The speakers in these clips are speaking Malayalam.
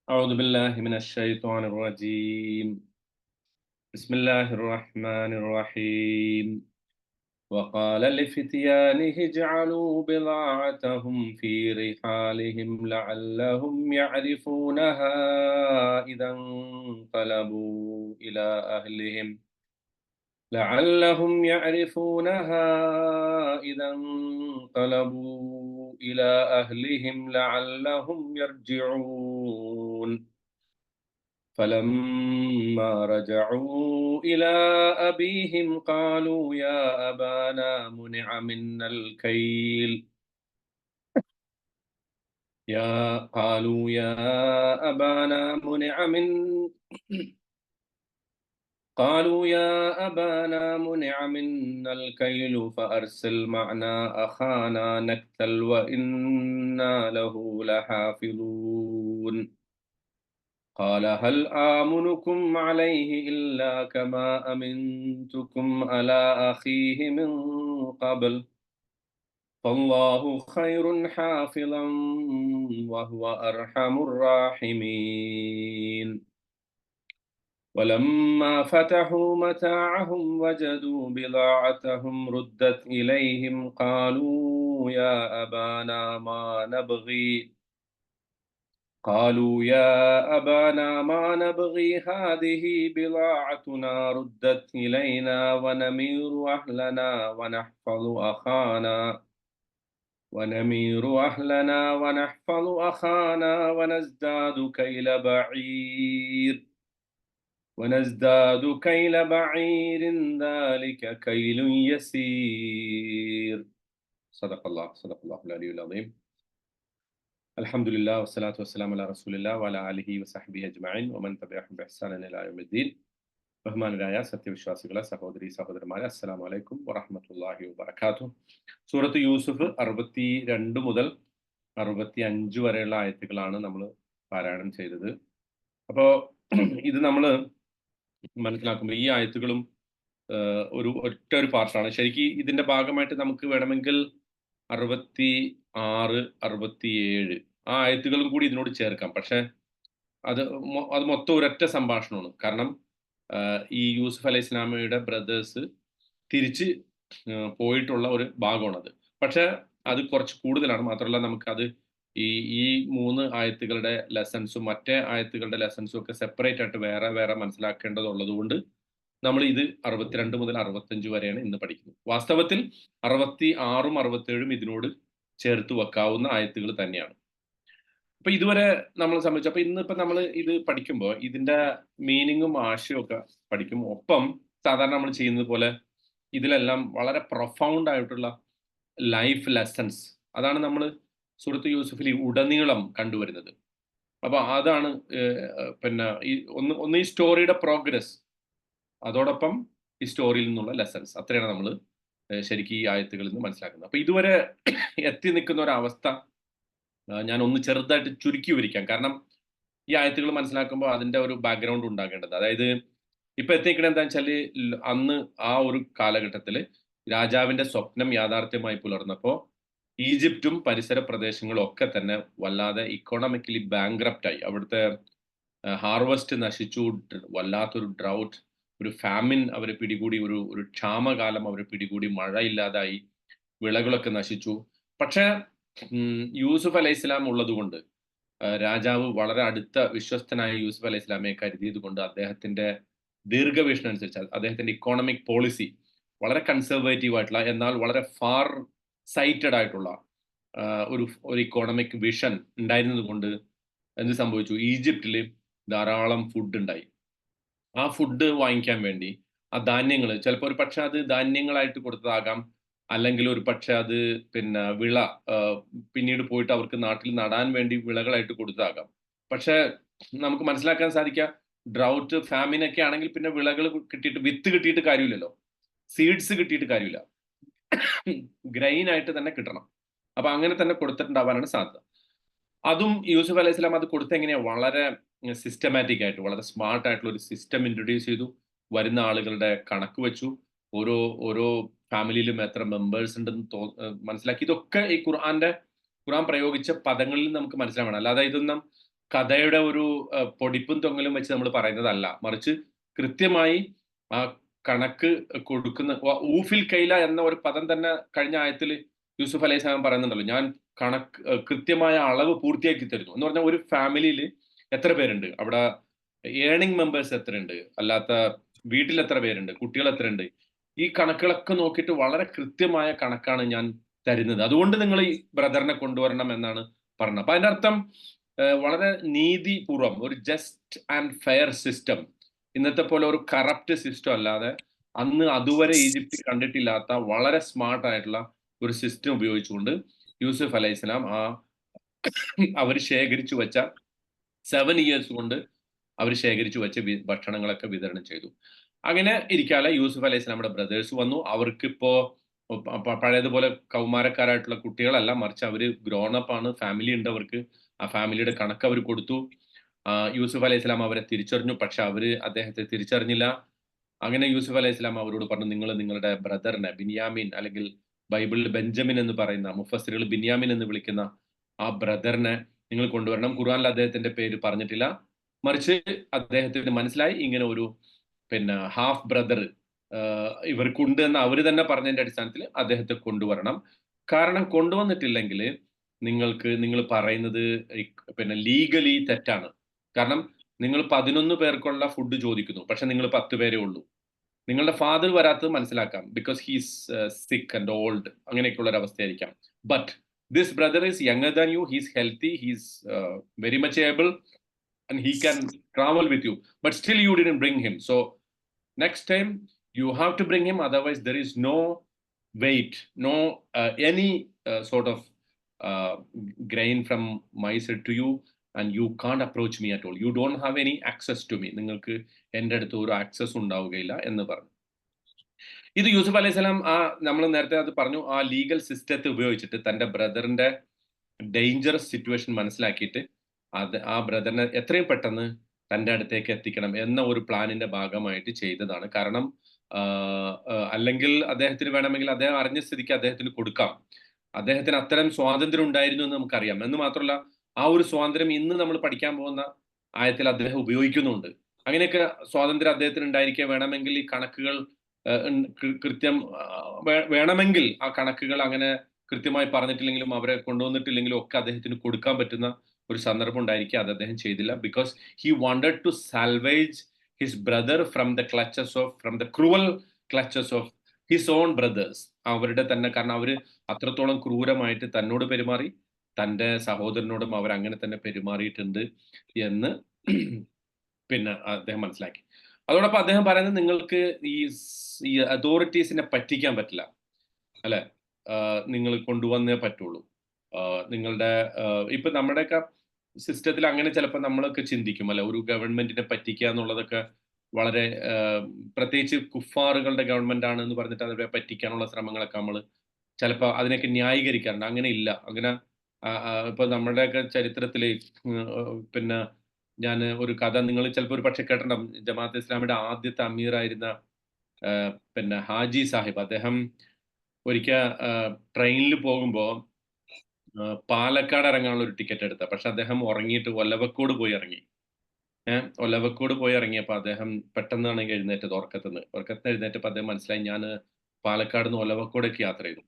أعوذ بالله من الشيطان الرجيم. بسم الله الرحمن الرحيم. وقال لفتيانه اجعلوا بضاعتهم في رحالهم لعلهم يعرفونها إذا انقلبوا إلى أهلهم لعلهم يرجعون. فلما رجعوا إلى أبيهم قالوا يا أبانا منع منا الكيل يا قالوا يا أبانا منع من قالوا يا أبانا منع منا الكيل فأرسل معنا أخانا نكتل وإنا له لحافظون. قال هل آمنكم عليه إلا كما أمنتكم على أخيه من قبل فالله خير حافظا وهو أرحم الراحمين. ولما فتحوا متاعهم وجدوا بضاعتهم ردت إليهم قالوا يا أبانا ما نبغي هذه بضاعتنا ردت إلينا ونحفظ أخانا ونزداد كيل بعير ذلك كيل يسير. صدق الله العلي العظيم. الحمد لله والصلاة والسلام على رسول الله وعلى آله وصحبه أجمعين ومن تبعهم بإحسان إلى يوم الدين. ബഹുമാനരായ സത്യവിശ്വാസികളെ സഹോദരന്മാരെ, അസ്സലാമു അലൈക്കും വറഹ്മത്തുള്ളാഹി വബറകാതുഹു. സൂറത്ത് യൂസുഫ് 62 മുതൽ 65 വരെയുള്ള ആയത്തുകളാണ് നമ്മൾ പാരായണം ചെയ്തത്. അപ്പോൾ ഇത് നമ്മൾ മനസ്സിലാക്കുമ്പോൾ ഈ ആയത്തുകളും ഒറ്റ ഒരു പാർട്ടാണ്. ശരിക്കും ഇതിന്റെ ഭാഗമായിട്ട് നമുക്ക് വേണമെങ്കിൽ 66, 67 ആ ആയത്തുകളും കൂടി ഇതിനോട് ചേർക്കാം. പക്ഷെ അത് മൊത്തം ഒരൊറ്റ സംഭാഷണമാണ്. കാരണം ഈ യൂസുഫ് അലൈഹി ഇസ്ലാമയുടെ ബ്രദേഴ്സ് തിരിച്ച് പോയിട്ടുള്ള ഒരു ഭാഗമാണത്. പക്ഷെ അത് കുറച്ച് കൂടുതലാണ്. മാത്രമല്ല നമുക്കത് ഈ 3 ആയത്തുകളുടെ ലെസൺസും മറ്റേ ആയത്തുകളുടെ ലെസൺസും ഒക്കെ സെപ്പറേറ്റ് ആയിട്ട് വേറെ വേറെ മനസ്സിലാക്കേണ്ടതുള്ളത് കൊണ്ട് നമ്മൾ ഇത് 62 മുതൽ 65 വരെയാണ് ഇന്ന് പഠിക്കുന്നത്. വാസ്തവത്തിൽ 66ഉം 67ഉം ഇതിനോട് ചേർത്ത് വെക്കാവുന്ന ആയത്തുകൾ തന്നെയാണ്. അപ്പൊ ഇതുവരെ നമ്മളെ സംബന്ധിച്ച് അപ്പൊ ഇന്നിപ്പോ നമ്മൾ ഇത് പഠിക്കുമ്പോൾ ഇതിന്റെ മീനിങ്ങും ആശയവും ഒക്കെ പഠിക്കും. ഒപ്പം സാധാരണ നമ്മൾ ചെയ്യുന്നത് പോലെ ഇതിലെല്ലാം വളരെ പ്രൊഫൗണ്ട് ആയിട്ടുള്ള ലൈഫ് ലെസൺസ് അതാണ് നമ്മൾ സൂറത്ത് യൂസുഫിൽ ഉടനീളം കണ്ടുവരുന്നത്. അപ്പൊ അതാണ് പിന്നെ ഒന്ന് ഈ സ്റ്റോറിയുടെ പ്രോഗ്രസ്, അതോടൊപ്പം ഈ സ്റ്റോറിയിൽ നിന്നുള്ള ലെസൺസ്, അത്രയാണ് നമ്മൾ ശരിക്കും ഈ ആയത്തുകളിൽ നിന്ന് മനസ്സിലാക്കുന്നത്. അപ്പൊ ഇതുവരെ എത്തി നിൽക്കുന്ന ഒരു അവസ്ഥ ഞാൻ ഒന്ന് ചെറുതായിട്ട് ചുരുക്കി വിവരിക്കാം. കാരണം ഈ ആയത്തുകൾ മനസ്സിലാക്കുമ്പോൾ അതിന്റെ ഒരു ബാക്ക്ഗ്രൗണ്ട് ഉണ്ടാകേണ്ടത്. അതായത് ഇപ്പൊ എത്തിക്കണ എന്താ വെച്ചാൽ അന്ന് ആ ഒരു കാലഘട്ടത്തിൽ രാജാവിന്റെ സ്വപ്നം യാഥാർത്ഥ്യമായി പുലർന്നപ്പോൾ ഈജിപ്തും പരിസര പ്രദേശങ്ങളും ഒക്കെ തന്നെ വല്ലാതെ ഇക്കോണമിക്കലി ബാങ്ക്രപ്റ്റായി. അവിടുത്തെ ഹാർവസ്റ്റ് നശിച്ചു, വല്ലാത്തൊരു ഡ്രൗട്ട്, ഒരു ഫാമിൻ അവരെ പിടികൂടി, ഒരു ക്ഷാമകാലം അവരെ പിടികൂടി, മഴയില്ലാതായി, വിളകളൊക്കെ നശിച്ചു. പക്ഷെ യൂസുഫ് അലൈഹി ഇസ്ലാം ഉള്ളത് കൊണ്ട് രാജാവ് വളരെ അടുത്ത വിശ്വസ്തനായ യൂസുഫ് അലൈഹി ഇസ്ലാമയെ കരുതിയത് കൊണ്ട് അദ്ദേഹത്തിന്റെ ദീർഘവീക്ഷണം അനുസരിച്ച് അദ്ദേഹത്തിന്റെ ഇക്കോണമിക് പോളിസി വളരെ കൺസർവേറ്റീവ് ആയിട്ടുള്ള എന്നാൽ വളരെ ഫാർ സൈറ്റഡ് ആയിട്ടുള്ള ഒരു ഇക്കോണമിക് വിഷൻ ഉണ്ടായിരുന്നത് കൊണ്ട് എന്ത് സംഭവിച്ചു, ഈജിപ്തിൽ ധാരാളം ഫുഡ് ഉണ്ടായി. ആ ഫുഡ് വാങ്ങിക്കാൻ വേണ്ടി ആ ധാന്യങ്ങൾ ചിലപ്പോൾ ഒരു പക്ഷെ അത് ധാന്യങ്ങളായിട്ട് കൊടുത്തതാകാം, അല്ലെങ്കിൽ ഒരു പക്ഷെ അത് പിന്നെ വിള പിന്നീട് പോയിട്ട് അവർക്ക് നാട്ടിൽ നടാൻ വേണ്ടി വിളകളായിട്ട് കൊടുത്തതാകാം. പക്ഷെ നമുക്ക് മനസ്സിലാക്കാൻ സാധിക്കുക, ഡ്രൗട്ട് ഫാമിനൊക്കെ ആണെങ്കിൽ പിന്നെ വിളകൾ കിട്ടിയിട്ട് വിത്ത് കിട്ടിയിട്ട് കാര്യമില്ലല്ലോ, സീഡ്സ് കിട്ടിയിട്ട് കാര്യമില്ല, ഗ്രെയിൻ ആയിട്ട് തന്നെ കിട്ടണം. അപ്പൊ അങ്ങനെ തന്നെ കൊടുത്തിട്ടുണ്ടാവാനാണ് സാധ്യത. അതും യൂസുഫ് അലൈഹി സ്വലാം അത് കൊടുത്ത എങ്ങനെയാ, വളരെ സിസ്റ്റമാറ്റിക് ആയിട്ട് വളരെ സ്മാർട്ട് ആയിട്ടുള്ള ഒരു സിസ്റ്റം ഇൻട്രൊഡ്യൂസ് ചെയ്തു. വരുന്ന ആളുകളുടെ കണക്ക് വെച്ചു, ഓരോ ഫാമിലിയിലും എത്ര മെമ്പേഴ്സ് ഉണ്ടെന്ന് മനസ്സിലാക്കി. ഇതൊക്കെ ഈ ഖുർആൻ പ്രയോഗിച്ച പദങ്ങളിൽ നമുക്ക് മനസ്സിലാവണം. അല്ലാതെ ഇതൊന്നും കഥയുടെ ഒരു പൊടിപ്പും തൊങ്ങലും വെച്ച് നമ്മൾ പറയുന്നതല്ല. മറിച്ച് കൃത്യമായി ആ കണക്ക് കൊടുക്കുന്ന ഊഫിൽ കൈല എന്ന ഒരു പദം തന്നെ കഴിഞ്ഞ ആയത്തിൽ യൂസുഫ് അലൈഹിസ്സലാം പറയുന്നുണ്ടല്ലോ. ഞാൻ കൃത്യമായ അളവ് പൂർത്തിയാക്കി തരുന്നു. എന്ന് പറഞ്ഞാൽ ഒരു ഫാമിലിയിൽ എത്ര പേരുണ്ട്? അവിടെ ഏർണിംഗ് മെമ്പേഴ്സ് എത്രയുണ്ട്? അല്ലാത്ത വീട്ടിൽ എത്ര പേരുണ്ട്? കുട്ടികൾ എത്രയുണ്ട്? ഈ കണക്കുകളൊക്കെ നോക്കിയിട്ട് വളരെ കൃത്യമായ കണക്കാണ് ഞാൻ തരുന്നത്. അതുകൊണ്ട് നിങ്ങൾ ഈ ബ്രദറിനെ കൊണ്ടുവരണം എന്നാണ് പറഞ്ഞത്. അപ്പൊ അതിന്റെ അർത്ഥം വളരെ നീതിപൂർവം ഒരു ജസ്റ്റ് ആൻഡ് ഫെയർ സിസ്റ്റം, ഇന്നത്തെ പോലെ ഒരു കറപ്റ്റ് സിസ്റ്റം അല്ലാതെ അന്ന് അതുവരെ ഈജിപ്തിൽ കണ്ടിട്ടില്ലാത്ത വളരെ സ്മാർട്ട് ആയിട്ടുള്ള ഒരു സിസ്റ്റം ഉപയോഗിച്ചുകൊണ്ട് യൂസുഫ് അലൈഹിസ്സലാം അവർ ശേഖരിച്ചു വെച്ച 7 ഇയേഴ്സ് കൊണ്ട് അവർ ശേഖരിച്ചു വെച്ച ഭക്ഷണങ്ങളൊക്കെ വിതരണം ചെയ്തു. അങ്ങനെ ഇരിക്കാതെ യൂസുഫ് അലൈഹിസ്സലാമയുടെ ബ്രദേഴ്സ് വന്നു. അവർക്കിപ്പോ പഴയതുപോലെ കൗമാരക്കാരായിട്ടുള്ള കുട്ടികളല്ല, മറിച്ച് അവര് ഗ്രോൺ അപ്പ് ആണ്, ഫാമിലി ഉണ്ട് അവർക്ക്. ആ ഫാമിലിയുടെ കണക്ക് അവർ കൊടുത്തു. യൂസുഫ് അലൈഹിസ്സലാം അവരെ തിരിച്ചറിഞ്ഞു, പക്ഷെ അവര് അദ്ദേഹത്തെ തിരിച്ചറിഞ്ഞില്ല. അങ്ങനെ യൂസുഫ് അലൈഹിസ്സലാം അവരോട് പറഞ്ഞു, നിങ്ങൾ നിങ്ങളുടെ ബ്രദറിനെ ബിന്യാമിൻ, അല്ലെങ്കിൽ ബൈബിളിൽ ബെഞ്ചമിൻ എന്ന് പറയുന്ന, മുഫസ്സിറുകൾ ബിന്യാമിൻ എന്ന് വിളിക്കുന്ന ആ ബ്രദറിനെ നിങ്ങൾ കൊണ്ടുവരണം. ഖുർആനിൽ അദ്ദേഹത്തിന്റെ പേര് പറഞ്ഞിട്ടില്ല, മറിച്ച് അദ്ദേഹത്തിന് മനസ്സിലായി ഇങ്ങനെ ഒരു ഹാഫ് ബ്രദർ ഇവർക്കുണ്ട് എന്ന് അവർ തന്നെ പറഞ്ഞതിന്റെ അടിസ്ഥാനത്തിൽ അദ്ദേഹത്തെ കൊണ്ടുവരണം. കാരണം കൊണ്ടുവന്നിട്ടില്ലെങ്കിൽ നിങ്ങൾ പറയുന്നത് ലീഗലി തെറ്റാണ്. കാരണം നിങ്ങൾ 11 പേർക്കുള്ള ഫുഡ് ചോദിക്കുന്നു, പക്ഷെ നിങ്ങൾ 10 പേരേ ഉള്ളൂ. നിങ്ങളുടെ ഫാദർ വരാത്തത് മനസ്സിലാക്കാം, because he's sick and old, അങ്ങനെയൊക്കെയുള്ള ഒരു അവസ്ഥയായിരിക്കാം. But this brother is younger than you, he's healthy, he's very much able and he can travel with you, but still you didn't bring him. So next time you have to bring him, otherwise there is no weight, no any sort of grain from my side to you, and you can't approach me at all. You don't have any access to me. നിങ്ങൾക്ക് എൻ്റെ അടുത്ത് ഒരു ആക്സസ് ഉണ്ടാവുകയില്ല എന്ന് പറഞ്ഞു. ഇത് യൂസുഫ് അലൈഹിസ്സലാം നമ്മൾ നേരത്തെ അത് പറഞ്ഞു, ആ ലീഗൽ സിസ്റ്റത്തെ ഉപയോഗിച്ചിട്ട് തന്റെ ബ്രദറിന്റെ ഡേഞ്ചറസ് സിറ്റുവേഷൻ മനസ്സിലാക്കിയിട്ട് ആ ബ്രദറിനെ എത്രയും പെട്ടെന്ന് തന്റെ അടുത്തേക്ക് എത്തിക്കണം എന്ന ഒരു പ്ലാനിന്റെ ഭാഗമായിട്ട് ചെയ്തതാണ്. കാരണം അല്ലെങ്കിൽ അദ്ദേഹത്തിന് വേണമെങ്കിൽ അദ്ദേഹം അറിഞ്ഞ സ്ഥിതിക്ക് അദ്ദേഹത്തിന് കൊടുക്കാം. അദ്ദേഹത്തിന് അത്തരം സ്വാതന്ത്ര്യം ഉണ്ടായിരുന്നു എന്ന് നമുക്കറിയാം. എന്ന് മാത്രമല്ല, ആ ഒരു സ്വാതന്ത്ര്യം ഇന്ന് നമ്മൾ പഠിക്കാൻ പോകുന്ന ആയത്തിൽ അദ്ദേഹം ഉപയോഗിക്കുന്നുണ്ട്. അങ്ങനെയൊക്കെ സ്വാതന്ത്ര്യം അദ്ദേഹത്തിന് ഉണ്ടായിരിക്കെ വേണമെങ്കിൽ ഈ കണക്കുകൾ കൃത്യം വേണമെങ്കിൽ ആ കണക്കുകൾ അങ്ങനെ കൃത്യമായി പറഞ്ഞിട്ടില്ലെങ്കിലും അവരെ കൊണ്ടുവന്നിട്ടില്ലെങ്കിലും ഒക്കെ അദ്ദേഹത്തിന് കൊടുക്കാൻ പറ്റുന്ന ഒരു സന്ദർഭം ഉണ്ടായിരിക്കും. അത് അദ്ദേഹം ചെയ്തില്ല. Because he wanted to salvage his brother from the cruel clutches of his own brothers. അവരുടെ തന്നെ, കാരണം അവര് അത്രത്തോളം ക്രൂരമായിട്ട് തന്നോട് പെരുമാറി, തന്റെ സഹോദരനോടും അവർ അങ്ങനെ തന്നെ പെരുമാറിയിട്ടുണ്ട് എന്ന് അദ്ദേഹം മനസ്സിലാക്കി. അതോടൊപ്പം അദ്ദേഹം പറയുന്നത്, നിങ്ങൾക്ക് ഈ അതോറിറ്റീസിനെ പറ്റിക്കാൻ പറ്റില്ല, അല്ലെ? നിങ്ങൾ കൊണ്ടുവന്നേ പറ്റുള്ളൂ. നിങ്ങളുടെ ഇപ്പൊ നമ്മുടെയൊക്കെ സിസ്റ്റത്തിൽ അങ്ങനെ ചിലപ്പോൾ നമ്മളൊക്കെ ചിന്തിക്കും, അല്ലെ, ഒരു ഗവൺമെന്റിനെ പറ്റിക്കുക എന്നുള്ളതൊക്കെ വളരെ പ്രത്യേകിച്ച് കുഫാറുകളുടെ ഗവൺമെന്റ് ആണ് എന്ന് പറഞ്ഞിട്ട് അവരെ പറ്റിക്കാനുള്ള ശ്രമങ്ങളൊക്കെ നമ്മൾ ചിലപ്പോൾ അതിനൊക്കെ ന്യായീകരിക്കാറുണ്ട്. അങ്ങനെ ഇല്ല. അങ്ങനെ ഇപ്പൊ നമ്മുടെയൊക്കെ ചരിത്രത്തില് ഞാൻ ഒരു കഥ നിങ്ങൾ ചിലപ്പോൾ ഒരു പക്ഷെ കേട്ടിട്ടുണ്ടാവും. ജമാഅത്തെ ഇസ്ലാമിയുടെ ആദ്യത്തെ അമീറായിരുന്ന ഹാജി സാഹിബ്, അദ്ദേഹം ഒരിക്കൽ ട്രെയിനിൽ പോകുമ്പോൾ പാലക്കാട് ഇറങ്ങാനുള്ള ഒരു ടിക്കറ്റ് എടുത്ത, പക്ഷെ അദ്ദേഹം ഉറങ്ങിയിട്ട് ഒലവക്കോട് പോയി ഇറങ്ങി. ഒലവക്കോട് പോയി ഇറങ്ങിയപ്പോൾ അദ്ദേഹം പെട്ടെന്നാണ് എഴുന്നേറ്റത് ഉറക്കത്തിന് എഴുന്നേറ്റപ്പോൾ അദ്ദേഹം മനസ്സിലായി, ഞാൻ പാലക്കാട് നിന്ന് ഒലവക്കോടേക്ക് യാത്ര ചെയ്തു.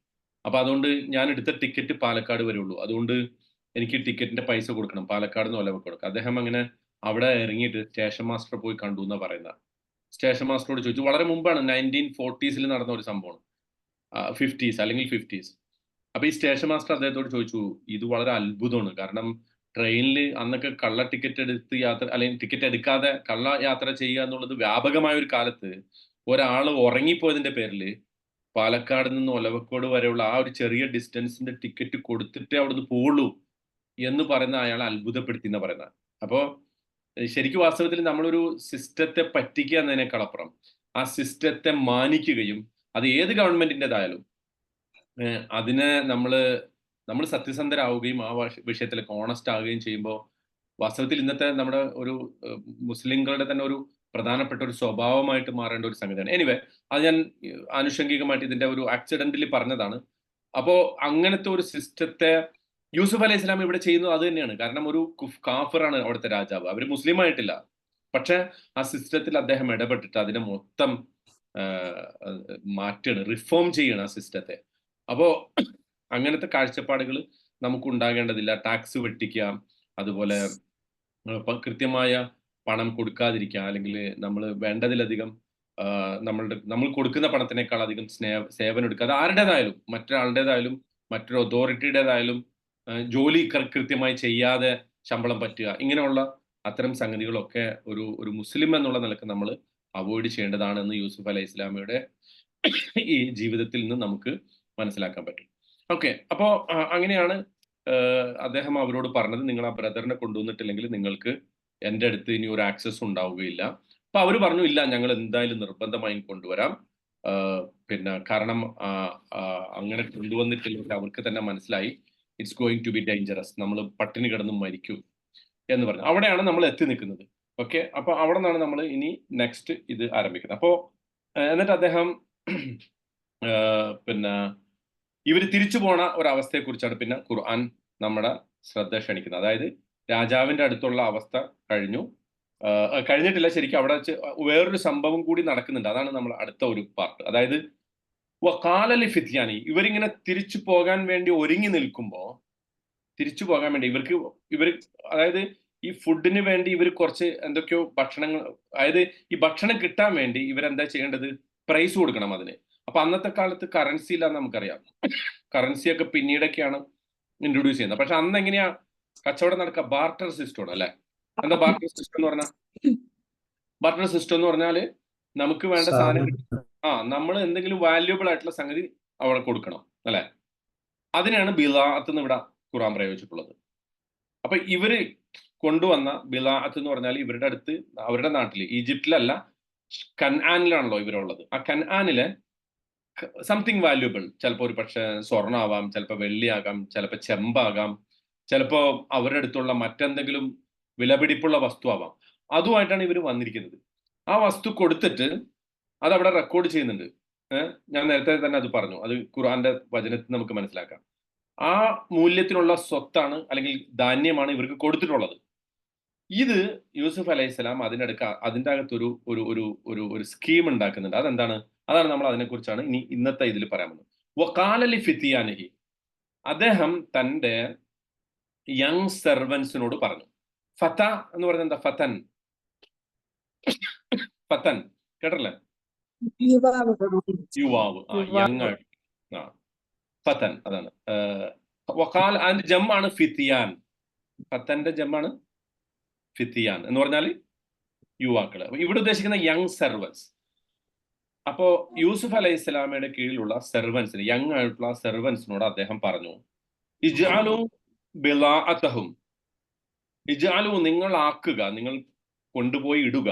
അപ്പൊ അതുകൊണ്ട് ഞാൻ എടുത്ത ടിക്കറ്റ് പാലക്കാട് വരുള്ളൂ, അതുകൊണ്ട് എനിക്ക് ടിക്കറ്റിന്റെ പൈസ കൊടുക്കണം പാലക്കാട് നിന്ന് ഒലവക്കോട്. അദ്ദേഹം അങ്ങനെ അവിടെ ഇറങ്ങിയിട്ട് സ്റ്റേഷൻ മാസ്റ്റർ പോയി കണ്ടു എന്നാ പറയുന്നത്. സ്റ്റേഷൻ മാസ്റ്ററോട് ചോദിച്ചു, വളരെ മുമ്പാണ്, 1940s നടന്ന ഒരു സംഭവമാണ്, 50s അല്ലെങ്കിൽ 50s. അപ്പൊ ഈ സ്റ്റേഷൻ മാസ്റ്റർ അദ്ദേഹത്തോട് ചോദിച്ചു, ഇത് വളരെ അത്ഭുതമാണ്, കാരണം ട്രെയിനിൽ അന്നൊക്കെ കള്ള ടിക്കറ്റ് എടുത്ത് യാത്ര, അല്ലെങ്കിൽ ടിക്കറ്റ് എടുക്കാതെ കള്ള യാത്ര ചെയ്യുക എന്നുള്ളത് വ്യാപകമായ ഒരു കാലത്ത് ഒരാൾ ഉറങ്ങിപ്പോയതിന്റെ പേരിൽ പാലക്കാട് നിന്ന് ഒലവക്കോട് വരെയുള്ള ആ ഒരു ചെറിയ ഡിസ്റ്റൻസിന്റെ ടിക്കറ്റ് കൊടുത്തിട്ടേ അവിടുന്ന് പോവുള്ളൂ എന്ന് പറയുന്ന അയാളെ അത്ഭുതപ്പെടുത്തി എന്നാ പറയുന്നത്. അപ്പോ ശരിക്കും വാസ്തവത്തിൽ നമ്മളൊരു സിസ്റ്റത്തെ പറ്റിക്കുക എന്നതിനേക്കാളപ്പുറം ആ സിസ്റ്റത്തെ മാനിക്കുകയും, അത് ഏത് ഗവൺമെന്റിൻ്റെതായാലും അതിനെ നമ്മൾ സത്യസന്ധരാവുകയും ആ വിഷയത്തിലൊക്കെ ഓണസ്റ്റ് ആവുകയും ചെയ്യുമ്പോൾ വാസ്തവത്തിൽ ഇന്നത്തെ നമ്മുടെ ഒരു മുസ്ലിങ്ങളുടെ തന്നെ ഒരു പ്രധാനപ്പെട്ട ഒരു സ്വഭാവമായിട്ട് മാറേണ്ട ഒരു സംഗതിയാണ്. എനിവേ, അത് ഞാൻ ആനുഷംഗികമായിട്ട് ഇതിന്റെ ഒരു ആക്സിഡന്റലി പറഞ്ഞതാണ്. അപ്പോ അങ്ങനത്തെ ഒരു സിസ്റ്റത്തെ യൂസുഫ് അലൈഹി സ്വലാം ഇവിടെ ചെയ്യുന്നത് അത് തന്നെയാണ്. കാരണം ഒരു കാഫിറാണ് അവിടുത്തെ രാജാവ്. അവര് മുസ്ലിം ആയിട്ടില്ല. പക്ഷെ ആ സിസ്റ്റത്തിൽ അദ്ദേഹം ഇടപെട്ടിട്ട് അതിനെ മൊത്തം മാറ്റാണ്, റിഫോം ചെയ്യാണ് ആ സിസ്റ്റത്തെ. അപ്പോ അങ്ങനത്തെ കാഴ്ചപ്പാടുകൾ നമുക്ക് ഉണ്ടാകേണ്ടതില്ല. ടാക്സ് വെട്ടിക്കുക, അതുപോലെ കൃത്യമായ പണം കൊടുക്കാതിരിക്കുക, അല്ലെങ്കിൽ നമ്മൾ വേണ്ടതിലധികം നമ്മൾ കൊടുക്കുന്ന പണത്തിനേക്കാൾ അധികം സേവനം എടുക്കുക. അത് ആരുടേതായാലും, മറ്റൊരാളുടേതായാലും മറ്റൊരു അതോറിറ്റിയുടേതായാലും ജോലി കൃത്യമായി ചെയ്യാതെ ശമ്പളം പറ്റുക, ഇങ്ങനെയുള്ള അത്തരം സംഗതികളൊക്കെ ഒരു ഒരു മുസ്ലിം എന്നുള്ള നിലക്ക് നമ്മൾ അവോയ്ഡ് ചെയ്യേണ്ടതാണെന്ന് യൂസുഫ് അലൈഹി ഇസ്ലാമയുടെ ഈ ജീവിതത്തിൽ നിന്ന് നമുക്ക് മനസ്സിലാക്കാൻ പറ്റും. ഓക്കെ, അപ്പോ അങ്ങനെയാണ് അദ്ദേഹം അവരോട് പറഞ്ഞത്, നിങ്ങൾ ആ ബ്രദറിനെ കൊണ്ടുവന്നിട്ടില്ലെങ്കിൽ നിങ്ങൾക്ക് എൻ്റെ അടുത്ത് ഇനി ഒരു ആക്സസ് ഉണ്ടാവുകയില്ല. അപ്പൊ അവര് പറഞ്ഞു, ഇല്ല, ഞങ്ങൾ എന്തായാലും നിർബന്ധമായും കൊണ്ടുവരാം. പിന്നെ കാരണം അങ്ങനെ കൊണ്ടുവന്നിട്ടില്ലെങ്കിൽ അവർക്ക് തന്നെ മനസ്സിലായി it's going to be dangerous, നമ്മൾ പട്ടിണി കിടന്ന് മരിക്കും എന്ന് പറഞ്ഞു. അവിടെയാണ് നമ്മൾ എത്തി നിൽക്കുന്നത്. ഓക്കെ, അപ്പൊ അവിടെ നിന്നാണ് നമ്മൾ ഇനി നെക്സ്റ്റ് ഇത് ആരംഭിക്കുന്നത്. അപ്പോ എന്നിട്ട് അദ്ദേഹം പിന്നെ ഇവർ തിരിച്ചു പോണ ഒരവസ്ഥയെക്കുറിച്ചാണ് പിന്നെ ഖുർആൻ നമ്മുടെ ശ്രദ്ധ ക്ഷണിക്കുന്നത്. അതായത് രാജാവിന്റെ അടുത്തുള്ള അവസ്ഥ കഴിഞ്ഞു, കഴിഞ്ഞിട്ടില്ല ശരിക്കും, അവിടെ വെച്ച് വേറൊരു സംഭവം കൂടി നടക്കുന്നുണ്ട്. അതാണ് നമ്മൾ അടുത്ത ഒരു പാർട്ട്. അതായത് വഖാലലി ഫിത്യാനി, ഇവരിങ്ങനെ തിരിച്ചു പോകാൻ വേണ്ടി ഒരുങ്ങി നിൽക്കുമ്പോ, തിരിച്ചു പോകാൻ വേണ്ടി ഇവർ അതായത് ഈ ഫുഡിന് വേണ്ടി ഇവർ കുറച്ച് എന്തൊക്കെയോ ഭക്ഷണങ്ങൾ, അതായത് ഈ ഭക്ഷണം കിട്ടാൻ വേണ്ടി ഇവരെന്താ ചെയ്യേണ്ടത്, പ്രൈസ് കൊടുക്കണം അതിന്. അപ്പൊ അന്നത്തെ കാലത്ത് കറൻസി ഇല്ലാന്ന് നമുക്കറിയാം. കറൻസിയൊക്കെ പിന്നീടൊക്കെയാണ് ഇൻട്രൊഡ്യൂസ് ചെയ്യുന്നത്. പക്ഷെ അന്ന് എങ്ങനെയാ കച്ചവടം നടക്കുക? ബാർട്ടർ സിസ്റ്റമാണ് അല്ലെ? എന്താ ബാർട്ടർ സിസ്റ്റം എന്ന് പറഞ്ഞാൽ? ബാർട്ടർ സിസ്റ്റം എന്ന് പറഞ്ഞാല് നമുക്ക് വേണ്ട സാധനം നമ്മൾ എന്തെങ്കിലും വാല്യുബിൾ ആയിട്ടുള്ള സംഗതി അവിടെ കൊടുക്കണം അല്ലെ? അതിനാണ് ബിലാഅത്ത് എന്ന് ഇവിടെ ഖുർആൻ പ്രയോഗിച്ചിട്ടുള്ളത്. അപ്പൊ ഇവര് കൊണ്ടുവന്ന ബിലാഅത്ത് എന്ന് പറഞ്ഞാൽ ഇവരുടെ അടുത്ത്, അവരുടെ നാട്ടില്, ഈജിപ്തിലല്ല, കൻആനിലാണല്ലോ ഇവരുള്ളത്. ആ കൻആനിലെ സംതിങ് വാല്യുബിൾ, ചിലപ്പോൾ ഒരു പക്ഷേ സ്വർണ്ണമാവാം, ചിലപ്പോൾ വെള്ളിയാകാം, ചിലപ്പോൾ ചെമ്പാകാം, ചിലപ്പോൾ അവരുടെ അടുത്തുള്ള മറ്റെന്തെങ്കിലും വിലപിടിപ്പുള്ള വസ്തു ആവാം. അതുമായിട്ടാണ് ഇവർ വന്നിരിക്കുന്നത്. ആ വസ്തു കൊടുത്തിട്ട് അത് അവിടെ റെക്കോർഡ് ചെയ്യുന്നുണ്ട്. ഞാൻ നേരത്തെ തന്നെ അത് പറഞ്ഞു, അത് ഖുർആന്റെ വചനത്തിൽ നമുക്ക് മനസ്സിലാക്കാം. ആ മൂല്യത്തിലുള്ള സ്വത്താണ് അല്ലെങ്കിൽ ധാന്യമാണ് ഇവർക്ക് കൊടുത്തിട്ടുള്ളത്. ഇത് യൂസുഫ് അലൈഹിസ്സലാം അതിന്റെ അകത്തൊരു ഒരു ഒരു ഒരു ഒരു സ്കീം ഉണ്ടാക്കുന്നുണ്ട്. അതെന്താണ്? അതാണ് നമ്മൾ അതിനെക്കുറിച്ചാണ് ഇനി ഇന്നത്തെ ഇതിൽ പറയാൻ പോകുന്നത്. വഖാലലി ഫിത്യാനിഹി, അദ്ദേഹം തന്റെ യങ് സെർവൻസിനോട് പറഞ്ഞു. ഫത എന്ന് പറഞ്ഞാൽ എന്താ? ഫതൻ, ഫതൻ കേട്ടല്ലേ? യുവാവ്, യങ് ആയിട്ട്, ഫതൻ, അതാണ്. വഖാൽ, അതിന്റെ ജമ്മാണ് ഫിത്തിയാൻ. ഫതന്റെ ജമ്മാണ് ഫിത്തിയാൻ എന്ന് പറഞ്ഞാൽ യുവാക്കള്. ഇവിടെ ഉദ്ദേശിക്കുന്ന യങ് സെർവൻസ്. അപ്പോ യൂസുഫ് അലൈഹി സ്വലാമയുടെ കീഴിലുള്ള സെർവൻസിന്, യങ് ആയിട്ടുള്ള സെർവൻസിനോട് അദ്ദേഹം പറഞ്ഞു, ഇജ്അലു ബിളാഅതഹും, ഇജ്അലു, നിങ്ങൾ ആക്കുക, നിങ്ങൾ കൊണ്ടുപോയി ഇടുക,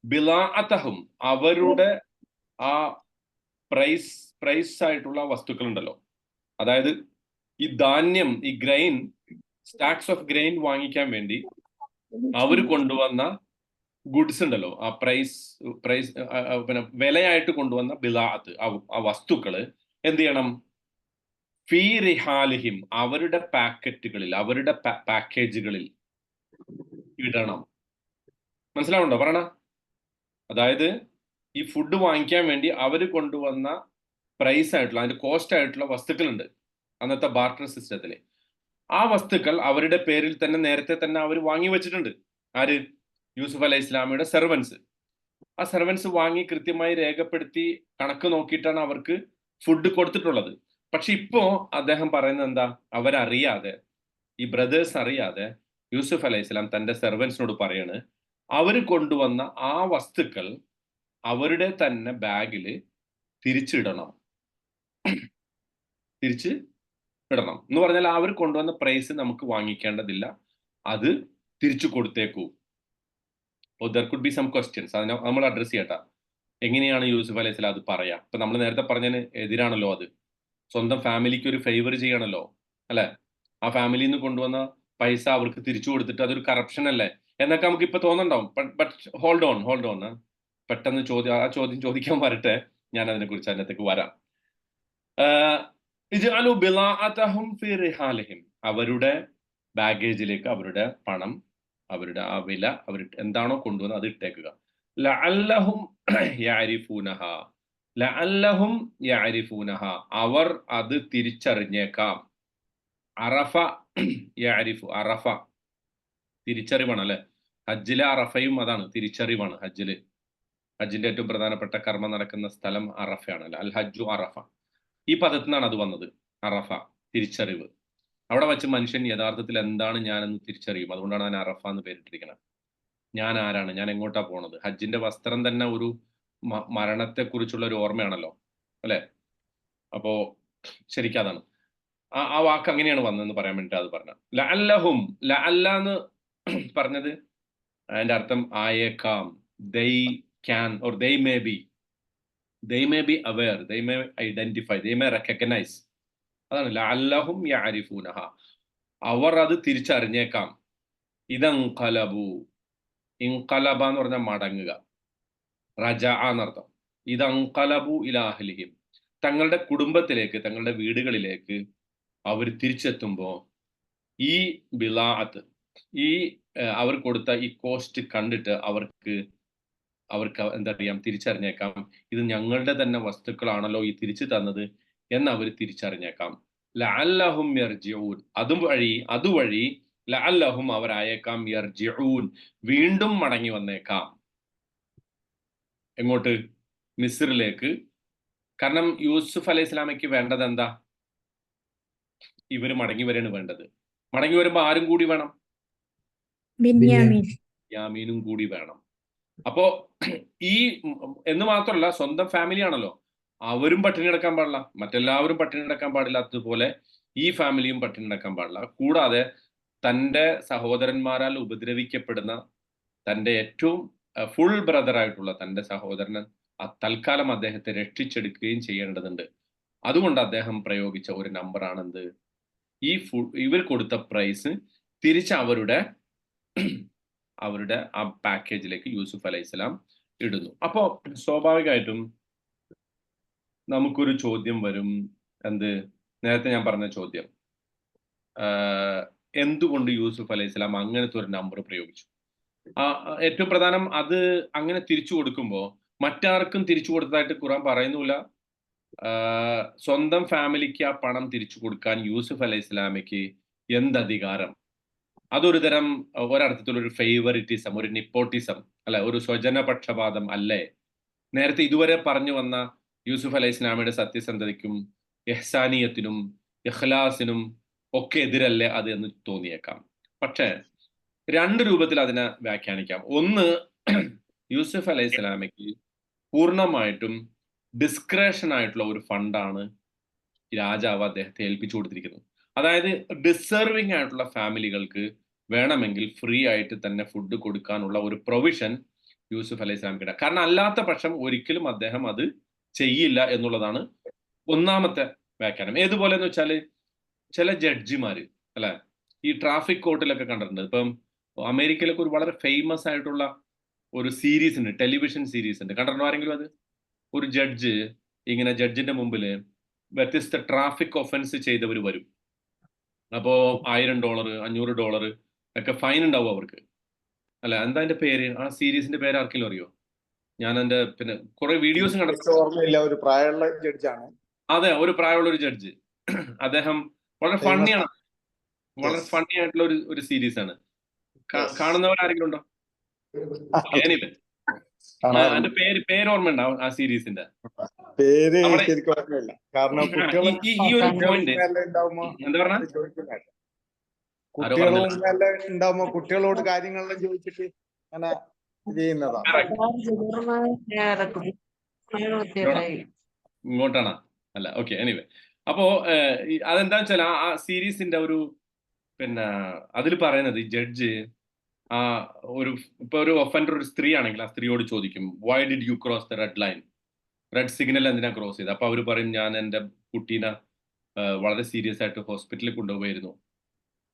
ബിളാഅതഹും, അവരുടെ ആ പ്രൈസ് ആയിട്ടുള്ള വസ്തുക്കൾ ഉണ്ടല്ലോ, അതായത് ഈ ധാന്യം, ഈ ഗ്രെയിൻ, സ്റ്റാക്സ് ഓഫ് ഗ്രെയിൻ വാങ്ങിക്കാൻ വേണ്ടി അവർ കൊണ്ടുവന്ന ഗുഡ്സ് ഉണ്ടല്ലോ, ആ പ്രൈസ് പിന്നെ വിലയായിട്ട് കൊണ്ടുവന്ന ബിലാഅത്ത്, ആ വസ്തുക്കള് എന്ത് ചെയ്യണം? ഫീ റിഹാലിഹിം, അവരുടെ പാക്കറ്റുകളിൽ, അവരുടെ പാക്കേജുകളിൽ ഇടണം. മനസ്സിലാവുണ്ടോ പറയണ? അതായത് ഈ ഫുഡ് വാങ്ങിക്കാൻ വേണ്ടി അവർ കൊണ്ടുവന്ന പ്രൈസ് ആയിട്ടുള്ള, അതിന്റെ കോസ്റ്റ് ആയിട്ടുള്ള വസ്തുക്കളുണ്ട് അന്നത്തെ ബാർട്ടർ സിസ്റ്റത്തില്. ആ വസ്തുക്കൾ അവരുടെ പേരിൽ തന്നെ നേരത്തെ തന്നെ അവർ വാങ്ങി വെച്ചിട്ടുണ്ട്. ആര്? യൂസുഫ് അലൈഹി ഇസ്ലാമിയുടെ സെർവൻസ്. ആ സെർവൻസ് വാങ്ങി കൃത്യമായി രേഖപ്പെടുത്തി കണക്ക് നോക്കിയിട്ടാണ് അവർക്ക് ഫുഡ് കൊടുത്തിട്ടുള്ളത്. പക്ഷെ ഇപ്പോ അദ്ദേഹം പറയുന്നത് എന്താ? അവരറിയാതെ, ഈ ബ്രദേഴ്സ് അറിയാതെ യൂസുഫ് അലൈഹി ഇസ്ലാം തന്റെ സെർവൻസിനോട് പറയാണ്, അവര് കൊണ്ടുവന്ന ആ വസ്തുക്കൾ അവരുടെ തന്നെ ബാഗില് തിരിച്ചിടണം. തിരിച്ച് ഇടണം എന്ന് പറഞ്ഞാൽ അവർ കൊണ്ടുവന്ന പ്രൈസ് നമുക്ക് വാങ്ങിക്കേണ്ടതില്ല, അത് തിരിച്ചു കൊടുത്തേക്കൂ. There could be some questions, അതിനെ നമ്മൾ അഡ്രസ് ചെയ്യട്ടാ. എങ്ങനെയാണ് യൂസുഫ് അലൈഹി സ്വലാം അത് പറയാ? ഇപ്പൊ നമ്മൾ നേരത്തെ പറഞ്ഞതിന് എതിരാണല്ലോ അത്. സ്വന്തം ഫാമിലിക്ക് ഒരു ഫേവർ ചെയ്യണല്ലോ അല്ലെ? ആ ഫാമിലിയിൽ നിന്ന് കൊണ്ടുവന്ന പൈസ അവർക്ക് തിരിച്ചു കൊടുത്തിട്ട് അതൊരു കറപ്ഷൻ അല്ലേ എന്നൊക്കെ നമുക്ക് ഇപ്പൊ തോന്നുന്നുണ്ടാവും. ബട്ട് ഹോൾഡ് ഓൺ, പെട്ടെന്ന് ആ ചോദ്യം ചോദിക്കാൻ വരട്ടെ, ഞാൻ അതിനെക്കുറിച്ച് അതിനകത്തേക്ക് വരാം. ഇജ്അലു ബിളാഅതഹും ഫീ റിഹാലിഹിം, അവരുടെ ബാഗേജിലേക്ക് അവരുടെ പണം, അവരുടെ ആ വില അവർ എന്താണോ കൊണ്ടുവന്നത് അത് ഇട്ടേക്കുക. ലഅല്ലഹും യഅരിഫൂനഹ ലഅല്ലഹും യഅരിഫൂനഹ അവർ അത് തിരിച്ചറിഞ്ഞേക്കാം. അറഫ യഅരിഫു അറഫ തിരിച്ചറിവാണ് അല്ലെ. ഹജ്ജിലെ അറഫയും അതാണ്, തിരിച്ചറിവാണ്. ഹജ്ജിന്റെ ഏറ്റവും പ്രധാനപ്പെട്ട കർമ്മം നടക്കുന്ന സ്ഥലം അറഫയാണ് അല്ലെ. അൽ ഹജ്ജു അറഫ. ഈ പദത്തിൽ നിന്നാണ് അത് വന്നത്. അറഫ, തിരിച്ചറിവ്. അവിടെ വെച്ച് മനുഷ്യൻ യഥാർത്ഥത്തിൽ എന്താണ് ഞാനെന്ന് തിരിച്ചറിയും. അതുകൊണ്ടാണ് അതിന് അറഫ എന്ന് പേരിട്ടിരിക്കുന്നത്. ഞാൻ ആരാണ്, ഞാൻ എങ്ങോട്ടാ പോണത്. ഹജ്ജിന്റെ വസ്ത്രം തന്നെ ഒരു മരണത്തെക്കുറിച്ചുള്ള ഒരു ഓർമ്മയാണല്ലോ അല്ലെ. അപ്പോ ശരിക്കും അതാണ് ആ വാക്ക് അങ്ങനെയാണ് വന്നതെന്ന് പറയാൻ വേണ്ടിട്ട് അത് പറഞ്ഞ ലഅല്ലഹും. ലഅല്ല എന്ന് പറഞ്ഞത് അതിന്റെ അർത്ഥം ആയേക്കാം. ദൈ ക്യാൻ ഓർ ദൈ മേ ബി. ദൈ മേ ബി അവെയർ, ദൈ മേ ഐഡന്റിഫൈ, ദൈ മേ റെക്കഗ്നൈസ്. അതാണ് ലഅല്ലഹും യഅരിഫൂനഹ. അവർ അത് തിരിച്ചറിഞ്ഞേക്കാം. ഇദൻഖലബു. ഇൻഖലബ എന്ന് പറഞ്ഞാൽ മടങ്ങുക, റജഅ എന്നർത്ഥം. ഇദൻഖലബു ഇലാ അഹ്ലിഹിം. തങ്ങളുടെ കുടുംബത്തിലേക്ക്, തങ്ങളുടെ വീടുകളിലേക്ക് അവർ തിരിച്ചെത്തുമ്പോൾ ഈ ബിലാഅത്ത്, ഈ അവർ കൊടുത്ത ഈ കോസ്റ്റ് കണ്ടിട്ട് അവർക്ക് എന്താ അറിയാം, തിരിച്ചറിഞ്ഞേക്കാം ഇത് ഞങ്ങളുടെ തന്നെ വസ്തുക്കളാണല്ലോ ഈ തിരിച്ചു തന്നത് എന്ന് അവർ തിരിച്ചറിഞ്ഞേക്കാം. ലഅല്ലഹും യർജിഊൻ. അതുവഴി ലഅല്ലഹും അവരായേക്കാം യർജിഊൻ, വീണ്ടും മടങ്ങി വന്നേക്കാം. എങ്ങോട്ട്? മിസ്രിലേക്ക്. കാരണം യൂസുഫ് അലൈഹി സ്വലാമയ്ക്ക് വേണ്ടത് എന്താ? ഇവര് മടങ്ങി വരെയാണ് വേണ്ടത്. മടങ്ങി വരുമ്പോ ആരും കൂടി വേണം, ബെന്യാമീനും കൂടി വേണം. അപ്പോ ഈ എന്ന് മാത്രമല്ല, സ്വന്തം ഫാമിലി ആണല്ലോ, അവരും പട്ടിണി കിടക്കാൻ പാടില്ല, മറ്റെല്ലാവരും പട്ടിണി കിടക്കാൻ പാടില്ലാത്തതുപോലെ ഈ ഫാമിലിയും പട്ടിണി കിടക്കാൻ പാടില്ല. കൂടാതെ തൻ്റെ സഹോദരന്മാരാൽ ഉപദ്രവിക്കപ്പെടുന്ന തൻ്റെ ഏറ്റവും ഫുൾ ബ്രദർ ആയിട്ടുള്ള തൻ്റെ സഹോദരന് തൽക്കാലം അദ്ദേഹത്തെ രക്ഷിച്ചെടുക്കുകയും ചെയ്യേണ്ടതുണ്ട്. അതുകൊണ്ട് അദ്ദേഹം പ്രയോഗിച്ച ഒരു നമ്പറാണ് എന്ത്? ഇവർ കൊടുത്ത പ്രൈസ് തിരിച്ച് അവരുടെ ആ പാക്കേജിലേക്ക് യൂസുഫ് അലൈഹിസ്സലാം ഇടുന്നു. അപ്പോൾ സ്വാഭാവികമായിട്ടും നമുക്കൊരു ചോദ്യം വരും. എന്ത്? നേരത്തെ ഞാൻ പറഞ്ഞ ചോദ്യം, എന്തുകൊണ്ട് യൂസുഫ് അലൈഹിസ്സലാം അങ്ങനത്തെ ഒരു നമ്പർ പ്രയോഗിച്ചു? ഏറ്റവും പ്രധാനം, അത് അങ്ങനെ തിരിച്ചു കൊടുക്കുമ്പോൾ മറ്റാർക്കും തിരിച്ചു കൊടുത്തതായിട്ട് ഖുർആൻ പറയുന്നില്ല. സ്വന്തം ഫാമിലിക്ക് ആ പണം തിരിച്ചു കൊടുക്കാൻ യൂസുഫ് അലൈഹിസ്സലാമയ്ക്ക് എന്തധികാരം? അതൊരു തരം ഒരർത്ഥത്തിലൊരു ഫേവറിറ്റിസം, ഒരു നിപ്പോട്ടിസം അല്ലെ, ഒരു സ്വജനപക്ഷപാതം അല്ലേ? നേരത്തെ ഇതുവരെ പറഞ്ഞു വന്ന യൂസുഫ് അലൈഹി സ്വലാമയുടെ സത്യസന്ധതയ്ക്കും ഇഹ്സാനിയത്തിനും ഇഖ്ലാസിനും ഒക്കെ എതിരല്ലേ അത് എന്ന് തോന്നിയേക്കാം. പക്ഷേ രണ്ട് രൂപത്തിൽ അതിനെ വ്യാഖ്യാനിക്കാം. ഒന്ന്, യൂസുഫ് അലൈഹി സ്വലാമയ്ക്ക് പൂർണ്ണമായിട്ടും ഡിസ്ക്രേഷൻ ആയിട്ടുള്ള ഒരു ഫണ്ടാണ് രാജാവ് അദ്ദേഹത്തെ ഏൽപ്പിച്ചു കൊടുത്തിരിക്കുന്നത്. അതായത് ഡിസേർവിംഗ് ആയിട്ടുള്ള ഫാമിലികൾക്ക് വേണമെങ്കിൽ ഫ്രീ ആയിട്ട് തന്നെ ഫുഡ് കൊടുക്കാനുള്ള ഒരു പ്രൊവിഷൻ യൂസുഫ് അലൈഹി സ്വലാമിക്കിടെ. കാരണം അല്ലാത്ത പക്ഷം ഒരിക്കലും അദ്ദേഹം അത് ചെയ്യില്ല എന്നുള്ളതാണ് ഒന്നാമത്തെ വ്യാഖ്യാനം. ഏതുപോലെ എന്ന് വെച്ചാൽ ചില ജഡ്ജിമാര് അല്ലെ, ഈ ട്രാഫിക് കോർട്ടിലൊക്കെ കണ്ടിട്ടുണ്ട്. ഇപ്പം അമേരിക്കയിലൊക്കെ ഒരു വളരെ ഫേമസ് ആയിട്ടുള്ള ഒരു സീരീസ് ഉണ്ട്, ടെലിവിഷൻ സീരീസ് ഉണ്ട്. കണ്ടിട്ടുണ്ടോ ആരെങ്കിലും അത്? ഒരു ജഡ്ജ് ഇങ്ങനെ ജഡ്ജിന്റെ മുമ്പിൽ വ്യത്യസ്ത ട്രാഫിക് ഒഫൻസ് ചെയ്തവർ വരും. അപ്പോ $1000 $500 ഒക്കെ ഫൈൻ ഉണ്ടാവും അവർക്ക്. അല്ല, എന്താ അതിന്റെ പേര്? ആ സീരീസിന്റെ പേര് ആർക്കെങ്കിലും അറിയോ? ഞാൻ എന്റെ പിന്നെ കുറെ വീഡിയോസ് ഓർമ്മയില്ല. ഒരു പ്രായമുള്ള ജഡ്ജാണ്. അതെ, ഒരു പ്രായമുള്ള ഒരു ജഡ്ജ്. അദ്ദേഹം വളരെ ഫണ്ണിയാണ്, വളരെ ഫണ്ണി ആയിട്ടുള്ള ഒരു സീരീസ് ആണ്. കാണുന്നവർ ആരെങ്കിലും ഉണ്ടോ? അതിന്റെ പേര് ഓർമ്മയുണ്ടാവും ആ സീരീസിന്റെ പേര് ശരിക്കും ഓർമ്മയില്ല. കാരണം ഈ ഒരു പോയിന്റ് എന്താ പറഞ്ഞ, കുട്ടികളും ഉണ്ടാവുമ്പോ കുട്ടികളോട് കാര്യങ്ങളെല്ലാം ചോദിച്ചിട്ട് അങ്ങനെ ചെയ്യുന്നതാണ്. ഇങ്ങോട്ടാണ് അല്ല, ഓക്കെ. എനിവേ, അപ്പോ അതെന്താന്ന് വെച്ചാൽ ആ സീരീസിന്റെ ഒരു പിന്നെ അതിൽ പറയുന്നത്, ജഡ്ജ് ഇപ്പൊ ഒരു ഒഫൻഡർ ഒരു സ്ത്രീ ആണെങ്കിൽ ആ സ്ത്രീയോട് ചോദിക്കും, why did you cross the red line? Red signal എന്തിനാ ക്രോസ് ചെയ്ത്? അപ്പൊ അവർ പറയും, ഞാൻ എൻ്റെ കുട്ടീനെ വളരെ സീരിയസ് ആയിട്ട് ഹോസ്പിറ്റലിൽ കൊണ്ടുപോയിരുന്നു.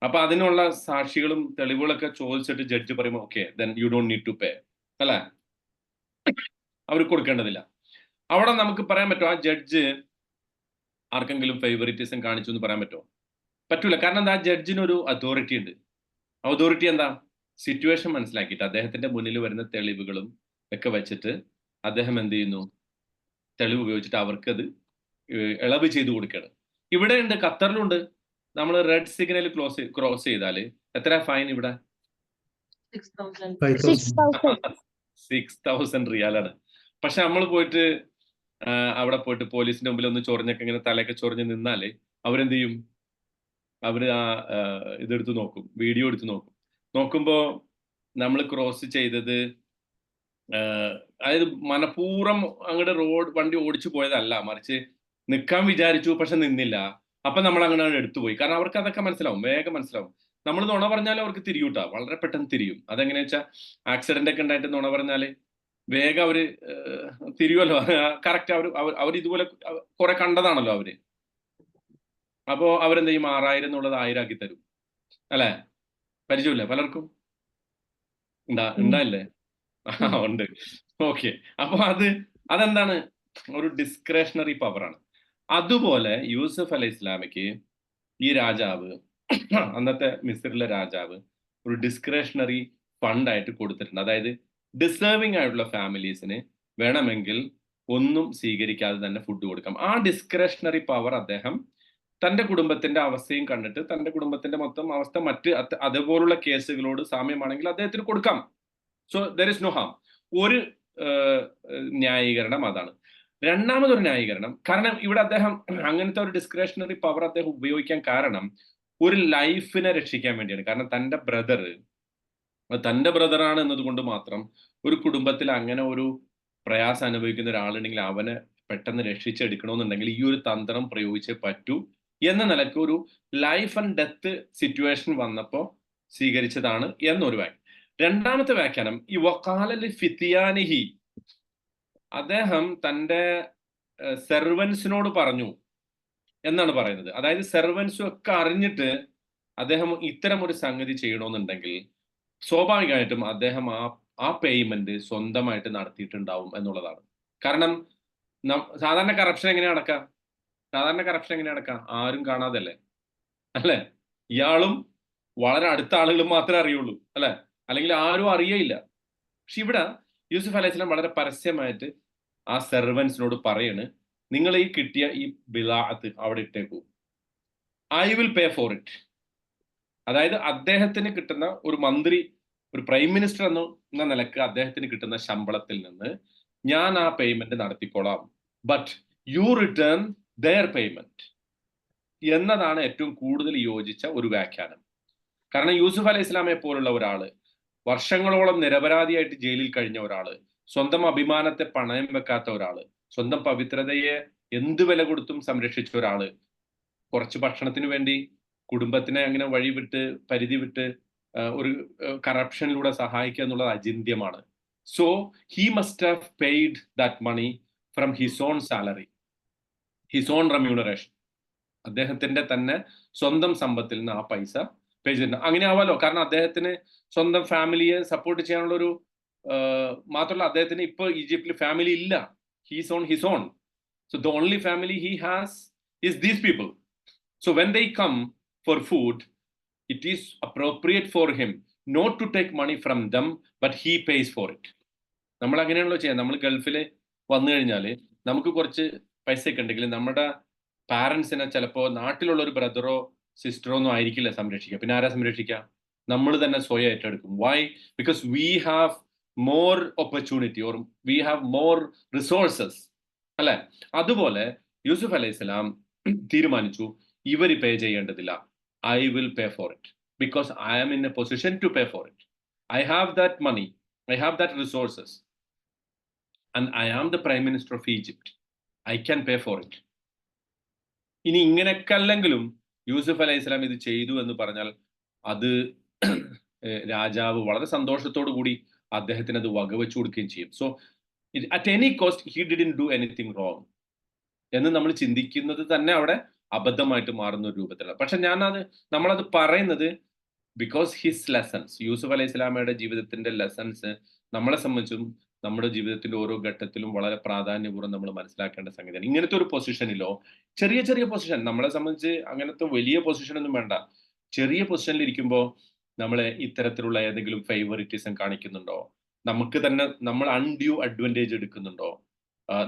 അപ്പൊ അതിനുള്ള സാക്ഷികളും തെളിവുകളൊക്കെ ചോദിച്ചിട്ട് ജഡ്ജ് പറയുമ്പോൾ okay, then you don't need to pay അല്ലേ, അവർ കൊടുക്കേണ്ടതില്ല. അവിടെ നമുക്ക് പറയാൻ പറ്റുമോ ആ ജഡ്ജ് ആർക്കെങ്കിലും ഫേവറിറ്റിസം കാണിച്ചു എന്ന് പറയാൻ പറ്റുമോ? പറ്റൂല. കാരണം എന്താ, ജഡ്ജിനൊരു അതോറിറ്റി ഉണ്ട്. അതോറിറ്റി എന്താ, സിറ്റുവേഷൻ മനസ്സിലാക്കിയിട്ട് അദ്ദേഹത്തിന്റെ മുന്നിൽ വരുന്ന തെളിവുകളും ഒക്കെ വെച്ചിട്ട് അദ്ദേഹം എന്ത് ചെയ്യുന്നു, തെളിവ് ഉപയോഗിച്ചിട്ട് അവർക്കത് ഇളവ് ചെയ്തു കൊടുക്കുകയാണ്. ഇവിടെ ഉണ്ട്, ഖത്തറിലുണ്ട്. നമ്മൾ റെഡ് സിഗ്നൽ ക്രോസ് ചെയ്താൽ എത്ര ഫൈൻ ഇവിടെ? 6,000. 6,000 റിയാലാണ്. പക്ഷെ നമ്മൾ പോയിട്ട് അവിടെ പോയിട്ട് പോലീസിന്റെ മുമ്പിൽ ഒന്ന് ചൊറിഞ്ഞൊക്കെ ഇങ്ങനെ തലയൊക്കെ ചൊറിഞ്ഞ് നിന്നാല് അവരെന്ത് ചെയ്യും? അവര് ഇതെടുത്ത് നോക്കും, വീഡിയോ എടുത്ത് നോക്കും. നോക്കുമ്പോ നമ്മൾ ക്രോസ് ചെയ്തത് അതായത് മനഃപൂർവ്വം അങ്ങോട്ട് വണ്ടി ഓടിച്ചു പോയതല്ല, മറിച്ച് നിൽക്കാൻ വിചാരിച്ചു പക്ഷെ നിന്നില്ല. അപ്പൊ നമ്മൾ അങ്ങനെ എടുത്തു പോയി. കാരണം അവർക്ക് അതൊക്കെ മനസ്സിലാവും, വേഗം മനസ്സിലാവും. നമ്മൾ നുണ പറഞ്ഞാൽ അവർക്ക് തിരിയൂട്ടാ, വളരെ പെട്ടെന്ന് തിരിയും. അതെങ്ങനെയാ വെച്ചാൽ ആക്സിഡന്റ് ഒക്കെ ഉണ്ടായിട്ട് നുണ പറഞ്ഞാല് വേഗം അവര് തിരിയുമല്ലോ. കറക്റ്റ് അവർ ഇതുപോലെ കുറെ കണ്ടതാണല്ലോ അവര്. അപ്പോ അവരെന്ത് ചെയ്യും, 6,000 എന്നുള്ളത് 1,000 ആക്കി തരും. അല്ലെ? പരിചയമില്ലേ പലർക്കും? ഉണ്ടായില്ലേ? ഉണ്ട്. ഓക്കെ. അപ്പൊ അതെന്താണ്, ഒരു ഡിസ്ക്രിഷണറി പവറാണ്. അതുപോലെ യൂസഫ് അലൈഹി ഇസ്ലാമിക്ക് ഈ രാജാവ്, അന്നത്തെ മിസ്രിലെ രാജാവ് ഒരു ഡിസ്ക്രിഷണറി ഫണ്ട് ആയിട്ട് കൊടുത്തിട്ടുണ്ട്. അതായത് ഡിസേർവിംഗ് ആയിട്ടുള്ള ഫാമിലീസിന് വേണമെങ്കിൽ ഒന്നും സ്വീകരിക്കാതെ തന്നെ ഫുഡ് കൊടുക്കാം. ആ ഡിസ്ക്രിഷണറി പവർ അദ്ദേഹം തന്റെ കുടുംബത്തിന്റെ അവസ്ഥയും കണ്ടിട്ട്, തന്റെ കുടുംബത്തിന്റെ മൊത്തം അവസ്ഥ മറ്റ് അതുപോലുള്ള കേസുകളോട് സാമ്യമാണെങ്കിൽ അദ്ദേഹത്തിന് കൊടുക്കാം. So there is no harm. ഒരു ന്യായീകരണം അതാണ്. രണ്ടാമതൊരു ന്യായീകരണം, കാരണം ഇവിടെ അദ്ദേഹം അങ്ങനത്തെ ഒരു ഡിസ്ക്രിഷണറി പവർ അദ്ദേഹം ഉപയോഗിക്കാൻ കാരണം ഒരു ലൈഫിനെ രക്ഷിക്കാൻ വേണ്ടിയാണ്. കാരണം തന്റെ ബ്രദറാണ് എന്നതുകൊണ്ട് മാത്രം ഒരു കുടുംബത്തിൽ അങ്ങനെ ഒരു പ്രയാസം അനുഭവിക്കുന്ന ഒരാളുണ്ടെങ്കിൽ അവനെ പെട്ടെന്ന് രക്ഷിച്ചെടുക്കണമെന്നുണ്ടെങ്കിൽ ഈ ഒരു തന്ത്രം പ്രയോഗിച്ചേ പറ്റൂ എന്ന നിലയ്ക്ക് ഒരു ലൈഫ് ആൻഡ് ഡെത്ത് സിറ്റുവേഷൻ വന്നപ്പോൾ സ്വീകരിച്ചതാണ് എന്നൊരു വാക്യം. രണ്ടാമത്തെ വ്യാഖ്യാനം, ഈ വഖാലലി ഫിത്തിയാനിഹി, അദ്ദേഹം തന്റെ സെർവൻസിനോട് പറഞ്ഞു എന്നാണ് പറയുന്നത്. അതായത് സെർവൻസും ഒക്കെ അറിഞ്ഞിട്ട് അദ്ദേഹം ഇത്തരം ഒരു സംഗതി ചെയ്യണമെന്നുണ്ടെങ്കിൽ സ്വാഭാവികമായിട്ടും അദ്ദേഹം ആ പേയ്മെന്റ് സ്വന്തമായിട്ട് നടത്തിയിട്ടുണ്ടാവും എന്നുള്ളതാണ്. കാരണം സാധാരണ കറപ്ഷൻ എങ്ങനെ നടക്കാം? ആരും കാണാതല്ലേ, അല്ലെ? ഇയാളും വളരെ അടുത്ത ആളുകളും മാത്രമേ അറിയുള്ളൂ, അല്ലെ? അല്ലെങ്കിൽ ആരും അറിയയില്ല. പക്ഷെ ഇവിടെ യൂസുഫ് അലൈഹി സ്വലാം വളരെ പരസ്യമായിട്ട് ആ സെർവൻസിനോട് പറയാണ്, നിങ്ങൾ ഈ കിട്ടിയ ഈ ബിലാഅത്ത് അവിടെ ഇട്ടേക്കൂ, I will pay for it. അതായത് അദ്ദേഹത്തിന് കിട്ടുന്ന ഒരു മന്ത്രി, ഒരു പ്രൈം മിനിസ്റ്റർ എന്ന നിലക്ക് അദ്ദേഹത്തിന് കിട്ടുന്ന ശമ്പളത്തിൽ നിന്ന് ഞാൻ ആ പേയ്മെന്റ് നടത്തിക്കോളാം, but you return their payment എന്നതാണ് ഏറ്റവും കൂടുതൽ യോജിച്ച ഒരു വ്യാഖ്യാനം. കാരണം യൂസുഫ് അലൈഹി ഇസ്ലാമെ പോലുള്ള ഒരാള്, വർഷങ്ങളോളം നിരപരാധിയായിട്ട് ജയിലിൽ കഴിഞ്ഞ ഒരാള്, സ്വന്തം അഭിമാനത്തെ പണയം വെക്കാത്ത ഒരാള്, സ്വന്തം പവിത്രതയെ എന്ത് വില കൊടുത്തും സംരക്ഷിച്ച ഒരാള്, കുറച്ച് ഭക്ഷണത്തിന് വേണ്ടി കുടുംബത്തിനെ അങ്ങനെ പരിധി വിട്ട് ഒരു കറപ്ഷനിലൂടെ സഹായിക്കുക എന്നുള്ളത് അചിന്യമാണ്. So he must have paid that money from his own salary, his own remuneration. അദ്ദേഹത്തിന്റെ തന്നെ സ്വന്തം സമ്പത്തിൽ നിന്ന് ആ പൈസ പേ ചെയ്യുന്നു. അങ്ങനെ ആവാലോ, കാരണം അദ്ദേഹത്തിന് സ്വന്തം ഫാമിലിയെ സപ്പോർട്ട് ചെയ്യാനുള്ള ഒരു മാത്രമല്ല, അദ്ദേഹത്തിന് ഇപ്പോൾ ഈജിപ്തിൽ ഫാമിലി ഇല്ല. He's on his own. So the only family he has is these people. So when they come for food, it is appropriate for him not to take money from them, but he pays for it. നമ്മൾ അങ്ങനെയാണല്ലോ ചെയ്യാം. നമ്മൾ ഗൾഫിൽ വന്നു കഴിഞ്ഞാൽ നമുക്ക് കുറച്ച് പൈസയൊക്കെ ഉണ്ടെങ്കിൽ നമ്മുടെ പാരൻസിനെ ചിലപ്പോൾ നാട്ടിലുള്ള ഒരു ബ്രദറോ സിസ്റ്ററോ ഒന്നും ആയിരിക്കില്ല സംരക്ഷിക്കുക. പിന്നെ ആരാ സംരക്ഷിക്കുക? നമ്മൾ തന്നെ സ്വയം ഏറ്റെടുക്കും. Why? Because we have more opportunity or we have more resources, അല്ലെ? അതുപോലെ യൂസുഫ് അലൈഹി സ്വലാം തീരുമാനിച്ചു, ഇവർ പേ ചെയ്യേണ്ടതില്ല, I will pay for it because I am in a position to pay for it. I have that money, I have that resources and I am the prime minister of Egypt. I can pay for it. ഇനി ഇങ്ങനെയൊക്കെ അല്ലെങ്കിലും യൂസുഫ് അലൈഹി സ്വലാം ഇത് ചെയ്തു എന്ന് പറഞ്ഞാൽ അത് രാജാവ് വളരെ സന്തോഷത്തോടു കൂടി അദ്ദേഹത്തിന് അത് വകവെച്ചു കൊടുക്കുകയും ചെയ്യും. So at any cost he didn't do anything wrong എന്ന് നമ്മൾ ചിന്തിക്കുന്നത് തന്നെ അവിടെ അബദ്ധമായിട്ട് മാറുന്ന ഒരു രൂപത്തിലാണ്. പക്ഷെ നമ്മളത് പറയുന്നത് ബിക്കോസ് ഹിസ് ലെസൺസ്, യൂസുഫ് അലൈഹി സ്വലാമയുടെ ജീവിതത്തിന്റെ ലെസൺസ് നമ്മളെ സംബന്ധിച്ചും നമ്മുടെ ജീവിതത്തിന്റെ ഓരോ ഘട്ടത്തിലും വളരെ പ്രാധാന്യപൂർവ്വം നമ്മൾ മനസ്സിലാക്കേണ്ട സംഗതിയാണ്. ഇങ്ങനത്തെ ഒരു പൊസിഷനിലോ ചെറിയ ചെറിയ പൊസിഷൻ നമ്മളെ സംബന്ധിച്ച് അങ്ങനത്തെ വലിയ പൊസിഷൻ ഒന്നും വേണ്ട. ചെറിയ പൊസിഷനിൽ ഇരിക്കുമ്പോൾ നമ്മളെ ഇത്തരത്തിലുള്ള ഏതെങ്കിലും ഫേവറിറ്റിസം കാണിക്കുന്നുണ്ടോ? നമുക്ക് തന്നെ നമ്മൾ അൺഡ്യൂ അഡ്വാൻറ്റേജ് എടുക്കുന്നുണ്ടോ?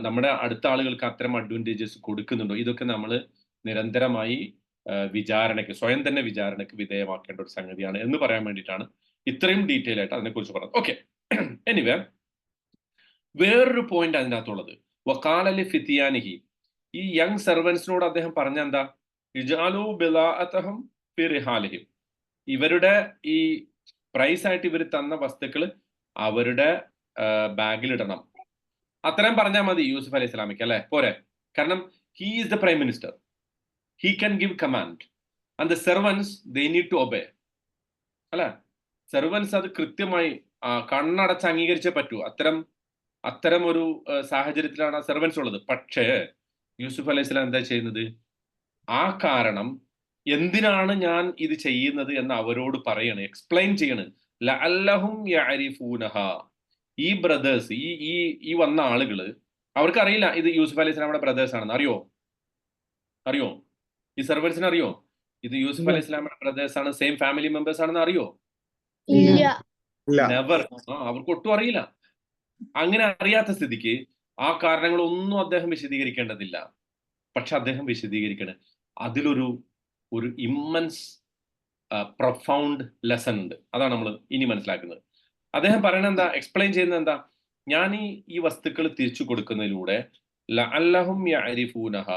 നമ്മുടെ അടുത്ത ആളുകൾക്ക് അത്തരം അഡ്വാൻറ്റേജസ് കൊടുക്കുന്നുണ്ടോ? ഇതൊക്കെ നമ്മൾ നിരന്തരമായി വിചാരണയ്ക്ക് സ്വയം തന്നെ വിചാരണയ്ക്ക് വിധേയമാക്കേണ്ട ഒരു സംഗതിയാണ് എന്ന് പറയാൻ വേണ്ടിയിട്ടാണ് ഇത്രയും ഡീറ്റെയിൽ ആയിട്ട് അതിനെക്കുറിച്ച് പറഞ്ഞത്. ഓക്കെ, എനിവേ വേറൊരു പോയിന്റ് അതിനകത്തുള്ളത് വക്കാലലി ഫിത്തിയാനിഹി, ഈ യങ് സെർവൻസിനോട് അദ്ദേഹം പറഞ്ഞ എന്താ, ഇജാലു ബിലാഅതഹും ഫി റിഹാലിഹിം, ഇവരുടെ ഈ പ്രൈസ് ആയിട്ട് ഇവർ തന്ന വസ്തുക്കൾ അവരുടെ ബാഗിലിടണം. അത്രയും പറഞ്ഞാൽ മതി യൂസുഫ് അലൈഹി സ്വലാമിക്ക്, അല്ലെ? പോരെ? കാരണം he is the prime minister, he can give command and the servants they need to obey, അല്ലെ? സെർവൻസ് അത് കൃത്യമായി കണ്ണടച്ച് അംഗീകരിച്ചേ പറ്റൂ. അത്തരം ഒരു സാഹചര്യത്തിലാണ് സെർവൻസ് ഉള്ളത്. പക്ഷേ യൂസുഫ് അലൈഹി സ്വലാം എന്താ ചെയ്യുന്നത്? ആ കാരണം എന്തിനാണ് ഞാൻ ഇത് ചെയ്യുന്നത് എന്ന് അവരോട് പറയണ്, എക്സ്പ്ലെയിൻ ചെയ്യണ്. ലഅല്ലഹും യഅരിഫൂനഹ, ഈ ബ്രദേഴ്സ്, ഈ വന്ന ആളുകള് അവർക്കറിയില്ല ഇത് യൂസുഫ് അലൈഹി സ്വലാമിയുടെ ബ്രദേഴ്സ് ആണെന്ന്. അറിയോ? ഈ സെർവൻസിന് അറിയോ ഇത് യൂസുഫ് അലൈഹി സ്വലാമിയുടെ ബ്രദേഴ്സ് ആണ്, സെയിം ഫാമിലി മെമ്പേഴ്സ് ആണെന്ന് അറിയോ? നെവർ. അവർക്ക് ഒട്ടും അറിയില്ല. അങ്ങനെ അറിയാത്ത സ്ഥിതിക്ക് ആ കാരണങ്ങളൊന്നും അദ്ദേഹം വിശദീകരിക്കേണ്ടതില്ല. പക്ഷെ അദ്ദേഹം വിശദീകരിക്കണേ അതിലൊരു ഇമ്മൻസ് പ്രൊഫൗണ്ട് ലെസൺ ഉണ്ട്. അതാണ് നമ്മൾ ഇനി മനസ്സിലാക്കുന്നത്. അദ്ദേഹം പറയണത് എന്താ, എക്സ്പ്ലെയിൻ ചെയ്യുന്നത് എന്താ, ഞാൻ ഈ വസ്തുക്കൾ തിരിച്ചു കൊടുക്കുന്നതിലൂടെ ലഅല്ലഹും യഅരിഫൂനഹ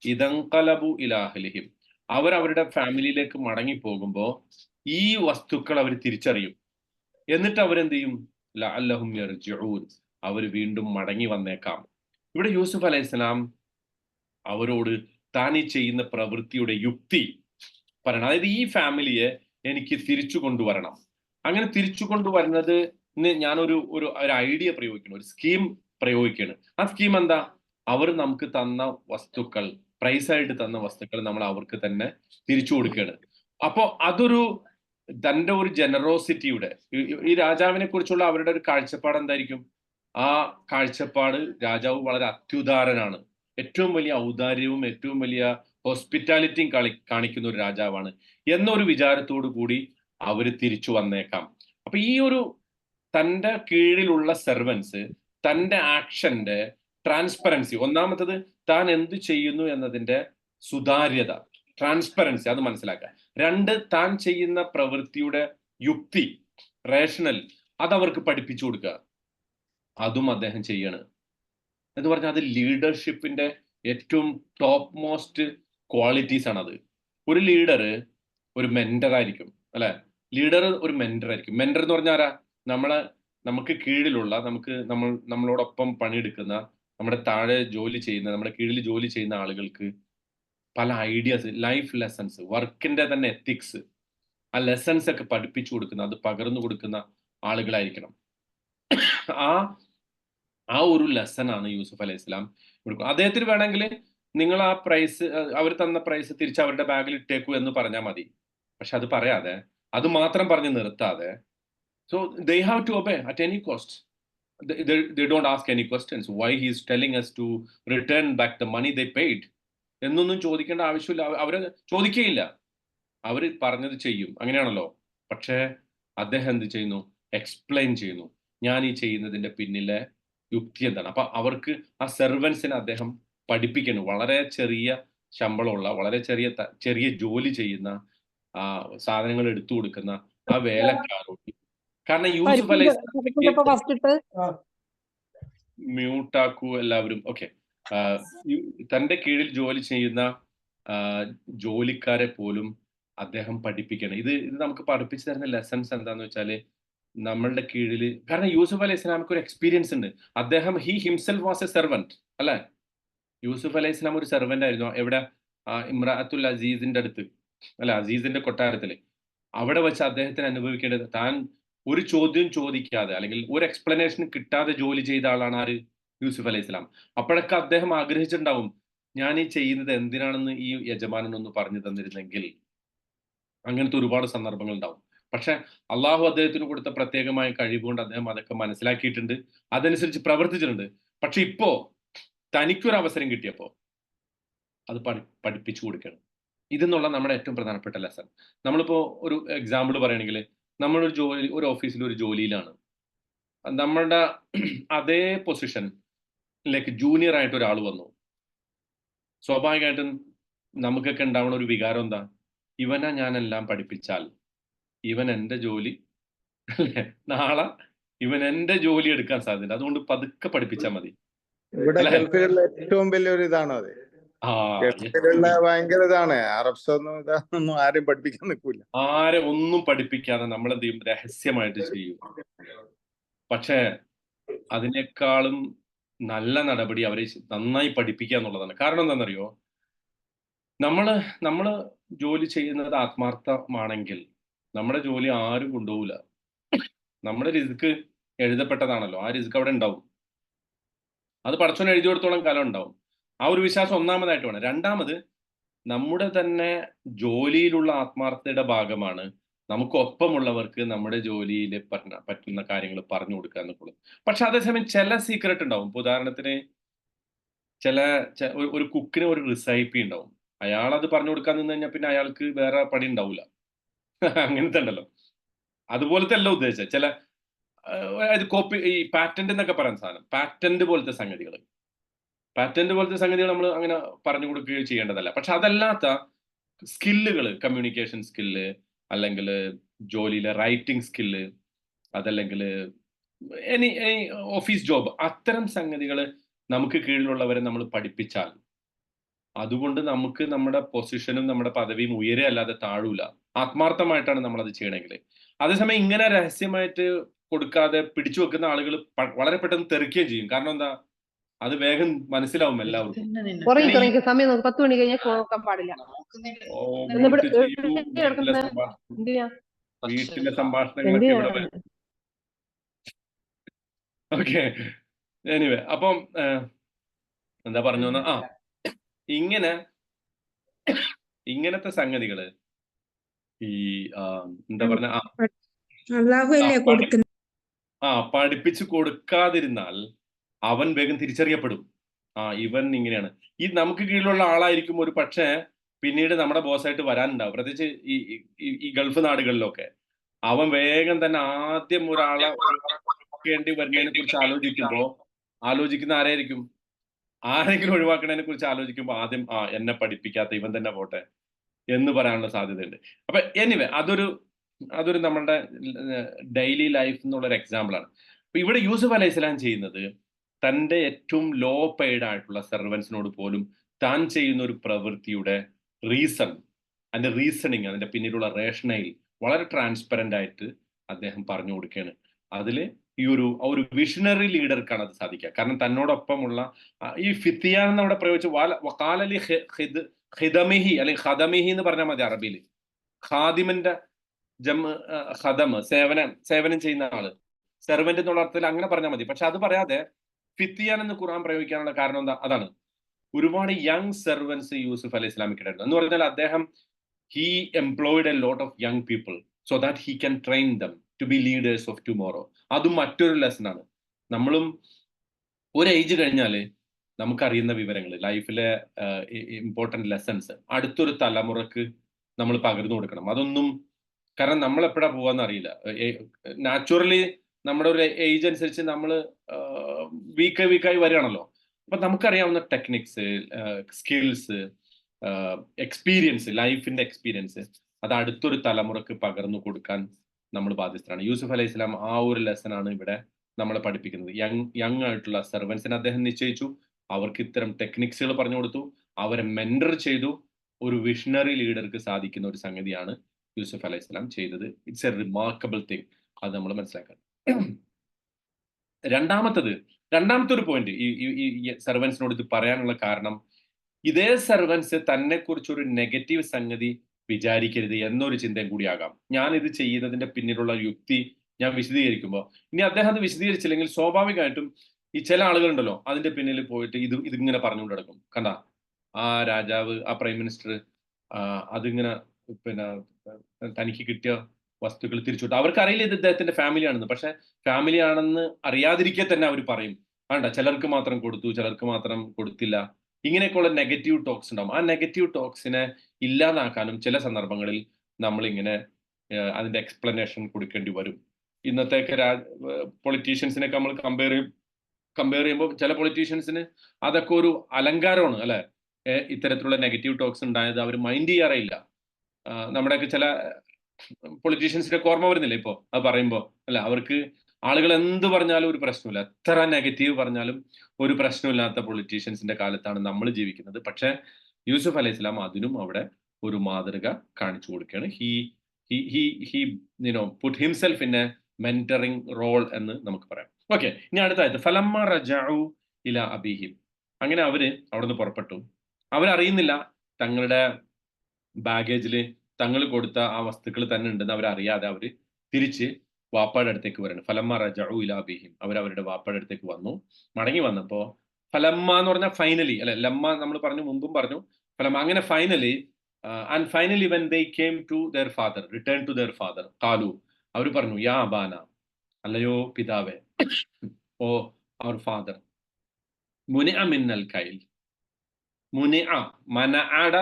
ഇദൻഖലബു ഇലാ അഹ്ലിഹിം, അവരുടെ ഫാമിലിയിലേക്ക് മടങ്ങി പോകുമ്പോൾ ഈ വസ്തുക്കൾ അവർ തിരിച്ചറിയും. എന്നിട്ട് അവരെന്ത് ചെയ്യും? ലഅല്ലഹും യർജിഊൻ, അവർ വീണ്ടും മടങ്ങി വന്നേക്കാം. ഇവിടെ യൂസുഫ് അലൈഹിസ്സലാം അവരോട് താൻ ഈ ചെയ്യുന്ന പ്രവൃത്തിയുടെ യുക്തി പറയണം. അതായത് ഈ ഫാമിലിയെ എനിക്ക് തിരിച്ചു കൊണ്ടുവരണം. അങ്ങനെ തിരിച്ചു കൊണ്ടുവരുന്നത് ഞാനൊരു ഐഡിയ പ്രയോഗിക്കണം, ഒരു സ്കീം പ്രയോഗിക്കുകയാണ്. ആ സ്കീം എന്താ? അവർ നമുക്ക് തന്ന വസ്തുക്കൾ, പ്രൈസായിട്ട് തന്ന വസ്തുക്കൾ നമ്മൾ അവർക്ക് തന്നെ തിരിച്ചു കൊടുക്കുകയാണ്. അപ്പോ അതൊരു തന്റെ ഒരു ജനറോസിറ്റിയുടെ, ഈ രാജാവിനെ കുറിച്ചുള്ള അവരുടെ ഒരു കാഴ്ചപ്പാട് എന്തായിരിക്കും? ആ കാഴ്ചപ്പാട് രാജാവ് വളരെ അത്യുദാരനാണ്, ഏറ്റവും വലിയ ഔദാര്യവും ഏറ്റവും വലിയ ഹോസ്പിറ്റാലിറ്റിയും കാണിക്കുന്ന ഒരു രാജാവാണ് എന്നൊരു വിചാരത്തോടു കൂടി അവർ തിരിച്ചു വന്നേക്കാം. അപ്പൊ ഈ ഒരു തന്റെ കീഴിലുള്ള സെർവൻസ് തന്റെ ആക്ഷന്റെ ട്രാൻസ്പെറൻസി, ഒന്നാമത്തത് താൻ എന്ത് ചെയ്യുന്നു എന്നതിന്റെ സുതാര്യത, ട്രാൻസ്പെറൻസി, അത് മനസ്സിലാക്കുക. രണ്ട്, താൻ ചെയ്യുന്ന പ്രവൃത്തിയുടെ യുക്തി, റേഷണൽ, അതവർക്ക് പഠിപ്പിച്ചു കൊടുക്കുക. അതും അദ്ദേഹം ചെയ്യണം എന്ന് പറഞ്ഞാൽ അത് ലീഡർഷിപ്പിന്റെ ഏറ്റവും ടോപ്പ് മോസ്റ്റ് ക്വാളിറ്റീസ് ആണ്. അത് ഒരു ലീഡർ ഒരു മെന്റർ ആയിരിക്കും, അല്ലെ? ലീഡർ ഒരു മെന്റർ ആയിരിക്കും. മെന്റർ എന്ന് പറഞ്ഞാൽ ആരാ? നമുക്ക് കീഴിലുള്ള, നമ്മളോടൊപ്പം പണിയെടുക്കുന്ന, നമ്മുടെ താഴെ ജോലി ചെയ്യുന്ന, നമ്മുടെ കീഴിൽ ജോലി ചെയ്യുന്ന ആളുകൾക്ക് പല ഐഡിയാസ്, ലൈഫ് ലെസൺസ്, വർക്കിന്റെ തന്നെ എത്തിക്സ്, ആ ലെസൺസ് ഒക്കെ പഠിപ്പിച്ചു കൊടുക്കുന്ന, അത് പകർന്നു കൊടുക്കുന്ന ആളുകളായിരിക്കണം. ആ ഒരു ലെസൺ ആണ് യൂസുഫ് അലൈഹി സ്വലാം കൊടുക്കുക. അദ്ദേഹത്തിന് വേണമെങ്കിൽ നിങ്ങൾ ആ പ്രൈസ്, അവർ തന്ന പ്രൈസ് തിരിച്ച് അവരുടെ ബാഗിൽ ഇട്ടേക്കൂ എന്ന് പറഞ്ഞാൽ മതി. പക്ഷെ അത് പറയാതെ, അത് മാത്രം പറഞ്ഞ് നിർത്താതെ, so they have to obey at any cost. They don't ask any questions. Why he is telling us to return back the money they paid എന്നൊന്നും ചോദിക്കേണ്ട ആവശ്യമില്ല. അവര് ചോദിക്കുകയില്ല, അവർ പറഞ്ഞത് ചെയ്യും. അങ്ങനെയാണല്ലോ. പക്ഷേ അദ്ദേഹം എന്ത് ചെയ്യുന്നു? എക്സ്പ്ലെയിൻ ചെയ്യുന്നു, ഞാൻ ഈ ചെയ്യുന്നതിന്റെ പിന്നിലെ യുക്തി എന്താണ്. അപ്പൊ അവർക്ക്, ആ സെർവൻസിനെ അദ്ദേഹം പഠിപ്പിക്കുന്നു. വളരെ ചെറിയ ശമ്പളമുള്ള, വളരെ ചെറിയ ജോലി ചെയ്യുന്ന, സാധനങ്ങൾ എടുത്തു കൊടുക്കുന്ന ആ വേലക്കാരോട്. കാരണം യൂസുഫ് അലൈഹി മ്യൂട്ടാക്കൂ എല്ലാവരും. ഓക്കെ, തന്റെ കീഴിൽ ജോലി ചെയ്യുന്ന ജോലിക്കാരെ പോലും അദ്ദേഹം പഠിപ്പിക്കണം. ഇത് നമുക്ക് പഠിപ്പിച്ചു തരുന്ന ലെസൺസ് എന്താന്ന് വെച്ചാല്, നമ്മളുടെ കീഴിൽ, കാരണം യൂസുഫ് അലൈഹി സ്വലാമിക്ക് ഒരു എക്സ്പീരിയൻസ് ഉണ്ട്. അദ്ദേഹം ഹിംസെൽഫ് വാസ് എ സെർവന്റ്, അല്ലെ? യൂസുഫ് അലൈഹി സ്വലാം ഒരു സെർവന്റ് ആയിരുന്നു. എവിടെ? ഇമ്രാഅത്തുൽ അസീസിന്റെ അടുത്ത്, അല്ല, അസീസിന്റെ കൊട്ടാരത്തില്. അവിടെ വെച്ച് അദ്ദേഹത്തിന് അനുഭവിക്കേണ്ടത്, താൻ ഒരു ചോദ്യം ചോദിക്കാതെ അല്ലെങ്കിൽ ഒരു എക്സ്പ്ലനേഷൻ കിട്ടാതെ ജോലി ചെയ്ത ആളാണ് ആര്? യൂസുഫ് അലൈഹി സ്വലാം. അപ്പോഴൊക്കെ അദ്ദേഹം ആഗ്രഹിച്ചിട്ടുണ്ടാവും, ഞാൻ ഈ ചെയ്യുന്നത് എന്തിനാണെന്ന് ഈ യജമാനൻ ഒന്ന് പറഞ്ഞു തന്നിരുന്നെങ്കിൽ. അങ്ങനത്തെ ഒരുപാട് സന്ദർഭങ്ങൾ ഉണ്ടാവും. പക്ഷെ അള്ളാഹു അദ്ദേഹത്തിന് കൊടുത്ത പ്രത്യേകമായ കഴിവുകൊണ്ട് അദ്ദേഹം അതൊക്കെ മനസ്സിലാക്കിയിട്ടുണ്ട്, അതനുസരിച്ച് പ്രവർത്തിച്ചിട്ടുണ്ട്. പക്ഷെ ഇപ്പോ തനിക്കൊരു അവസരം കിട്ടിയപ്പോ അത് പഠിപ്പിച്ചു കൊടുക്കണം. ഇതെന്നുള്ള നമ്മുടെ ഏറ്റവും പ്രധാനപ്പെട്ട ലെസൺ. നമ്മളിപ്പോ ഒരു എക്സാമ്പിൾ പറയുകയാണെങ്കിൽ, ഒരു ഓഫീസിൽ ഒരു ജോലിയിലാണ്. നമ്മളുടെ അതേ പൊസിഷനിലേക്ക് ജൂനിയർ ആയിട്ട് ഒരാൾ വന്നു. സ്വാഭാവികമായിട്ടും നമുക്കൊക്കെ ഉണ്ടാവുന്ന ഒരു വികാരം എന്താ? ഇവനെ ഞാനെല്ലാം പഠിപ്പിച്ചാൽ ഇവൻ എന്റെ ജോലി അല്ലേ, നാളെ ഇവൻ എന്റെ ജോലി എടുക്കാൻ സാധ്യത. അതുകൊണ്ട് പതുക്കെ പഠിപ്പിച്ചാൽ മതി ഇവിടെ അല്ലേ? ഗൾഫിലുള്ള ഏറ്റവും വലിയൊരു ഇതാണ് അത്. ആ ഗൾഫിലുള്ള ഭയങ്കര ഇതാണ്. അറബ്സ് ഒന്നും ഇതൊന്നും ആരും പഠിപ്പിക്കാൻ നിൽക്കൂല. ആരെ ഒന്നും പഠിപ്പിക്കാതെ നമ്മൾ എന്ത് ചെയ്യും? രഹസ്യമായിട്ട് ചെയ്യും. പക്ഷേ അതിനേക്കാളും നല്ല നടപടി അവരെ നന്നായി പഠിപ്പിക്കുക എന്നുള്ളതാണ്. കാരണം എന്താണെന്നറിയോ? നമ്മള് ജോലി ചെയ്യുന്നത് ആത്മാർത്ഥമാണെങ്കിൽ നമ്മുടെ ജോലി ആരും കൊണ്ടുപോകില്ല. നമ്മുടെ റിസ്ക് എഴുതപ്പെട്ടതാണല്ലോ, ആ റിസ്ക് അവിടെ ഉണ്ടാവും. അത് പടച്ചോൻ എഴുതി കൊടുത്തോളം കാലം ഉണ്ടാവും. ആ ഒരു വിശ്വാസം ഒന്നാമതായിട്ട് വേണം. രണ്ടാമത്, നമ്മുടെ തന്നെ ജോലിയിലുള്ള ആത്മാർത്ഥതയുടെ ഭാഗമാണ് നമുക്കൊപ്പമുള്ളവർക്ക് നമ്മുടെ ജോലിയിൽ പറ്റുന്ന കാര്യങ്ങൾ പറഞ്ഞു കൊടുക്കുക എന്നുള്ളത്. പക്ഷെ അതേസമയം ചില സീക്രട്ട് ഉണ്ടാവും. ഇപ്പൊ ഉദാഹരണത്തിന് ഒരു കുക്കിന് ഒരു റിസൈപ്പി ഉണ്ടാവും. അയാൾ അത് പറഞ്ഞു കൊടുക്കാൻ നിന്ന് കഴിഞ്ഞാൽ പിന്നെ അയാൾക്ക് വേറെ പണി ഉണ്ടാവില്ല. അങ്ങനത്തെ ഉണ്ടല്ലോ. അതുപോലത്തെ അല്ല ഉദ്ദേശിച്ചത്. കോപ്പി, ഈ പാറ്റന്റ് എന്നൊക്കെ പറയുന്ന സാധനം, പാറ്റന്റ് പോലത്തെ സംഗതികൾ നമ്മൾ അങ്ങനെ പറഞ്ഞു കൊടുക്കുകയോ ചെയ്യേണ്ടതല്ല. പക്ഷെ അതല്ലാത്ത സ്കില്ലുകൾ, കമ്മ്യൂണിക്കേഷൻ സ്കില്ല്, അല്ലെങ്കിൽ ജോലിയിലെ റൈറ്റിംഗ് സ്കില്ല്, അതല്ലെങ്കിൽ എനി ഓഫീസ് ജോബ്, അത്തരം സംഗതികൾ നമുക്ക് കീഴിലുള്ളവരെ നമ്മൾ പഠിപ്പിച്ചാൽ അതുകൊണ്ട് നമുക്ക് നമ്മുടെ പൊസിഷനും നമ്മുടെ പദവിയും ഉയരുകയല്ലാതെ താഴൂല. ആത്മാർത്ഥമായിട്ടാണ് നമ്മളത് ചെയ്യണമെങ്കിൽ. അതേസമയം ഇങ്ങനെ രഹസ്യമായിട്ട് കൊടുക്കാതെ പിടിച്ചു വെക്കുന്ന ആളുകൾ വളരെ പെട്ടെന്ന് തെറിക്കുകയും ചെയ്യും. കാരണം എന്താ? അത് വേഗം മനസ്സിലാവും എല്ലാവർക്കും. ഉറങ്ങിക്ക് സമയം നോക്ക്, 10 മണി കഴിഞ്ഞാൽ നോക്കാൻ പാടില്ല. വീട്ടിലെ സംഭാഷണങ്ങളൊക്കെ ഇവിടെ വരും. ഓക്കെ, എനിവേ, അപ്പം എന്താ പറഞ്ഞു വന്ന ഇങ്ങനത്തെ സംഗതികള് ഈ എന്താ പറഞ്ഞ പഠിപ്പിച്ചു കൊടുക്കാതിരുന്നാൽ അവൻ വേഗം തിരിച്ചറിയപ്പെടും. ഇവൻ ഇങ്ങനെയാണ്. ഈ നമുക്ക് കീഴിലുള്ള ആളായിരിക്കും ഒരു പക്ഷേ പിന്നീട് നമ്മുടെ ബോസായിട്ട് വരാനുണ്ടാവും. പ്രത്യേകിച്ച് ഈ ഗൾഫ് നാടുകളിലൊക്കെ അവൻ വേഗം തന്നെ ആദ്യം ഒരാളെ വേണ്ടി വരുന്നതിനെ കുറിച്ച് ആലോചിക്കുന്ന ആരായിരിക്കും? ആരെങ്കിലും ഒഴിവാക്കുന്നതിനെ കുറിച്ച് ആലോചിക്കുമ്പോൾ ആദ്യം എന്നെ പഠിപ്പിക്കാത്ത ഇവൻ തന്നെ പോട്ടെ എന്ന് പറയാനുള്ള സാധ്യതയുണ്ട്. അപ്പൊ എനിവേ, അതൊരു നമ്മളുടെ ഡെയിലി ലൈഫ് എന്നുള്ളൊരു എക്സാമ്പിളാണ്. അപ്പൊ ഇവിടെ യൂസുഫ് അലൈഹിസ്സലാം ചെയ്യുന്നത് തന്റെ ഏറ്റവും ലോ പെയ്ഡ് ആയിട്ടുള്ള സെർവൻസിനോട് പോലും താൻ ചെയ്യുന്ന ഒരു പ്രവൃത്തിയുടെ അതിന്റെ റീസണിങ്, അതിന്റെ പിന്നിലുള്ള റേഷനയിൽ വളരെ ട്രാൻസ്പെറന്റ് ആയിട്ട് അദ്ദേഹം പറഞ്ഞു കൊടുക്കുകയാണ്. അതിൽ ഈ ഒരു വിഷണറി ലീഡർക്കാണ് അത് സാധിക്കുക. കാരണം തന്നോടൊപ്പമുള്ള ഈ ഫിത്തിയാൻ എന്ന് അവിടെ പ്രയോഗിച്ച് വഖാലലി ഖിദമിഹി അല്ലെങ്കിൽ ഖദമിഹി എന്ന് പറഞ്ഞാൽ മതി അറബിയിൽ. ഖാദിമിന്റെ ഖദമ്, സേവനം ചെയ്യുന്ന ആള്, സെർവന്റ് എന്നുള്ള അർത്ഥത്തിൽ അങ്ങനെ പറഞ്ഞാൽ മതി. പക്ഷെ അത് പറയാതെ ഫിത്തിയാൻ എന്ന് ഖുർആൻ പ്രയോഗിക്കാനുള്ള കാരണം എന്താ? അതാണ്. ഒരുപാട് യങ് സെർവൻസ് യൂസുഫ് അലൈഹി ഇസ്ലാമിക്ക് ഉണ്ടായിരുന്നു. എന്ന് പറഞ്ഞാൽ അദ്ദേഹം he employed a lot of young people so that he can train them to be leaders of tomorrow. അതും മറ്റൊരു ലെസൺ ആണ്. നമ്മളും ഒരു ഏജ് കഴിഞ്ഞാൽ നമുക്കറിയുന്ന വിവരങ്ങൾ, ലൈഫിലെ ഇമ്പോർട്ടൻറ്റ് ലെസൺസ് അടുത്തൊരു തലമുറക്ക് നമ്മൾ പകർന്നു കൊടുക്കണം. അതൊന്നും, കാരണം നമ്മൾ എപ്പോഴാ പോവാന്ന് അറിയില്ല. നാച്ചുറലി നമ്മുടെ ഒരു ഏജ് അനുസരിച്ച് നമ്മൾ വീക്കായി വരികയാണല്ലോ. അപ്പൊ നമുക്കറിയാവുന്ന ടെക്നിക്സ്, സ്കിൽസ്, എക്സ്പീരിയൻസ്, ലൈഫിന്റെ എക്സ്പീരിയൻസ് അത് അടുത്തൊരു തലമുറക്ക് പകർന്നു കൊടുക്കാൻ നമ്മൾ ബാധ്യസ്ഥരാണ്. യൂസുഫ് അലൈഹി സ്വലാം ആ ഒരു ലെസൺ ആണ് ഇവിടെ നമ്മളെ പഠിപ്പിക്കുന്നത്. യങ് ആയിട്ടുള്ള സെർവൻസിനെ അദ്ദേഹം നിശ്ചയിച്ചു, അവർക്ക് ഇത്തരം ടെക്നിക്സുകൾ പറഞ്ഞു കൊടുത്തു, അവരെ മെന്റർ ചെയ്തു. ഒരു വിഷണറി ലീഡർക്ക് സാധിക്കുന്ന ഒരു സംഗതിയാണ് യൂസുഫ് അലൈഹി സ്വലാം ചെയ്തത്. It's A remarkable thing. അത് നമ്മൾ മനസ്സിലാക്കണം. രണ്ടാമത്തെ ഒരു പോയിന്റ് ഈ സെർവൻസിനോട് ഇത് പറയാനുള്ള കാരണം, ഇതേ സെർവൻസ് തന്നെ കുറിച്ചൊരു നെഗറ്റീവ് സംഗതി വിചാരിക്കരുത് എന്നൊരു ചിന്തയും കൂടിയാകാം. ഞാൻ ഇത് ചെയ്യുന്നതിന്റെ പിന്നിലുള്ള യുക്തി ഞാൻ വിശദീകരിക്കുമ്പോൾ, ഇനി അദ്ദേഹം അത് വിശദീകരിച്ചില്ലെങ്കിൽ സ്വാഭാവികമായിട്ടും ഈ ചില ആളുകളുണ്ടല്ലോ അതിന്റെ പിന്നിൽ പോയിട്ട് ഇതിങ്ങനെ പറഞ്ഞുകൊണ്ട് നടക്കും. കണ്ട, ആ രാജാവ്, ആ പ്രൈം മിനിസ്റ്റർ അതിങ്ങനെ പിന്നെ തനിക്ക് കിട്ടിയ വസ്തുക്കൾ തിരിച്ചുവിട്ടു. അവർക്കറിയില്ല ഇത് ഇദ്ദേഹത്തിന്റെ ഫാമിലി ആണെന്ന്. പക്ഷെ ഫാമിലി ആണെന്ന് അറിയാതിരിക്കെ തന്നെ അവർ പറയും, വേണ്ട ചിലർക്ക് മാത്രം കൊടുത്തു, ചിലർക്ക് മാത്രം കൊടുത്തില്ല. ഇങ്ങനെയൊക്കെയുള്ള നെഗറ്റീവ് ടോക്സ് ഉണ്ടാവും. ആ നെഗറ്റീവ് ടോക്സിനെ ഇല്ലാതാക്കാനും ചില സന്ദർഭങ്ങളിൽ നമ്മളിങ്ങനെ അതിന്റെ എക്സ്പ്ലനേഷൻ കൊടുക്കേണ്ടി വരും. ഇന്നത്തെയൊക്കെ പൊളിറ്റീഷ്യൻസിനൊക്കെ നമ്മൾ കമ്പയർ ചെയ്യുമ്പോൾ ചില പൊളിറ്റീഷ്യൻസിന് അതൊക്കെ ഒരു അലങ്കാരമാണ് അല്ലെ. ഇത്തരത്തിലുള്ള നെഗറ്റീവ് ടോക്സ് ഉണ്ടായത് അവർ മൈൻഡ് ചെയ്യാറില്ല. നമ്മുടെയൊക്കെ ചില പൊളിറ്റീഷ്യൻസിനൊക്കെ ഓർമ്മ വരുന്നില്ല ഇപ്പോ അത് പറയുമ്പോൾ അല്ല, അവർക്ക് ആളുകൾ എന്ത് പറഞ്ഞാലും ഒരു പ്രശ്നമില്ല, എത്ര നെഗറ്റീവ് പറഞ്ഞാലും ഒരു പ്രശ്നമില്ലാത്ത പൊളിറ്റീഷ്യൻസിന്റെ കാലത്താണ് നമ്മൾ ജീവിക്കുന്നത്. പക്ഷെ യൂസുഫ് അലൈഹി സ്വലാം അതിനും അവിടെ ഒരു മാതൃക കാണിച്ചു കൊടുക്കുകയാണ്. He put himself in a mentoring role എന്ന് നമുക്ക് പറയാം. ഓക്കെ, ഇനി അടുത്തായിട്ട് ഫലമ്മ റജഉ ഇല അബീഹിം. അങ്ങനെ അവര് അവിടുന്ന് പുറപ്പെട്ടു. അവരറിയുന്നില്ല തങ്ങളുടെ ബാഗേജിൽ തങ്ങൾ കൊടുത്ത ആ വസ്തുക്കൾ തന്നെ ഉണ്ടെന്ന് അവരറിയാതെ അവര് തിരിച്ച് വാപ്പാടെ അടുത്തേക്ക് വരണം. ഫലമ്മ റജഉ ഇല അബീഹിം. അവരവരുടെ വാപ്പാടെ അടുത്തേക്ക് വന്നു. മടങ്ങി വന്നപ്പോ ഫലമ്മ എന്ന് പറഞ്ഞാൽ ഫൈനലി അല്ലെ, ലമ്മ നമ്മൾ പറഞ്ഞു, മുമ്പും പറഞ്ഞു ഫലമ്മ. അങ്ങനെ finally and finally when they came to their father, return to their father, കാലു, അവർ പറഞ്ഞു യാ അബാന, അല്ലയോ പിതാവേ, ഓ അവർ ഫാദർ, മുനിഅ മിന്നൽ കൈൽ. മുനിഅ മനഅട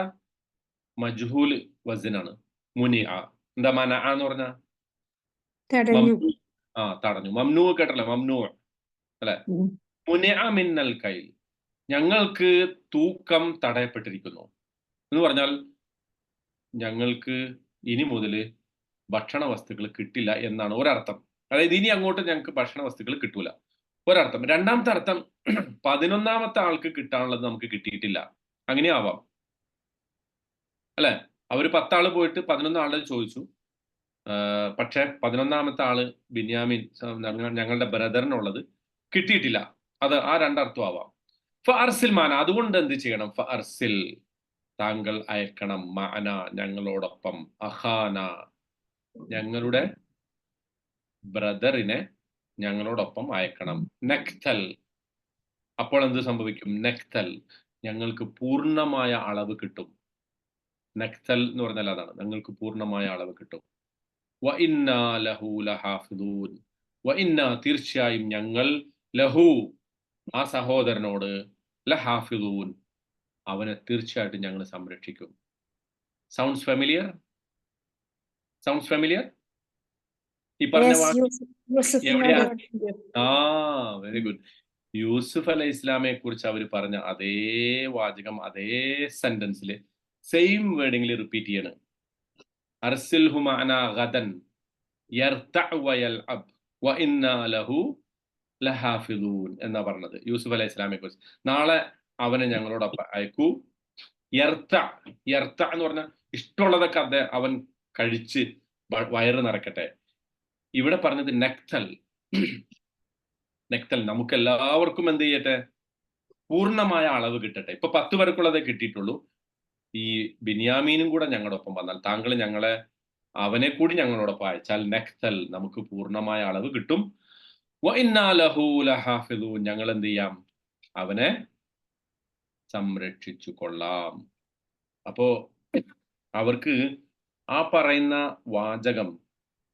മജ്ഹൂൽ വസ്നാണ്. മുനിഅ എന്താ മനഅ എന്ന് പറഞ്ഞാ തടഞ്ഞു. തടഞ്ഞു. മംനൂ കേട്ടല്ലേ, മംനൂ അല്ലെ. മുനിഅ മിന്നൽ കൈൽ, ഞങ്ങൾക്ക് തൂക്കം തടയപ്പെട്ടിരിക്കുന്നു എന്ന് പറഞ്ഞാൽ ഞങ്ങൾക്ക് ഇനി മുതൽ ഭക്ഷണ വസ്തുക്കൾ കിട്ടില്ല എന്നാണ് ഒരർത്ഥം. അതായത് ഇനി അങ്ങോട്ട് ഞങ്ങൾക്ക് ഭക്ഷണ വസ്തുക്കൾ കിട്ടൂല, ഒരർത്ഥം. രണ്ടാമത്തെ അർത്ഥം 11ാമത്തെ ആൾക്ക് കിട്ടാനുള്ളത് നമുക്ക് കിട്ടിയിട്ടില്ല, അങ്ങനെ ആവാം അല്ലെ. അവര് 10 ആള് പോയിട്ട് 11 ആളെ ചോദിച്ചു, പക്ഷെ 11ാമത്തെ ആള് ബിന്യാമിൻ ഞങ്ങളുടെ ബ്രദറിനുള്ളത് കിട്ടിയിട്ടില്ല. അത് ആ രണ്ടർത്ഥം ആവാം. ഫഅർസിൽ മാന, അതുകൊണ്ട് എന്ത് ചെയ്യണം? ഫഅർസിൽ, താങ്കൾ അയക്കണം, മാന, ഞങ്ങളോടൊപ്പം, അഹാന, ഞങ്ങളുടെ ബ്രദറിനെ ഞങ്ങളോടൊപ്പം അയക്കണം. നക്തൽ, അപ്പോൾ എന്ത് സംഭവിക്കും? നക്തൽ, ഞങ്ങൾക്ക് പൂർണ്ണമായ അളവ് കിട്ടും. നക്തൽ എന്ന് പറഞ്ഞാൽ അതാണ്, ഞങ്ങൾക്ക് പൂർണ്ണമായ അളവ് കിട്ടും. വ ഇന്നാ ലഹു ലഹാഫിദൂൻ, വ ഇന്നാ, തീർച്ചയായും ഞങ്ങൾ, ലഹു, ആ സഹോദരനോട്, ലഹാഫിദൂൻ, അവനെ തീർച്ചയായിട്ടും ഞങ്ങൾ സംരക്ഷിക്കും. Sounds familiar? Sounds familiar? ഈ പറഞ്ഞ വാക്ക് എവിടെയാ? Very good. യൂസുഫ് അലൈഹി ഇസ്ലാമയെ കുറിച്ച് അവർ പറഞ്ഞ അതേ വാചകം അതേ സെന്റൻസിൽ സെയിം വേർഡിംഗിൽ റിപ്പീറ്റ് ചെയ്യാണ്. അർസിൽഹു മഅനാ ഗദൻ യർതഅ വയൽഅബ് വ ഇന്നാ ലഹു ലഹാഫിദൂൻ എന്നാ പറഞ്ഞത് യൂസുഫ് അലൈഹി ഇസ്ലാമയെ കുറിച്ച്. നാളെ അവനെ ഞങ്ങളോടൊപ്പം അയക്കൂ. യർത, യർത എന്ന് പറഞ്ഞാൽ ഇഷ്ടമുള്ളതൊക്കെ അവൻ കഴിച്ച് വയറ് നിറക്കട്ടെ. ഇവിടെ പറഞ്ഞത് നക്തൽ. നക്തൽ, നമുക്ക് എല്ലാവർക്കും എന്ത് ചെയ്യട്ടെ? പൂർണ്ണമായ അളവ് കിട്ടട്ടെ. ഇപ്പൊ 10 പേർക്കുള്ളതേ കിട്ടിയിട്ടുള്ളൂ. ഈ ബിന്യാമീനും കൂടെ ഞങ്ങളോടൊപ്പം വന്നാൽ, താങ്കൾ അവനെ കൂടി ഞങ്ങളോടൊപ്പം അയച്ചാൽ നക്തൽ, നമുക്ക് പൂർണ്ണമായ അളവ് കിട്ടും. വ ഇന്നാ ലഹു ലഹാഫിദൂൻ, ഞങ്ങൾ എന്ത് ചെയ്യാം? അവനെ സംരക്ഷിച്ചു കൊള്ളാം. അപ്പോ അവർക്ക് ആ പറയുന്ന വാചകം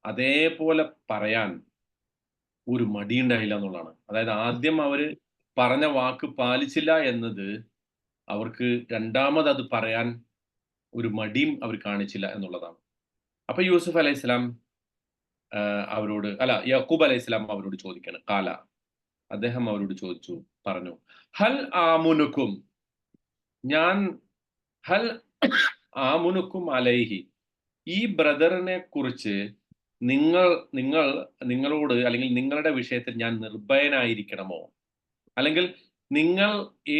അതേപോലെ പറയാൻ ഒരു മടിയുണ്ടായില്ല എന്നുള്ളതാണ്. അതായത് ആദ്യം അവര് പറഞ്ഞ വാക്ക് പാലിച്ചില്ല എന്നത് അവർക്ക് രണ്ടാമത് അത് പറയാൻ ഒരു മടിയും അവർ കാണിച്ചില്ല എന്നുള്ളതാണ്. അപ്പൊ യൂസുഫ് അലൈഹി സ്വലാം അവരോട്, അല്ല, യാക്കൂബ് അലൈഹി സ്വലാം അവരോട് ചോദിക്കാണ്. കാല, അദ്ദേഹം അവരോട് ചോദിച്ചു, പറഞ്ഞു, ഹൽ ആമുനുക്കും, ഹൽ ആമുനുക്കും അലൈഹി, ഈ ബ്രദറിനെ കുറിച്ച് നിങ്ങളോട് അല്ലെങ്കിൽ നിങ്ങളുടെ വിഷയത്തിൽ ഞാൻ നിർഭയനായിരിക്കണമോ? അല്ലെങ്കിൽ നിങ്ങൾ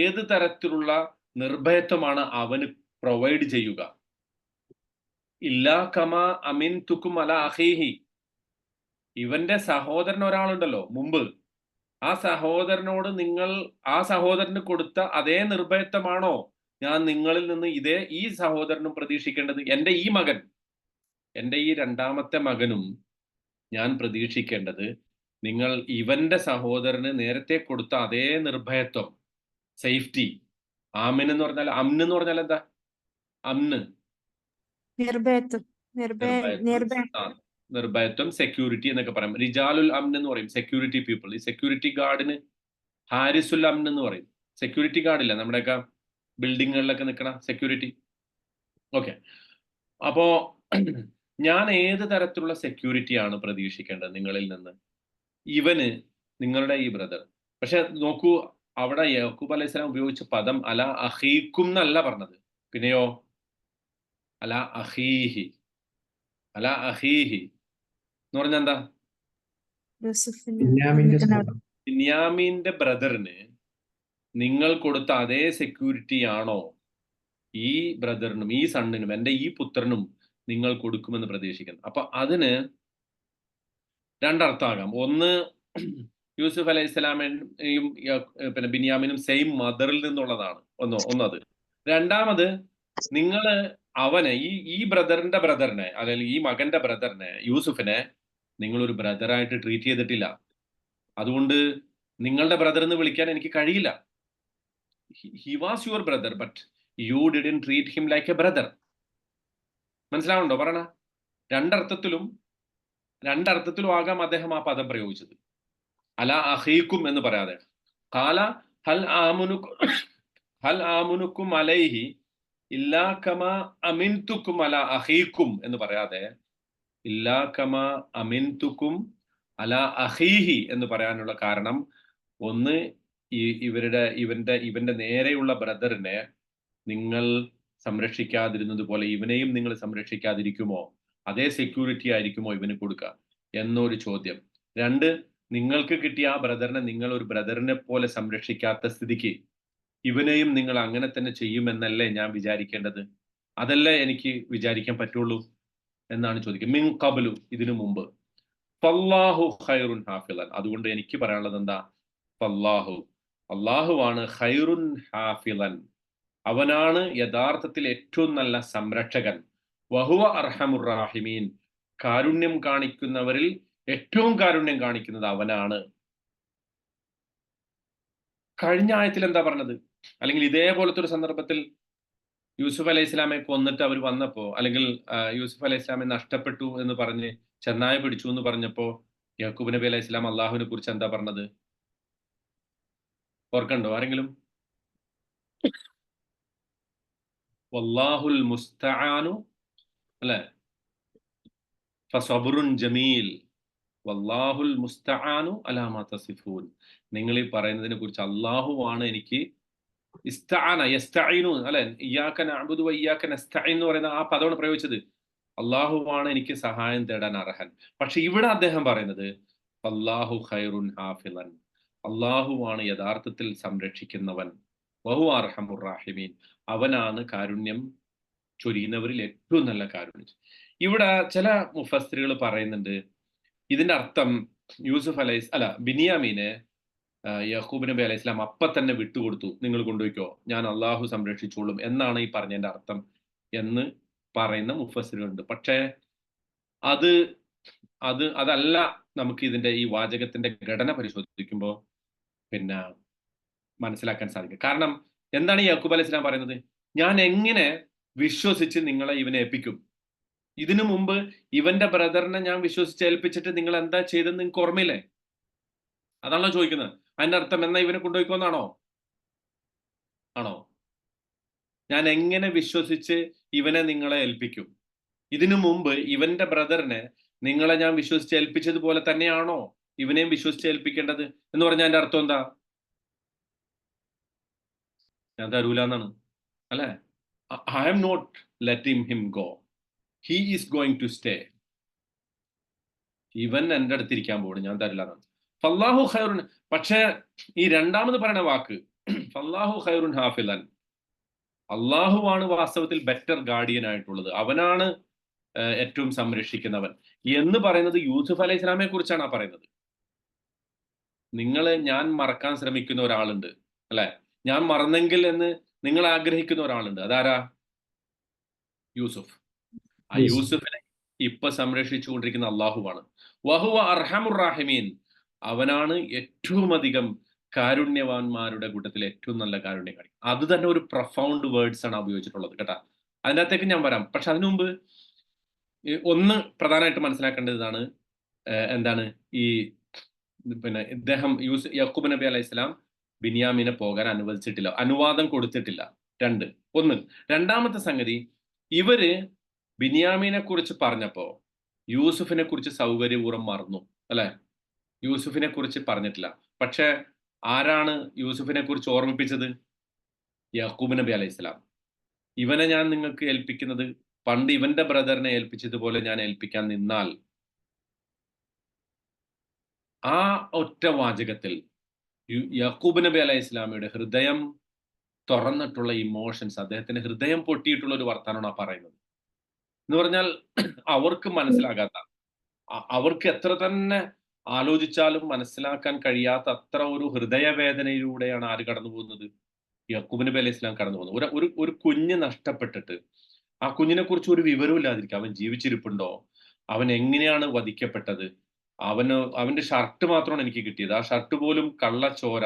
ഏത് തരത്തിലുള്ള നിർഭയത്വമാണ് അവന് പ്രൊവൈഡ് ചെയ്യുക? ഇല്ലാ കമാ അമിൻതുക്കും അലാ അഖീഹി, ഇവന്റെ സഹോദരൻ ഒരാളുണ്ടല്ലോ മുമ്പ്, ആ സഹോദരനോട് ആ സഹോദരന് കൊടുത്ത അതേ നിർഭയത്വമാണോ ഞാൻ നിങ്ങളിൽ നിന്ന് ഈ സഹോദരനും പ്രതീക്ഷിക്കേണ്ടത്? എൻ്റെ ഈ രണ്ടാമത്തെ മകനും ഞാൻ പ്രതീക്ഷിക്കേണ്ടത് നിങ്ങൾ ഇവന്റെ സഹോദരന് നേരത്തെ കൊടുത്ത അതേ നിർഭയത്വം, സേഫ്റ്റി. ആമിൻ എന്ന് പറഞ്ഞാൽ, അമ്ന് എന്ന് പറഞ്ഞാൽ എന്താ? അമ്ന്, നിർഭയത്വം. നിർഭയത്വം, സെക്യൂരിറ്റി എന്നൊക്കെ പറയും. റിജാലുൽ അംൻ എന്ന് പറയും, സെക്യൂരിറ്റി പീപ്പിൾ. ഈ സെക്യൂരിറ്റി ഗാർഡിന് ഹാരിസുൽ അംൻ എന്ന് പറയും. സെക്യൂരിറ്റി ഗാർഡില്ല, നമ്മുടെയൊക്കെ ബിൽഡിങ്ങുകളിലൊക്കെ നിൽക്കണ സെക്യൂരിറ്റി. ഓക്കെ, അപ്പോ ഞാൻ ഏത് തരത്തിലുള്ള സെക്യൂരിറ്റിയാണ് പ്രതീക്ഷിക്കേണ്ടത് നിങ്ങളിൽ നിന്ന്? ഇവന്, നിങ്ങളുടെ ഈ ബ്രദർ. പക്ഷെ നോക്കൂ, അവിടെ യാക്കൂബ് അലൈഹി സ്വലാം ഉപയോഗിച്ച പദം അല അഖീക്കും എന്നല്ല പറഞ്ഞത്. പിന്നെയോ അല അഖീഹി. അല അഖീഹി എന്ന് പറഞ്ഞാൽ എന്താ? ബിന്യാമീന്റെ ബ്രദറിന് നിങ്ങൾ കൊടുത്ത അതേ സെക്യൂരിറ്റി ആണോ ഈ ബ്രദറിനും ഈ സണ്ണിനും, എൻ്റെ ഈ പുത്രനും നിങ്ങൾ കൊടുക്കുമെന്ന് പ്രതീക്ഷിക്കുന്നു? അപ്പൊ അതിന് രണ്ടർത്ഥമാകാം. ഒന്ന്, യൂസുഫ് അലൈഹി സ്വലാമയും പിന്നെ ബിന്യാമിനും സെയിം മദറിൽ നിന്നുള്ളതാണ്. ഒന്നത്. രണ്ടാമത്, നിങ്ങള് അവനെ, ഈ ബ്രദറിനെ അല്ലെങ്കിൽ ഈ മകന്റെ ബ്രദറിനെ, യൂസുഫിനെ നിങ്ങളൊരു ബ്രദറായിട്ട് ട്രീറ്റ് ചെയ്തിട്ടില്ല. അതുകൊണ്ട് നിങ്ങളുടെ ബ്രദർ എന്ന് വിളിക്കാൻ എനിക്ക് കഴിയില്ല. He was your brother, but you didn't treat him like a brother. മനസ്സിലാവുണ്ടോ പറയണ? രണ്ടർത്ഥത്തിലും ആകാം അദ്ദേഹം ആ പദം പ്രയോഗിച്ചത്. അല അഖീക്കും എന്ന് പറയാതെ, ഖാല ഹൽ ആമുനുക്കും അലൈഹി ഇല്ലാ കമാ അമിൻതുക്കും അല അഖീക്കും എന്ന് പറയാതെ, ഇല്ലാ കമാ അമിൻതുക്കും അല അഖീഹി എന്ന് പറയാനുള്ള കാരണം, ഒന്ന്, ഇവന്റെ നേരെയുള്ള ബ്രദറിനെ നിങ്ങൾ സംരക്ഷിക്കാതിരുന്നത് പോലെ ഇവനെയും നിങ്ങൾ സംരക്ഷിക്കാതിരിക്കുമോ? അതേ സെക്യൂരിറ്റി ആയിരിക്കുമോ ഇവന് കൊടുക്കുക എന്നൊരു ചോദ്യം. രണ്ട്, നിങ്ങൾക്ക് കിട്ടിയ ആ ബ്രദറിനെ നിങ്ങൾ ഒരു ബ്രദറിനെ പോലെ സംരക്ഷിക്കാത്ത സ്ഥിതിക്ക് ഇവനെയും നിങ്ങൾ അങ്ങനെ തന്നെ ചെയ്യുമെന്നല്ലേ ഞാൻ വിചാരിക്കേണ്ടത്? അതല്ലേ എനിക്ക് വിചാരിക്കാൻ പറ്റുള്ളൂ എന്നാണ് ചോദിക്കുക. മിൻ ഖബ്ലു, ഇതിനു മുമ്പ്. ഫല്ലാഹു ഖൈറുൻ ഹാഫിളൻ, അതുകൊണ്ട് എനിക്ക് പറയാനുള്ളത് എന്താ? അള്ളാഹുവാണ് ഖൈറുൻ ഹാഫിളൻ, അവനാണ് യഥാർത്ഥത്തിൽ ഏറ്റവും നല്ല സംരക്ഷകൻ. വഹുവ അർഹമുർ റാഹിമീൻ, കാരുണ്യം കാണിക്കുന്നവരിൽ ഏറ്റവും കാരുണ്യം കാണിക്കുന്നത് അവനാണ്. കഴിഞ്ഞ ആയത്തിൽ എന്താ പറഞ്ഞത്? അല്ലെങ്കിൽ ഇതേപോലത്തെ ഒരു സന്ദർഭത്തിൽ യൂസുഫ് അലൈഹി ഇസ്ലാമെ കൊന്നിട്ട് അവർ വന്നപ്പോ, അല്ലെങ്കിൽ യൂസുഫ് അലൈഹി ഇസ്ലാമെ നഷ്ടപ്പെട്ടു എന്ന് പറഞ്ഞ് ചെന്നായ പിടിച്ചു എന്ന് പറഞ്ഞപ്പോ യാക്കൂബ് നബി അലൈഹി ഇസ്ലാം അള്ളാഹുവിനെ കുറിച്ച് എന്താ പറഞ്ഞത്? ഓർക്കണ്ടോ ആരെങ്കിലും? വല്ലാഹുൽ മുസ്തആനു, അല്ലെ? ഫസബ്റുൻ ജമീൽ വല്ലാഹുൽ മുസ്തആനു അലാ മാ തസിഫൂൻ. നിങ്ങൾ ഈ പറയുന്നതിനെ കുറിച്ച് അള്ളാഹുവാണ് എനിക്ക് ഇസ്തആന യസ്തഈനു, അല്ലെ? ഇയ്യാക നഅ്ബുദു വ ഇയ്യാക നസ്തഈൻ എന്ന് പറയുന്ന ആ പദമാണ് പ്രയോഗിച്ചത്. അള്ളാഹുവാണ് എനിക്ക് സഹായം തേടാൻ അർഹൻ. പക്ഷെ ഇവിടെ അദ്ദേഹം പറയുന്നത് അല്ലാഹു ഖൈറുൻ ഹാഫിളൻ, അള്ളാഹുവാണ് യഥാർത്ഥത്തിൽ സംരക്ഷിക്കുന്നവൻ. വഹു അർഹമുർ റാഹിമീൻ, അവനാണ് കാരുണ്യം ചൊരിയുന്നവരിൽ ഏറ്റവും നല്ല കാരുണ്യം. ഇവിടെ ചില മുഫസ്സിറുകൾ പറയുന്നുണ്ട് ഇതിന്റെ അർത്ഥം ബിനിയാമീനെ യാക്കൂബ് നബി അലൈഹി സ്വലാം അപ്പൊ തന്നെ വിട്ടുകൊടുത്തു, നിങ്ങൾ കൊണ്ടുപോയിക്കോ, ഞാൻ അള്ളാഹു സംരക്ഷിച്ചോളും എന്നാണ് ഈ പറഞ്ഞതിന്റെ അർത്ഥം എന്ന് പറയുന്ന മുഫസ്സിറുകളുണ്ട്. പക്ഷേ അതല്ല നമുക്ക് ഇതിന്റെ ഈ വാചകത്തിന്റെ ഘടന പരിശോധിക്കുമ്പോൾ പിന്നെ മനസ്സിലാക്കാൻ സാധിക്കും. കാരണം എന്താണ് യാക്കൂബ് അലൈഹി സ്വലാം പറയുന്നത്? ഞാൻ എങ്ങനെ വിശ്വസിച്ച് നിങ്ങളെ ഇവനെ ഏൽപ്പിക്കും? ഇതിനു മുമ്പ് ഇവന്റെ ബ്രദറിനെ ഞാൻ വിശ്വസിച്ച് ഏൽപ്പിച്ചിട്ട് നിങ്ങൾ എന്താ ചെയ്തെന്ന് നിങ്ങൾക്ക് ഓർമ്മയില്ലേ? അതാണല്ലോ ചോദിക്കുന്നത്. അതിന്റെ അർത്ഥം എന്നാ ഇവനെ കൊണ്ടുപോയിക്കോന്നാണോ? ആണോ? ഞാൻ എങ്ങനെ വിശ്വസിച്ച് ഇവനെ നിങ്ങളെ ഏൽപ്പിക്കും? ഇതിനു മുമ്പ് ഇവന്റെ ബ്രദറിനെ നിങ്ങളെ ഞാൻ വിശ്വസിച്ച് ഏൽപ്പിച്ചതുപോലെ തന്നെയാണോ ഇവനെയും വിശ്വസിച്ച് ഏൽപ്പിക്കേണ്ടത് എന്ന് പറഞ്ഞാൽ അതിന്റെ അർത്ഥം എന്താ? ഞാൻ തരൂല എന്നാണ്, അല്ലെ? I am not letting him go, he is going to stay. ഇവൻ എൻ്റെ അടുത്തിരിക്കാൻ പോകുന്നു, ഞാൻ തരില്ല എന്നാണ്. ഫല്ലാഹു ഖൈറുൻ, പക്ഷേ ഈ രണ്ടാമത് പറയുന്ന വാക്ക് ഫല്ലാഹു ഖൈറുൻ ഹാഫിളൻ, അള്ളാഹുവാണ് വാസ്തവത്തിൽ ബെറ്റർ ഗാർഡിയൻ ആയിട്ടുള്ളത്, അവനാണ് ഏറ്റവും സംരക്ഷിക്കുന്നവൻ എന്ന് പറയുന്നത് യൂസുഫ് അലൈഹി സ്വലാമെ കുറിച്ചാണ് ആ പറയുന്നത്. ഞാൻ മറക്കാൻ ശ്രമിക്കുന്ന ഒരാളുണ്ട്, അല്ലെ? ഞാൻ മറന്നെങ്കിൽ എന്ന് നിങ്ങൾ ആഗ്രഹിക്കുന്ന ഒരാളുണ്ട്. അതാരാ? യൂസുഫ്. ആ യൂസുഫിനെ ഇപ്പൊ സംരക്ഷിച്ചുകൊണ്ടിരിക്കുന്ന അള്ളാഹുവാണ്. വഹുവ അർഹമുർ റാഹിമീൻ, അവനാണ് ഏറ്റവും അധികം കാരുണ്യവാന്മാരുടെ കൂട്ടത്തിൽ ഏറ്റവും നല്ല കാരുണ്യം കാണിക്കും. അത് തന്നെ ഒരു പ്രൊഫൗണ്ട് വേർഡ്സ് ആണ് ഉപയോഗിച്ചിട്ടുള്ളത് കേട്ടാ. അതിനകത്തേക്ക് ഞാൻ വരാം. പക്ഷെ അതിനു മുമ്പ് ഒന്ന് പ്രധാനമായിട്ട് മനസ്സിലാക്കേണ്ടത് ഇതാണ്. എന്താണ് ഈ പിന്നെ ഇദ്ദേഹം യാക്കൂബ് നബി അലൈഹി സ്വലാം ബിന്യാമിനെ പോകാൻ അനുവദിച്ചിട്ടില്ല, അനുവാദം കൊടുത്തിട്ടില്ല. ഒന്ന്. രണ്ടാമത്തെ സംഗതി, ഇവര് ബിന്യാമിനെ കുറിച്ച് പറഞ്ഞപ്പോ യൂസുഫിനെ കുറിച്ച് സൗകര്യപൂർവ്വം മറന്നു, അല്ലെ? യൂസുഫിനെ കുറിച്ച് പറഞ്ഞിട്ടില്ല. പക്ഷെ ആരാണ് യൂസുഫിനെ കുറിച്ച് ഓർമ്മിപ്പിച്ചത്? യാക്കൂബ് നബി അലൈഹി സ്വലാം. ഇവനെ ഞാൻ നിങ്ങൾക്ക് ഏൽപ്പിക്കുന്നത് പണ്ട് ഇവന്റെ ബ്രദറിനെ ഏൽപ്പിച്ചതുപോലെ ഞാൻ ഏൽപ്പിക്കാൻ നിന്നാൽ, ആ ഒറ്റ വാചകത്തിൽ യാക്കൂബ് നബി അലൈഹി ഇസ്ലാമിയുടെ ഹൃദയം തുറന്നിട്ടുള്ള ഇമോഷൻസ്, അദ്ദേഹത്തിന്റെ ഹൃദയം പൊട്ടിയിട്ടുള്ള ഒരു വർത്താനമാണ് ആ പറയുന്നത്. എന്ന് പറഞ്ഞാൽ അവർക്ക് മനസ്സിലാകാത്ത, അവർക്ക് എത്ര തന്നെ ആലോചിച്ചാലും മനസ്സിലാക്കാൻ കഴിയാത്ത അത്ര ഒരു ഹൃദയവേദനയിലൂടെയാണ് ആര് കടന്നു പോകുന്നത്? യാക്കൂബ് നബി അലൈഹി ഇസ്ലാം കടന്നു പോകുന്നത്. ഒരു കുഞ്ഞ് നഷ്ടപ്പെട്ടിട്ട് ആ കുഞ്ഞിനെ കുറിച്ച് ഒരു വിവരവും ഇല്ലാതിരിക്കുക. അവൻ ജീവിച്ചിരിപ്പുണ്ടോ? അവൻ എങ്ങനെയാണ് വധിക്കപ്പെട്ടത്? അവന്റെ ഷർട്ട് മാത്രമാണ് എനിക്ക് കിട്ടിയത്. ആ ഷർട്ട് പോലും കള്ളച്ചോര,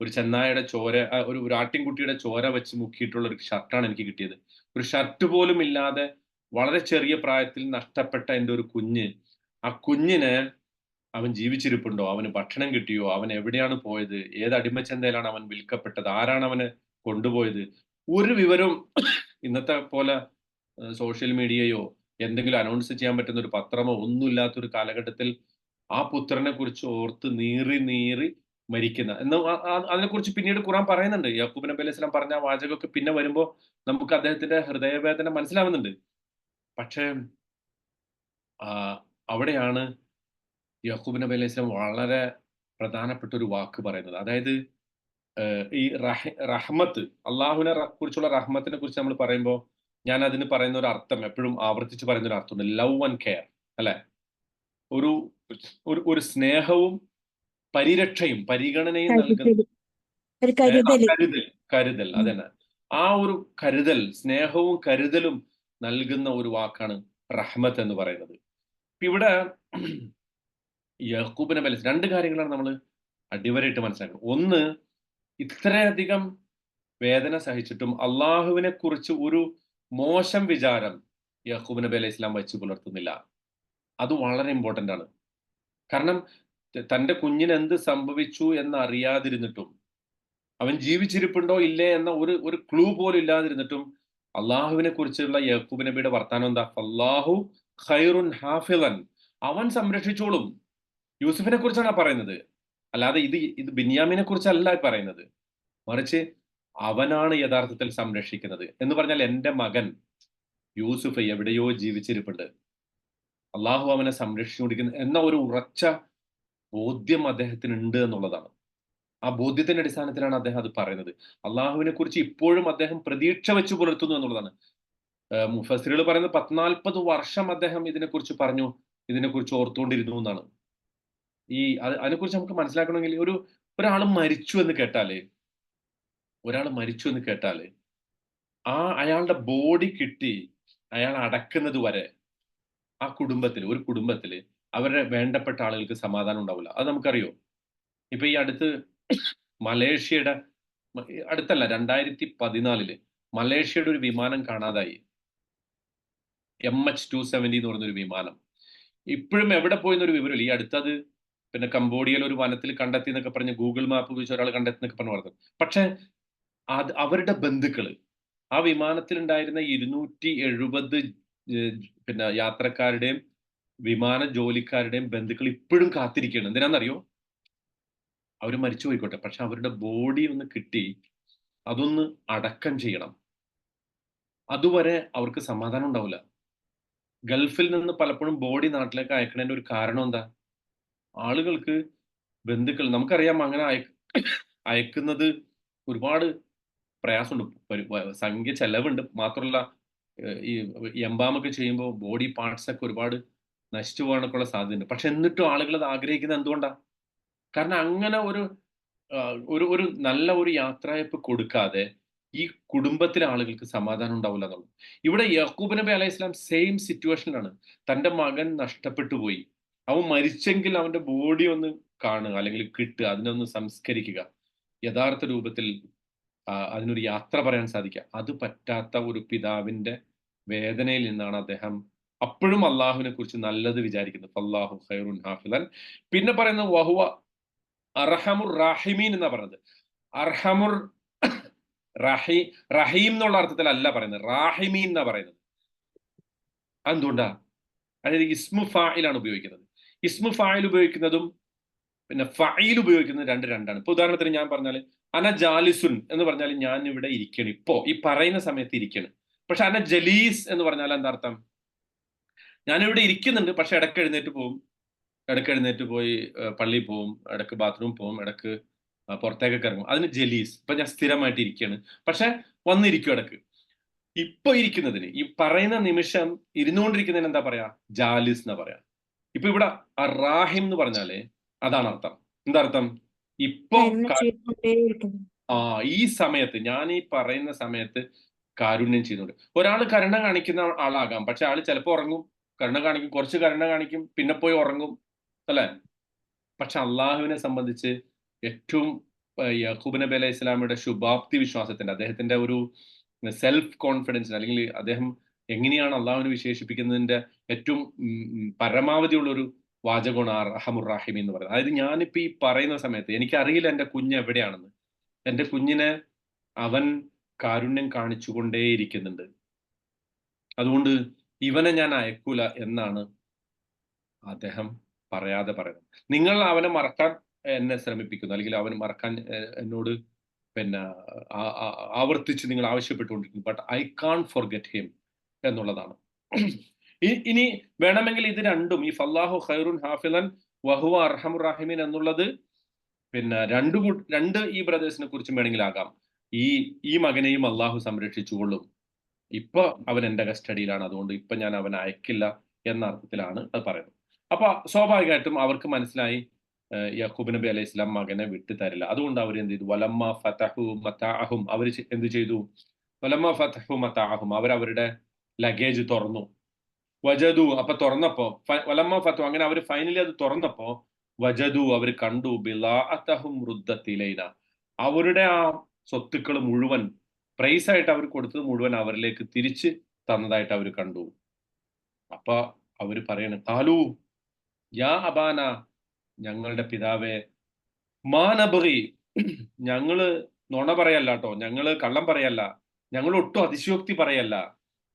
ഒരു ചെന്നായയുടെ ചോര, ഒരു ആട്ടിൻകുട്ടിയുടെ ചോര വെച്ച് മുക്കിയിട്ടുള്ള ഒരു ഷർട്ടാണ് എനിക്ക് കിട്ടിയത്. ഒരു ഷർട്ട് പോലും ഇല്ലാതെ വളരെ ചെറിയ പ്രായത്തിൽ നഷ്ടപ്പെട്ട എൻ്റെ ഒരു കുഞ്ഞ്, ആ കുഞ്ഞിന് അവൻ ജീവിച്ചിരിപ്പുണ്ടോ? അവന് ഭക്ഷണം കിട്ടിയോ? അവൻ എവിടെയാണ് പോയത്? ഏത് അടിമച്ചന്തയിലാണ് അവൻ വിൽക്കപ്പെട്ടത്? ആരാണ് അവനെ കൊണ്ടുപോയത്? ഒരു വിവരവും ഇന്നത്തെ പോലെ സോഷ്യൽ മീഡിയയോ എന്തെങ്കിലും അനൗൺസ് ചെയ്യാൻ പറ്റുന്ന ഒരു പത്രമോ ഒന്നുമില്ലാത്തൊരു കാലഘട്ടത്തിൽ ആ പുത്രനെ കുറിച്ച് ഓർത്ത് നീറി നീറി മരിക്കുന്ന അതിനെക്കുറിച്ച് പിന്നീട് ഖുർആൻ പറയുന്നുണ്ട്. യാക്കൂബ് നബി അലൈഹി സ്വലാം പറഞ്ഞ ആ വാചകമൊക്കെ പിന്നെ വരുമ്പോ നമുക്ക് അദ്ദേഹത്തിന്റെ ഹൃദയവേദന മനസ്സിലാവുന്നുണ്ട്. പക്ഷേ അവിടെയാണ് യാക്കൂബ് നബി അലൈഹി സ്വലാം വളരെ പ്രധാനപ്പെട്ട ഒരു വാക്ക് പറയുന്നത്. അതായത് ഈ റഹ്മത്ത്, അള്ളാഹുവിനെ കുറിച്ചുള്ള റഹ്മത്തിനെ കുറിച്ച് നമ്മൾ പറയുമ്പോൾ ഞാൻ അതിന് പറയുന്ന ഒരു അർത്ഥം, എപ്പോഴും ആവർത്തിച്ച് പറയുന്ന ഒരു അർത്ഥമുണ്ട്, ലവ് ആൻഡ് കെയർ, അല്ലെ? ഒരു സ്നേഹവും പരിരക്ഷയും പരിഗണനയും നൽകുന്ന കരുതൽ, അതന്നെ. ആ ഒരു കരുതൽ, സ്നേഹവും കരുതലും നൽകുന്ന ഒരു വാക്കാണ് റഹ്മത്ത് എന്ന് പറയുന്നത്. ഇവിടെ യാക്കൂബ് നബി അലൈഹി രണ്ട് കാര്യങ്ങളാണ് നമ്മൾ അടിവരയിട്ട് മനസ്സിലാക്കുന്നത്. ഒന്ന്, ഇത്രയധികം വേദന സഹിച്ചിട്ടും അള്ളാഹുവിനെ കുറിച്ച് ഒരു മോശം വിചാരം യാക്കൂബ് നബി അലൈഹി ഇസ്ലാം വെച്ച് പുലർത്തുന്നില്ല. അത് വളരെ ഇമ്പോർട്ടന്റ് ആണ്. കാരണം തന്റെ കുഞ്ഞിന് എന്ത് സംഭവിച്ചു എന്ന് അറിയാതിരുന്നിട്ടും, അവൻ ജീവിച്ചിരിപ്പുണ്ടോ ഇല്ലേ എന്ന ഒരു ക്ലൂ പോലും ഇല്ലാതിരുന്നിട്ടും അള്ളാഹുവിനെ കുറിച്ചുള്ള യാക്കൂബ് നബിയുടെ വർത്താനം എന്താ? അള്ളാഹു ഖൈറുൻ ഹാഫിളൻ, അവൻ സംരക്ഷിച്ചോളും. യൂസുഫിനെ കുറിച്ചാണ് പറയുന്നത്, അല്ലാതെ ഇത് ബിന്യാമിനെ കുറിച്ചല്ല പറയുന്നത്. മറിച്ച് അവനാണ് യഥാർത്ഥത്തിൽ സംരക്ഷിക്കുന്നത് എന്ന് പറഞ്ഞാൽ, എൻ്റെ മകൻ യൂസുഫ് എവിടെയോ ജീവിച്ചിരിപ്പുണ്ട്, അള്ളാഹു അവനെ സംരക്ഷിച്ചുകൊണ്ടിരിക്കുന്നു എന്ന ഒരു ഉറച്ച ബോധ്യം അദ്ദേഹത്തിന് ഉണ്ട് എന്നുള്ളതാണ്. ആ ബോധ്യത്തിന്റെ അടിസ്ഥാനത്തിലാണ് അദ്ദേഹം അത് പറയുന്നത്. അള്ളാഹുവിനെ കുറിച്ച് ഇപ്പോഴും അദ്ദേഹം പ്രതീക്ഷ വെച്ച് പുലർത്തുന്നു എന്നുള്ളതാണ്. മുഫസ്സിറുകൾ പറയുന്നത് 40 വർഷം അദ്ദേഹം ഇതിനെക്കുറിച്ച് പറഞ്ഞു, ഇതിനെക്കുറിച്ച് ഓർത്തുകൊണ്ടിരുന്നു എന്നാണ്. അതിനെക്കുറിച്ച് നമുക്ക് മനസ്സിലാക്കണമെങ്കിൽ ഒരാൾ മരിച്ചു എന്ന് കേട്ടാല് അയാളുടെ ബോഡി കിട്ടി അയാൾ അടക്കുന്നത് വരെ ആ ഒരു കുടുംബത്തില് അവരുടെ വേണ്ടപ്പെട്ട ആളുകൾക്ക് സമാധാനം ഉണ്ടാവില്ല. അത് നമുക്കറിയോ? ഇപ്പൊ ഈ മലേഷ്യയുടെ അടുത്തല്ല, 2014 മലേഷ്യയുടെ ഒരു വിമാനം കാണാതായി. MH270 എന്ന് പറഞ്ഞൊരു വിമാനം. ഇപ്പോഴും എവിടെ പോയെന്നൊരു വിവരമില്ല. ഈ അടുത്തത് പിന്നെ കംബോഡിയയിൽ ഒരു വനത്തിൽ കണ്ടെത്തി എന്നൊക്കെ പറഞ്ഞ് ഗൂഗിൾ മാപ്പ് ഉപയോഗിച്ച് ഒരാൾ കണ്ടെത്തി എന്നൊക്കെ പറഞ്ഞു. പക്ഷെ അവരുടെ ബന്ധുക്കള്, ആ വിമാനത്തിൽ ഉണ്ടായിരുന്ന 270 പിന്നെ യാത്രക്കാരുടെയും വിമാന ജോലിക്കാരുടെയും ബന്ധുക്കൾ ഇപ്പോഴും കാത്തിരിക്കുകയാണ്. എന്തിനാണെന്നറിയോ? അവർ മരിച്ചു പോയിക്കോട്ടെ, പക്ഷെ അവരുടെ ബോഡി ഒന്ന് കിട്ടി അതൊന്ന് അടക്കം ചെയ്യണം. അതുവരെ അവർക്ക് സമാധാനം ഉണ്ടാവില്ല. ഗൾഫിൽ നിന്ന് പലപ്പോഴും ബോഡി നാട്ടിലേക്ക് അയക്കണതിന്റെ ഒരു കാരണം എന്താ? ആളുകൾക്ക്, ബന്ധുക്കൾ, നമുക്കറിയാം അങ്ങനെ അയക്കുന്നത് ഒരുപാട് പ്രയാസമുണ്ട്, സംഖ്യ ചെലവുണ്ട്. മാത്രമല്ല ഈ എംബാമൊക്കെ ചെയ്യുമ്പോൾ ബോഡി പാർട്സ് ഒക്കെ ഒരുപാട് നശിച്ചു പോകാനൊക്കെയുള്ള സാധ്യതയുണ്ട്. പക്ഷെ എന്നിട്ടും ആളുകൾ അത് ആഗ്രഹിക്കുന്നത് എന്തുകൊണ്ടാണ്? കാരണം അങ്ങനെ ഒരു നല്ല ഒരു യാത്രയപ്പ് കൊടുക്കാതെ ഈ കുടുംബത്തിലെ ആളുകൾക്ക് സമാധാനം ഉണ്ടാവില്ല എന്നുള്ളത്. ഇവിടെ യാക്കൂബ് നബി അലൈഹി സ്വലാം സെയിം സിറ്റുവേഷനിലാണ്. തന്റെ മകൻ നഷ്ടപ്പെട്ടു പോയി, അവൻ മരിച്ചെങ്കിൽ അവന്റെ ബോഡി ഒന്ന് കാണുക, അല്ലെങ്കിൽ കിട്ടുക, അതിനൊന്ന് സംസ്കരിക്കുക, യഥാർത്ഥ രൂപത്തിൽ അതിനൊരു യാത്ര പറയാൻ സാധിക്കുക. അത് പറ്റാത്ത ഒരു പിതാവിന്റെ വേദനയിൽ നിന്നാണ് അദ്ദേഹം അപ്പോഴും അള്ളാഹുവിനെ കുറിച്ച് നല്ലത് വിചാരിക്കുന്നു. ഫല്ലാഹു ഖൈറുൻ ഹാഫിളൻ. പിന്നെ പറയുന്നത് വഹുവ അർഹമുർ റാഹിമീൻ എന്നാ പറയുന്നത്. അർഹമുർ റഹീം എന്നുള്ള അർത്ഥത്തിലല്ല പറയുന്നത്, റാഹിമീൻ എന്നാ പറയുന്നത്. എന്തുകൊണ്ടാ? അതായത് ഇസ്മു ഫായിലാണ് ഉപയോഗിക്കുന്നത്. ഇസ്മു ഫായിൽ ഉപയോഗിക്കുന്നതും പിന്നെ ഫഈൽ ഉപയോഗിക്കുന്നത് രണ്ടാണ്. ഇപ്പൊ ഉദാഹരണത്തിന് ഞാൻ പറഞ്ഞാൽ അന ജാലിസുൻ എന്ന് പറഞ്ഞാൽ ഞാൻ ഇവിടെ ഇരിക്കണം, ഇപ്പോ ഈ പറയുന്ന സമയത്ത് ഇരിക്കണം. പക്ഷെ അന ജലീസ് എന്ന് പറഞ്ഞാൽ എന്താ അർത്ഥം? ഞാനിവിടെ ഇരിക്കുന്നുണ്ട്, പക്ഷെ ഇടയ്ക്ക് എഴുന്നേറ്റ് പോകും, ഇടയ്ക്ക് എഴുന്നേറ്റ് പോയി പള്ളിയിൽ പോവും, ഇടയ്ക്ക് ബാത്റൂം പോവും, ഇടയ്ക്ക് പുറത്തേക്കൊക്കെ ഇറങ്ങും. അതിന് ജലീസ്. ഇപ്പൊ ഞാൻ സ്ഥിരമായിട്ട് ഇരിക്കുകയാണ്, പക്ഷെ വന്നിരിക്കും ഇടയ്ക്ക്. ഇപ്പൊ ഇരിക്കുന്നതിന്, ഈ പറയുന്ന നിമിഷം ഇരുന്നുകൊണ്ടിരിക്കുന്നതിന് എന്താ പറയാ? ജാലിസ് എന്നാ പറയാ. ഇപ്പൊ ഇവിടെ റാഹിം എന്ന് പറഞ്ഞാല് അതാണ് അർത്ഥം. എന്താ അർത്ഥം? ഇപ്പൊ നന്മ ചെയ്തുകൊണ്ടേയിരിക്കുന്നു. ഈ സമയത്ത്, ഞാൻ ഈ പറയുന്ന സമയത്ത് കാരുണ്യം ചെയ്യുന്നുണ്ട്. ഒരാൾ കരുണ കാണിക്കുന്ന ആളാകാം, പക്ഷെ ആള് ചിലപ്പോൾ ഉറങ്ങും, കരുണ കാണിക്കും, കുറച്ച് കരുണ കാണിക്കും, പിന്നെ പോയി ഉറങ്ങും, അല്ലെ? പക്ഷെ അള്ളാഹുവിനെ സംബന്ധിച്ച് ഏറ്റവും യാക്കൂബ് നബി അലൈഹി ഇസ്ലാമിയുടെ ശുഭാപ്തി വിശ്വാസത്തിന്റെ, അദ്ദേഹത്തിന്റെ ഒരു സെൽഫ് കോൺഫിഡൻസിന്, അല്ലെങ്കിൽ അദ്ദേഹം എങ്ങനെയാണ് അള്ളാഹുവിനെ വിശേഷിപ്പിക്കുന്നതിന്റെ ഏറ്റവും പരമാവധിയുള്ള ഒരു വാചകമാണ് അർഹമുർ റാഹിമീൻ എന്ന് പറയുന്നത്. അതായത് ഞാനിപ്പോ ഈ പറയുന്ന സമയത്ത് എനിക്കറിയില്ല എൻ്റെ കുഞ്ഞ് എവിടെയാണെന്ന്. എൻ്റെ കുഞ്ഞിനെ അവൻ കാരുണ്യം കാണിച്ചുകൊണ്ടേയിരിക്കുന്നുണ്ട്, അതുകൊണ്ട് ഇവനെ ഞാൻ അയക്കൂല എന്നാണ് അദ്ദേഹം പറയാതെ പറയുന്നത്. നിങ്ങൾ അവനെ മറക്കാൻ എന്നെ ശ്രമിപ്പിക്കുന്നു, അല്ലെങ്കിൽ അവന് മറക്കാൻ എന്നോട് പിന്നെ ആവർത്തിച്ച് നിങ്ങൾ ആവശ്യപ്പെട്ടുകൊണ്ടിരിക്കുന്നു, but I can't forget him എന്നുള്ളതാണ്. ഇനി വേണമെങ്കിൽ ഇത് രണ്ടും, ഈ ഫല്ലാഹു ഖൈറുൻ ഹാഫിളൻ വഹുവ അർഹമുർ റാഹിമീൻ എന്നുള്ളത് പിന്നെ രണ്ട് ഈ ബ്രദേഴ്സിനെ കുറിച്ചും വേണമെങ്കിൽ ആകാം. ഈ മകനെയും അള്ളാഹു സംരക്ഷിച്ചുകൊള്ളും, ഇപ്പൊ അവൻ എന്റെ കസ്റ്റഡിയിലാണ്, അതുകൊണ്ട് ഇപ്പൊ ഞാൻ അവനെ അയക്കില്ല എന്ന അർത്ഥത്തിലാണ് അത് പറയുന്നത്. അപ്പൊ സ്വാഭാവികമായിട്ടും അവർക്ക് മനസ്സിലായി യാക്കൂബ് നബി അലൈഹി ഇസ്ലാം മകനെ വിട്ടു തരില്ല. അതുകൊണ്ട് അവർ എന്ത് ചെയ്തു? വലമ്മ ഫതഹു മതാഅഹും, അവർ എന്ത് ചെയ്തു? വലമ്മ ഫതഹു മതാഅഹും, അവരുടെ ലഗേജ് തുറന്നു. വജദു, അപ്പൊ തുറന്നപ്പോ വലമ്മ ഫത്തു, അങ്ങനെ അവർ ഫൈനലി അത് തുറന്നപ്പോ വജദു, അവർ കണ്ടു ബിളാഅതഹും റുദ്ദത് ഇലൈന, അവരുടെ ആ സ്വത്തുക്കൾ മുഴുവൻ, പ്രൈസ് ആയിട്ട് അവർ കൊടുത്തത് മുഴുവൻ അവരിലേക്ക് തിരിച്ച് തന്നതായിട്ട് അവർ കണ്ടു. അപ്പൊ അവര് പറയണ കാലു യാ അബാന, ഞങ്ങളുടെ പിതാവേ, മാനബറി, ഞങ്ങള് നുണ പറയല്ല കേട്ടോ, ഞങ്ങള് കള്ളം പറയല്ല, ഞങ്ങൾ ഒട്ടും അതിശയോക്തി പറയല്ല.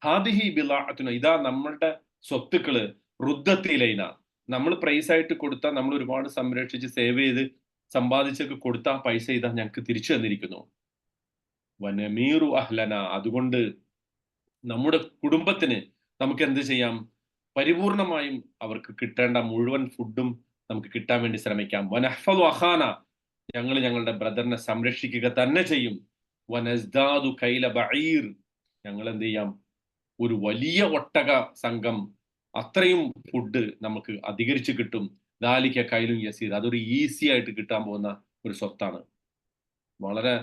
ഹാദിഹി ബിളാഅത്തുന, ഇതാ നമ്മളുടെ സ്വത്തുക്കള്, റുദ്ദത്തിലൈന, നമ്മൾ പ്രൈസ് ആയിട്ട് കൊടുത്ത, നമ്മൾ ഒരുപാട് സംരക്ഷിച്ച് സേവ് ചെയ്ത് സമ്പാദിച്ചൊക്കെ കൊടുത്ത ആ പൈസ ഇതാ ഞങ്ങൾക്ക് തിരിച്ചു തന്നിരിക്കുന്നു. വനമീറു അഹ്ലന, അതുകൊണ്ട് നമ്മുടെ കുടുംബത്തിന് നമുക്ക് എന്ത് ചെയ്യാം? പരിപൂർണമായും അവർക്ക് കിട്ടേണ്ട മുഴുവൻ ഫുഡും നമുക്ക് കിട്ടാൻ വേണ്ടി ശ്രമിക്കാം. വനഹ്ഫദു അഖാന, ഞങ്ങൾ ഞങ്ങളുടെ ബ്രദറിനെ സംരക്ഷിക്കുക തന്നെ ചെയ്യും. വനസ്ദാദു കൈല ബഈർ, ഞങ്ങൾ എന്ത് ചെയ്യാം? ഒരു വലിയ ഒട്ടക സംഘം, അത്രയും ഫുഡ് നമുക്ക് അധികരിച്ച് കിട്ടും. ദാലിക കൈലും യസീർ, അതൊരു ഈസി ആയിട്ട് കിട്ടാൻ പോകുന്ന ഒരു സ്വത്താണ്. വളരെ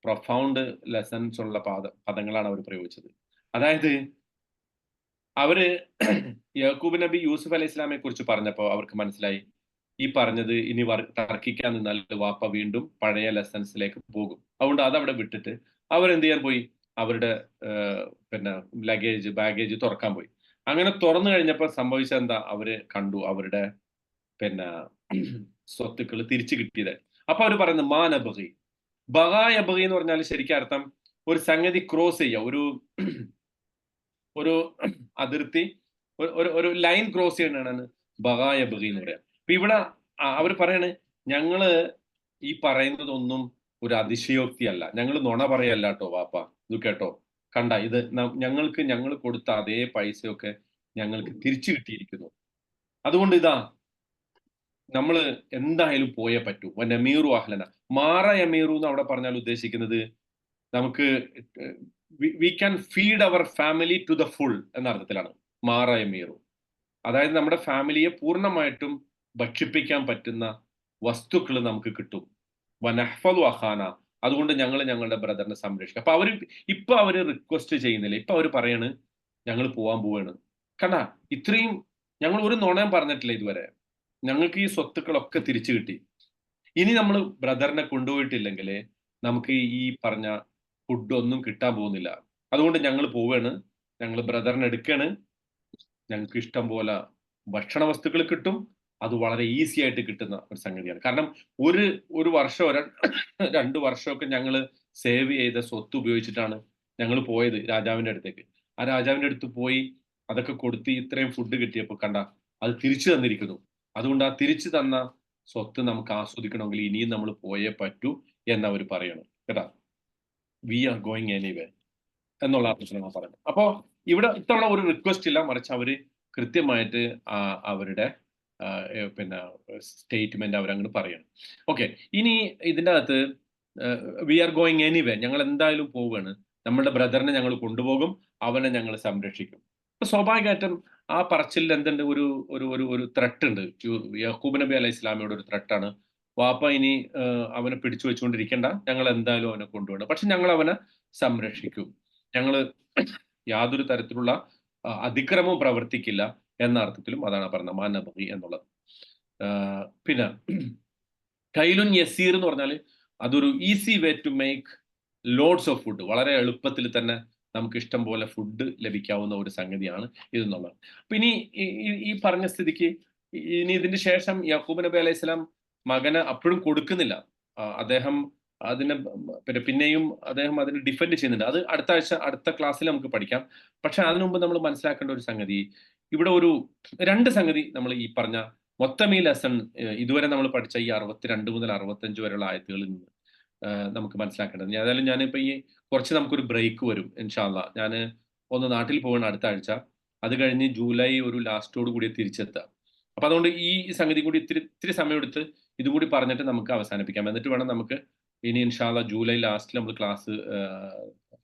പ്രൊഫൗണ്ട് ലെസൺസ് ഉള്ള പദങ്ങളാണ് അവർ പ്രയോഗിച്ചത്. അതായത് അവര് യാക്കൂബ് നബി യൂസുഫ് അലൈഹി ഇസ്ലാമിനെ കുറിച്ച് പറഞ്ഞപ്പോൾ അവർക്ക് മനസ്സിലായി, ഈ പറഞ്ഞത് ഇനി തർക്കിക്കാൻ നിന്നാൽ വാപ്പ വീണ്ടും പഴയ ലെസൺസിലേക്ക് പോകും. അതുകൊണ്ട് അതവിടെ വിട്ടിട്ട് അവരെന്ത് ചെയ്യാൻ പോയി? അവരുടെ പിന്നെ ബാഗേജ് തുറക്കാൻ പോയി. അങ്ങനെ തുറന്നു കഴിഞ്ഞപ്പോൾ സംഭവിച്ചത് എന്താ? അവര് കണ്ടു അവരുടെ പിന്നെ സ്വത്തുക്കൾ തിരിച്ചു കിട്ടിയത്. അപ്പൊ അവര് പറയുന്നത് മാനബഗി, ബഗായബഗി എന്ന് പറഞ്ഞാൽ ശരിക്കും അർത്ഥം ഒരു സംഗതി ക്രോസ് ചെയ്യുക, ഒരു അതിർത്തി, ഒരു ലൈൻ ക്രോസ് ചെയ്യണതാണ് ബഗായബഗി എന്ന് പറയാം. അപ്പൊ ഇവിടെ അവർ പറയണേ, ഞങ്ങള് ഈ പറയുന്നതൊന്നും ഒരു അതിശയോക്തിയല്ല, ഞങ്ങൾ നുണ പറയല്ല കേട്ടോ വാപ്പ, ഇത് കേട്ടോ, കണ്ട ഇത് ഞങ്ങൾ കൊടുത്ത അതേ പൈസയൊക്കെ ഞങ്ങൾക്ക് തിരിച്ചു കിട്ടിയിരിക്കുന്നു. അതുകൊണ്ട് ഇതാ നമ്മൾ എന്തായാലും പോയേ പറ്റൂ. വനമീറു അഹ്ലന, മാറ യമീറു എന്ന് അവിടെ പറഞ്ഞാൽ ഉദ്ദേശിക്കുന്നത് നമുക്ക് we can feed our family to the full എന്ന അർത്ഥത്തിലാണ് മാറ യമീറു. അതായത് നമ്മുടെ ഫാമിലിയെ പൂർണ്ണമായിട്ടും ഭക്ഷിപ്പിക്കാൻ പറ്റുന്ന വസ്തുക്കൾ നമുക്ക് കിട്ടും. വനഹ്ഫദു അഖാന, അതുകൊണ്ട് ഞങ്ങൾ ഞങ്ങളുടെ ബ്രദറിനെ സംരക്ഷിക്കും. അപ്പൊ അവര് റിക്വസ്റ്റ് ചെയ്യുന്നില്ല, ഇപ്പൊ അവര് പറയാണ് ഞങ്ങൾ പോവാൻ പോവാണ്. കണ്ട, ഇത്രയും ഞങ്ങൾ ഒരു നുണയും പറഞ്ഞിട്ടില്ല ഇതുവരെ, ഞങ്ങൾക്ക് ഈ സ്വത്തുക്കളൊക്കെ തിരിച്ചു കിട്ടി. ഇനി നമ്മൾ ബ്രദറിനെ കൊണ്ടുപോയിട്ടില്ലെങ്കിൽ നമുക്ക് ഈ പറഞ്ഞ ഫുഡ് ഒന്നും കിട്ടാൻ പോകുന്നില്ല. അതുകൊണ്ട് ഞങ്ങൾ പോവാണ്, ഞങ്ങൾ ബ്രദറിനെ എടുക്കാണ്, ഞങ്ങൾക്ക് ഇഷ്ടം പോലെ ഭക്ഷണ വസ്തുക്കൾ കിട്ടും. അത് വളരെ ഈസി ആയിട്ട് കിട്ടുന്ന ഒരു സംഗതിയാണ്. കാരണം ഒരു ഒരു വർഷമോ 2 വർഷമൊക്കെ ഞങ്ങള് സേവ് ചെയ്ത സ്വത്ത് ഉപയോഗിച്ചിട്ടാണ് ഞങ്ങൾ പോയത് രാജാവിന്റെ അടുത്തേക്ക്. ആ രാജാവിന്റെ അടുത്ത് പോയി അതൊക്കെ കൊടുത്ത് ഇത്രയും ഫുഡ് കിട്ടിയപ്പോൾ കണ്ട അത് തിരിച്ചു തന്നിരിക്കുന്നു. അതുകൊണ്ട് ആ തിരിച്ചു തന്ന സ്വത്ത് നമുക്ക് ആസ്വദിക്കണമെങ്കിൽ ഇനിയും നമ്മൾ പോയേ പറ്റൂ എന്നവർ പറയണം. കേട്ടാ? വി ആർ ഗോയിങ് എനിവേ എന്നുള്ള അർത്ഥത്തിലാണ് പറയുന്നത്. അപ്പോ ഇവിടെ ഇത്തവണ ഒരു റിക്വസ്റ്റ് ഇല്ല, മറിച്ച് അവര് കൃത്യമായിട്ട് അവരുടെ പിന്നെ സ്റ്റേറ്റ്മെന്റ് അവരങ്ങോട്ട് പറയണം. ഓക്കെ, ഇനി ഇതിൻ്റെ അകത്ത് വി ആർ ഗോയിങ് എനിവേ, ഞങ്ങൾ എന്തായാലും പോവുകയാണ്, നമ്മുടെ ബ്രദറിനെ ഞങ്ങൾ കൊണ്ടുപോകും, അവനെ ഞങ്ങൾ സംരക്ഷിക്കും. അപ്പൊ സ്വാഭാവികമായിട്ടും ആ പറച്ചിലിൽ എന്തുണ്ട്, ഒരു ഒരു ഒരു ഒരു ത്രെട്ട് ഉണ്ട്. യാക്കൂബ് നബി അലൈഹി ഇസ്ലാമിയുടെ ഒരു ത്രെട്ടാണ്, വാപ്പ ഇനി അവനെ പിടിച്ചു വെച്ചുകൊണ്ടിരിക്കേണ്ട, ഞങ്ങൾ എന്തായാലും അവനെ കൊണ്ടുപോകണം, പക്ഷെ ഞങ്ങൾ അവനെ സംരക്ഷിക്കും, ഞങ്ങൾ യാതൊരു തരത്തിലുള്ള അതിക്രമവും പ്രവർത്തിക്കില്ല എന്ന അർത്ഥത്തിലും അതാണ് പറഞ്ഞത് മാനബി എന്നുള്ളത്. പിന്നെ കൈലുൻ യസീർ എന്ന് പറഞ്ഞാൽ അതൊരു easy way to make loads of food, വളരെ എളുപ്പത്തിൽ തന്നെ നമുക്ക് ഇഷ്ടം പോലെ ഫുഡ് ലഭിക്കാവുന്ന ഒരു സംഗതിയാണ് ഇതെന്നുള്ളത്. അപ്പൊ ഇനി ഈ പറഞ്ഞ സ്ഥിതിക്ക് ഇനി ഇതിന് ശേഷം യാക്കൂബ് നബി അലൈഹി സ്വലാം മകന് അപ്പോഴും കൊടുക്കുന്നില്ല. അദ്ദേഹം അതിനെ പിന്നെയും അദ്ദേഹം അതിനെ ഡിഫെൻഡ് ചെയ്യുന്നുണ്ട്. അത് അടുത്ത ആഴ്ച അടുത്ത ക്ലാസ്സിൽ നമുക്ക് പഠിക്കാം. പക്ഷെ അതിനു മുമ്പ് നമ്മൾ മനസ്സിലാക്കേണ്ട ഒരു സംഗതി, ഇവിടെ ഒരു 2 സംഗതി നമ്മൾ ഈ പറഞ്ഞ മൊത്തം ഈ ലെസൺ ഇതുവരെ നമ്മൾ പഠിച്ച ഈ 62 മുതൽ 65 വരെയുള്ള ആയത്തുകളിൽ നിന്ന് നമുക്ക് മനസ്സിലാക്കേണ്ടത്. ഏതായാലും ഞാനിപ്പോൾ ഈ കുറച്ച് നമുക്കൊരു ബ്രേക്ക് വരും ഇൻഷാ അല്ലാഹ്. ഞാൻ ഒന്ന് നാട്ടിൽ പോകണം അടുത്ത ആഴ്ച. അത് കഴിഞ്ഞ് ജൂലൈ ഒരു ലാസ്റ്റോട് കൂടി തിരിച്ചെത്തുക. അപ്പൊ അതുകൊണ്ട് ഈ സംഗതി കൂടി ഇത്തിരി സമയമെടുത്ത് ഇതും കൂടി പറഞ്ഞിട്ട് നമുക്ക് അവസാനിപ്പിക്കാം. എന്നിട്ട് വേണം നമുക്ക് ഇനി ഇൻഷാ അല്ലാഹ് ജൂലൈ ലാസ്റ്റിൽ നമ്മൾ ക്ലാസ്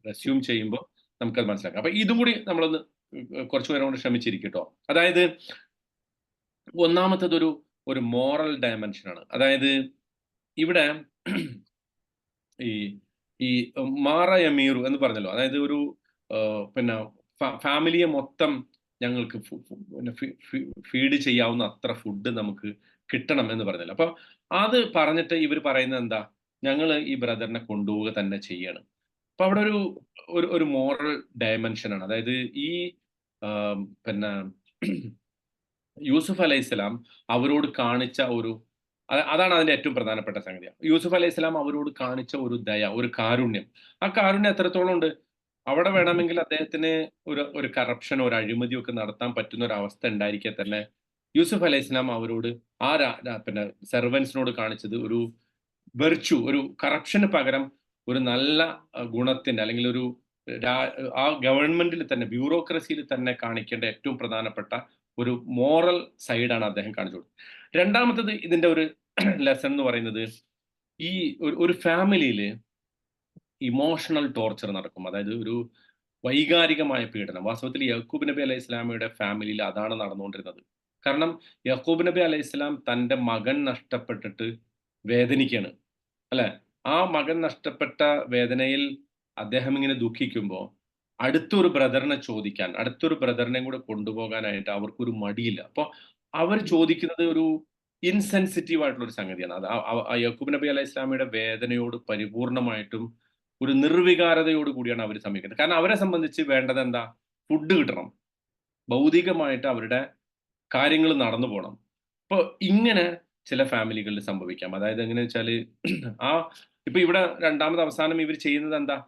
റെസ്യൂം ചെയ്യുമ്പോൾ നമുക്കത് മനസ്സിലാക്കാം. അപ്പൊ ഇതും കൂടി നമ്മളൊന്ന് കുറച്ചു നേരം കൊണ്ട് ശ്രമിച്ചിരിക്കും കേട്ടോ. അതായത് ഒന്നാമത്തത് ഒരു മോറൽ ഡയമെൻഷനാണ്. അതായത് ഇവിടെ ഈ ഈ മാറ യമീറു എന്ന് പറഞ്ഞല്ലോ, അതായത് ഒരു പിന്നെ ഫാമിലിയെ മൊത്തം ഞങ്ങൾക്ക് ഫീഡ് ചെയ്യാവുന്ന അത്ര ഫുഡ് നമുക്ക് കിട്ടണം എന്ന് പറഞ്ഞല്ലോ. അപ്പൊ അത് പറഞ്ഞിട്ട് ഇവർ പറയുന്നത് എന്താ, ഞങ്ങൾ ഈ ബ്രദറിനെ കൊണ്ടുപോവുക തന്നെ ചെയ്യണം. അപ്പൊ അവിടെ ഒരു മോറൽ ഡയമെൻഷനാണ്. അതായത് ഈ പിന്നെ യൂസുഫ് അലൈഹിസ്സലാം അവരോട് കാണിച്ച അതാണ് അതിന്റെ ഏറ്റവും പ്രധാനപ്പെട്ട സംഗതി. യൂസുഫ് അലൈഹിസ്സലാം അവരോട് കാണിച്ച ഒരു ദയ, ഒരു കാരുണ്യം. ആ കാരുണ്യം എത്രത്തോളം ഉണ്ട്, അവിടെ വേണമെങ്കിൽ അദ്ദേഹത്തിന് ഒരു കറപ്ഷൻ, ഒരു അഴിമതി ഒക്കെ നടത്താൻ പറ്റുന്ന ഒരു അവസ്ഥ ഉണ്ടായിരിക്കെ തന്നെ യൂസുഫ് അലൈഹിസ്സലാം അവരോട് പിന്നെ സെർവൻസിനോട് കാണിച്ചത് ഒരു വെർച്യു, ഒരു കറപ്ഷന് പകരം ഒരു നല്ല ഗുണത്തിന്റെ, അല്ലെങ്കിൽ ആ ഗവൺമെന്റിൽ തന്നെ, ബ്യൂറോക്രസിയിൽ തന്നെ കാണിക്കേണ്ട ഏറ്റവും പ്രധാനപ്പെട്ട ഒരു മോറൽ സൈഡാണ് അദ്ദേഹം കാണിച്ചു കൊടുത്തത്. രണ്ടാമത്തത് ഇതിന്റെ ഒരു ലെസൺ എന്ന് പറയുന്നത്, ഈ ഒരു ഫാമിലിയിൽ ഇമോഷണൽ ടോർച്ചർ നടക്കും. അതായത് ഒരു വൈകാരികമായ പീഡനം. വാസ്തവത്തിൽ യാക്കൂബ് നബി അലൈഹി ഇസ്ലാമയുടെ ഫാമിലിയിൽ അതാണ് നടന്നുകൊണ്ടിരുന്നത്. കാരണം യാക്കൂബ് നബി അലൈഹി ഇസ്ലാം തൻ്റെ മകൻ നഷ്ടപ്പെട്ടിട്ട് വേദനിക്കുകയാണ്, അല്ലെ? ആ മകൻ നഷ്ടപ്പെട്ട വേദനയിൽ അദ്ദേഹം ഇങ്ങനെ ദുഃഖിക്കുമ്പോൾ അടുത്തൊരു ബ്രദറിനെ ചോദിക്കാൻ, അടുത്തൊരു ബ്രദറിനെയും കൂടെ കൊണ്ടുപോകാനായിട്ട് അവർക്കൊരു മടിയില്ല. അപ്പോൾ അവർ ചോദിക്കുന്നത് ഒരു ഇൻസെൻസിറ്റീവ് ആയിട്ടുള്ള ഒരു സംഗതിയാണ്. അത് യാക്കൂബ് നബി അലൈഹി ഇസ്ലാമിയുടെ വേദനയോട് പരിപൂർണമായിട്ടും ഒരു നിർവികാരതയോട് കൂടിയാണ് അവർ സമീപിക്കുന്നത്. കാരണം അവരെ സംബന്ധിച്ച് വേണ്ടത് എന്താ, ഫുഡ് കിട്ടണം, ഭൗതികമായിട്ട് അവരുടെ കാര്യങ്ങൾ നടന്നു പോകണം. അപ്പോൾ ഇങ്ങനെ ചില ഫാമിലികളിൽ സംഭവിക്കാം. അതായത് എങ്ങനെയാ വെച്ചാല്, ഇപ്പൊ ഇവിടെ രണ്ടാമത് അവസാനം ഇവർ ചെയ്യുന്നത് എന്താ,